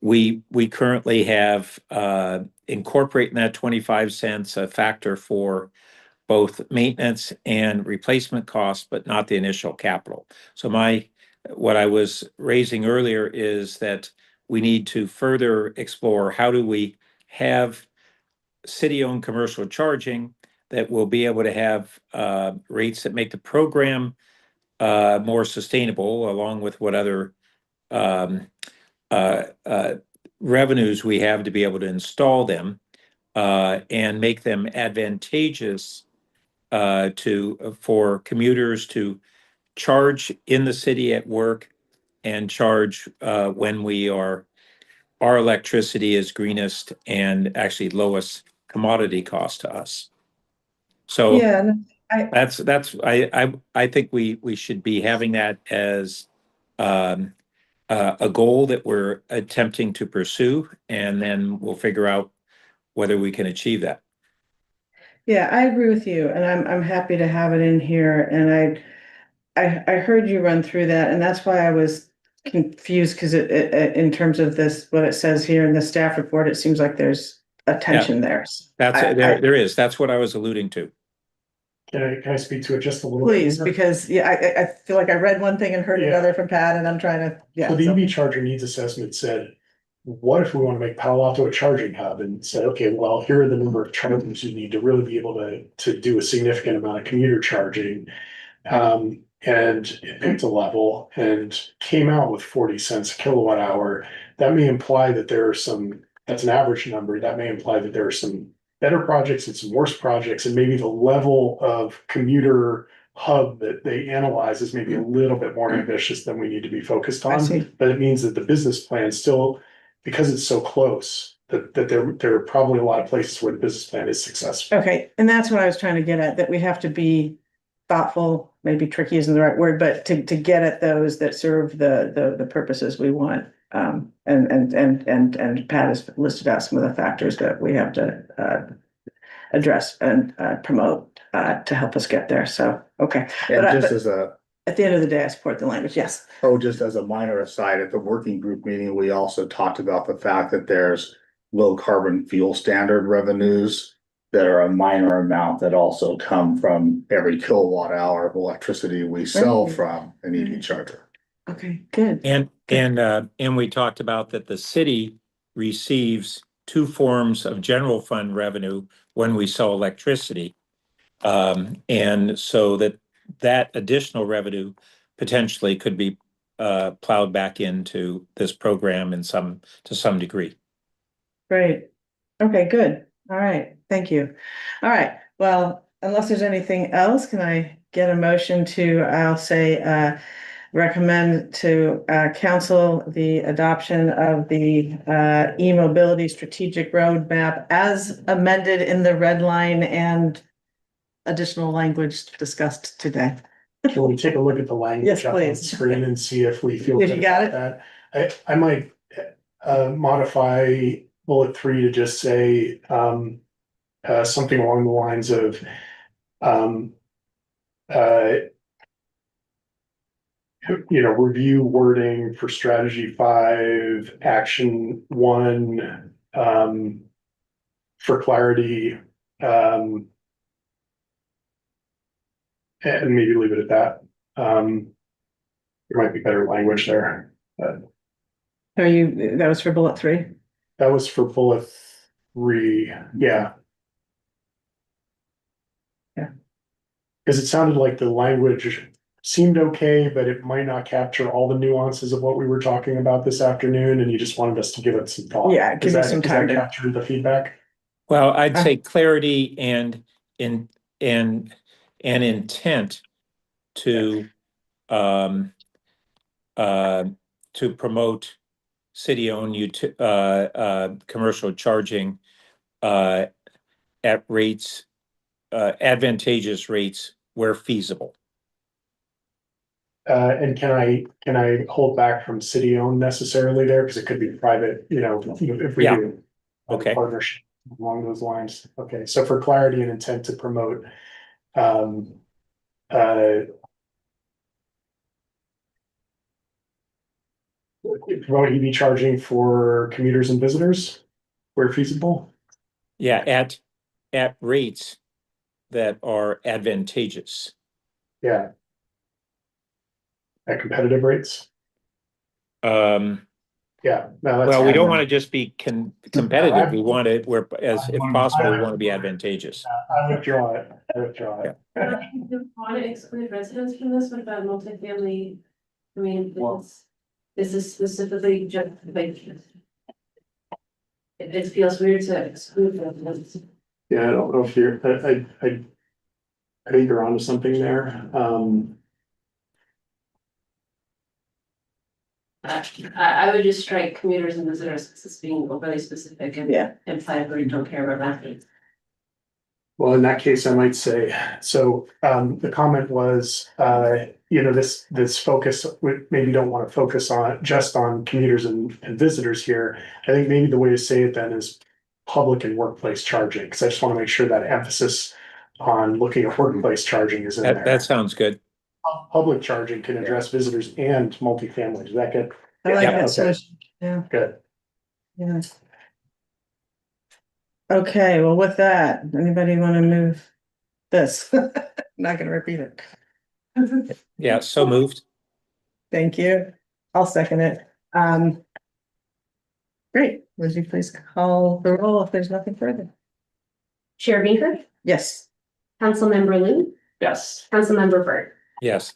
We currently have incorporating that 25 cents a factor for both maintenance and replacement costs, but not the initial capital. So what I was raising earlier is that we need to further explore how do we have city-owned commercial charging that will be able to have rates that make the program more sustainable, along with what other revenues we have to be able to install them and make them advantageous for commuters to charge in the city at work and charge when our electricity is greenest and actually lowest commodity cost to us. So Yeah, I think we should be having that as a goal that we're attempting to pursue, and then we'll figure out whether we can achieve that. yeah, I agree with you, and I'm happy to have it in here. And I heard you run through that, and that's why I was confused, because it in terms of this, what it says here in the staff report, it seems like there's a tension there. There is. That's what I was alluding to. Can I speak to it just a little? Please, bit? because I feel like I read one thing and heard Yeah. another from Pat, and I'm trying to, So the EV charger needs assessment said, what if we want to make Palo Alto a charging hub, and said, okay, well, here are the number of chargers you need to really be able to do a significant amount of commuter charging. And it picked a level and came out with 40 cents a kilowatt hour. That may imply that that's an average number. That may imply that there are some better projects and some worse projects, and maybe the level of commuter hub that they analyze is maybe a little bit more ambitious than we need to be focused I see. on. But it means that the business plan still, because it's so close, that there are probably a lot of places where the business plan is successful. Okay, and that's what I was trying to get at, that we have to be thoughtful, maybe tricky isn't the right word, but to get at those that serve the purposes we want. And Pat has listed out some of the factors that we have to address and promote to help us get there. So, okay. And But just as a, at the end of the day, I support the language. Yes. oh, just as a minor aside, at the working group meeting, we also talked about the fact that there's low carbon fuel standard revenues that are a minor amount that also come from every kilowatt hour of electricity we sell Right. from an EV charger. Okay, good. And we talked about that the city receives two forms of general fund revenue when we sell electricity. And so that additional revenue potentially could be plowed back into this program to some degree. Great. Okay, good. All right. Thank you. All right. Well, unless there's anything else, can I get a motion to, I'll say, recommend to council the adoption of the e-mobility strategic roadmap as amended in the red line and additional language discussed today. Can we take a look at the language Yes, up on the please. screen and see if we feel If good you got about that? I might modify bullet 3 to just say something along the lines of review wording for strategy 5, action 1, for clarity, and maybe leave it at that. There might be better language there. That was for bullet 3? That was for bullet 3, yeah. Yeah. Because it sounded like the language seemed okay, but it might not capture all the nuances of what we were talking about this afternoon, and you just wanted us to give it some thought. Yeah, give me some time to- capture the feedback? Well, I'd say clarity and intent to promote city-owned commercial charging at rates advantageous rates where feasible. And can I hold back from city owned necessarily there, because it could be private, if we Yeah. do. a Okay. Partnership along those lines. Okay, so for clarity and intent to promote, promote EV charging for commuters and visitors where feasible. Yeah, at rates that are advantageous. Yeah. At competitive rates. Yeah. No, that's Well, we don't want to just be competitive. We want it where, if possible, we want to be advantageous. I withdraw it. Yeah. Want to exclude residents from this? What about multifamily? I mean, this is specifically just like. It feels weird to exclude residents. Yeah, I don't know if you're, I think you're onto something there. I would just strike commuters and visitors as being overly specific and imply that we don't care about that. Well, in that case, I might say, so the comment was, this focus, we maybe don't want to focus on just on commuters and visitors here. I think maybe the way to say it then is public and workplace charging, because I just want to make sure that emphasis on looking at workplace charging is in there. That sounds good. Public charging can address visitors and multifamily. Does that get? I like that Okay. solution. Yeah. Good. Yeah. Okay, well, with that, anybody want to move this? Not gonna repeat it. Yeah, so moved. Thank you. I'll second it. Great. Would you please call the roll if there's nothing further? Chair Baker, Yes. Councilmember Lou, Yes. Councilmember Burt, Yes.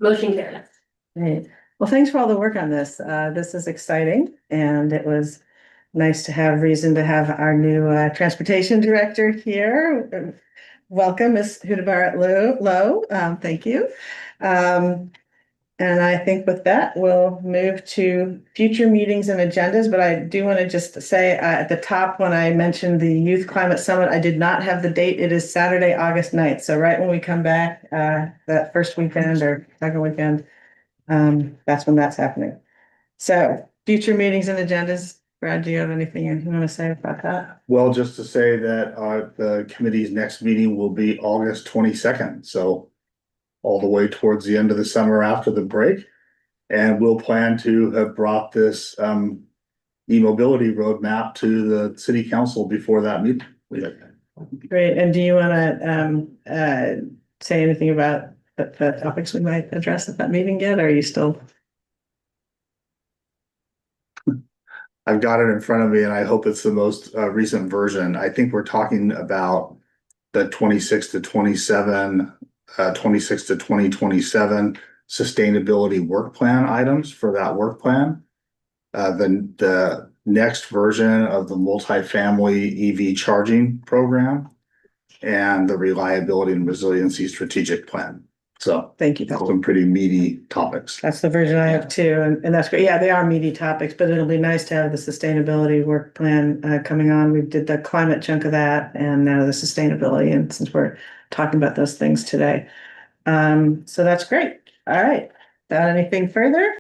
motion carries. Great. Well, thanks for all the work on this. This is exciting, and it was nice to have reason to have our new transportation director here. welcome, Ms. Hudabarat Lowe. Thank you. And I think with that, we'll move to future meetings and agendas, but I do want to just say at the top, when I mentioned the Youth Climate Summit, I did not have the date. It is Saturday, August 9th. So right when we come back, that first weekend or second weekend, that's when that's happening. So future meetings and agendas. Brad, do you have anything you want to say about that? Well, just to say that the committee's next meeting will be August 22nd, so all the way towards the end of the summer after the break. And we'll plan to have brought this e-mobility roadmap to the city council before that meeting. Great. And do you want to say anything about the topics we might address at that meeting yet? Or are you still? I've got it in front of me and I hope it's the most recent version. I think we're talking about the 26 to 27, 26 to 2027 sustainability work plan items for that work plan. The next version of the multifamily EV charging program and the reliability and resiliency strategic plan. So Thank you. some pretty meaty topics. That's the version I have too, and that's great. Yeah, they are meaty topics, but it'll be nice to have the sustainability work plan coming on. We did the climate chunk of that and now the sustainability, and since we're talking about those things today. So that's great. All right. Anything further?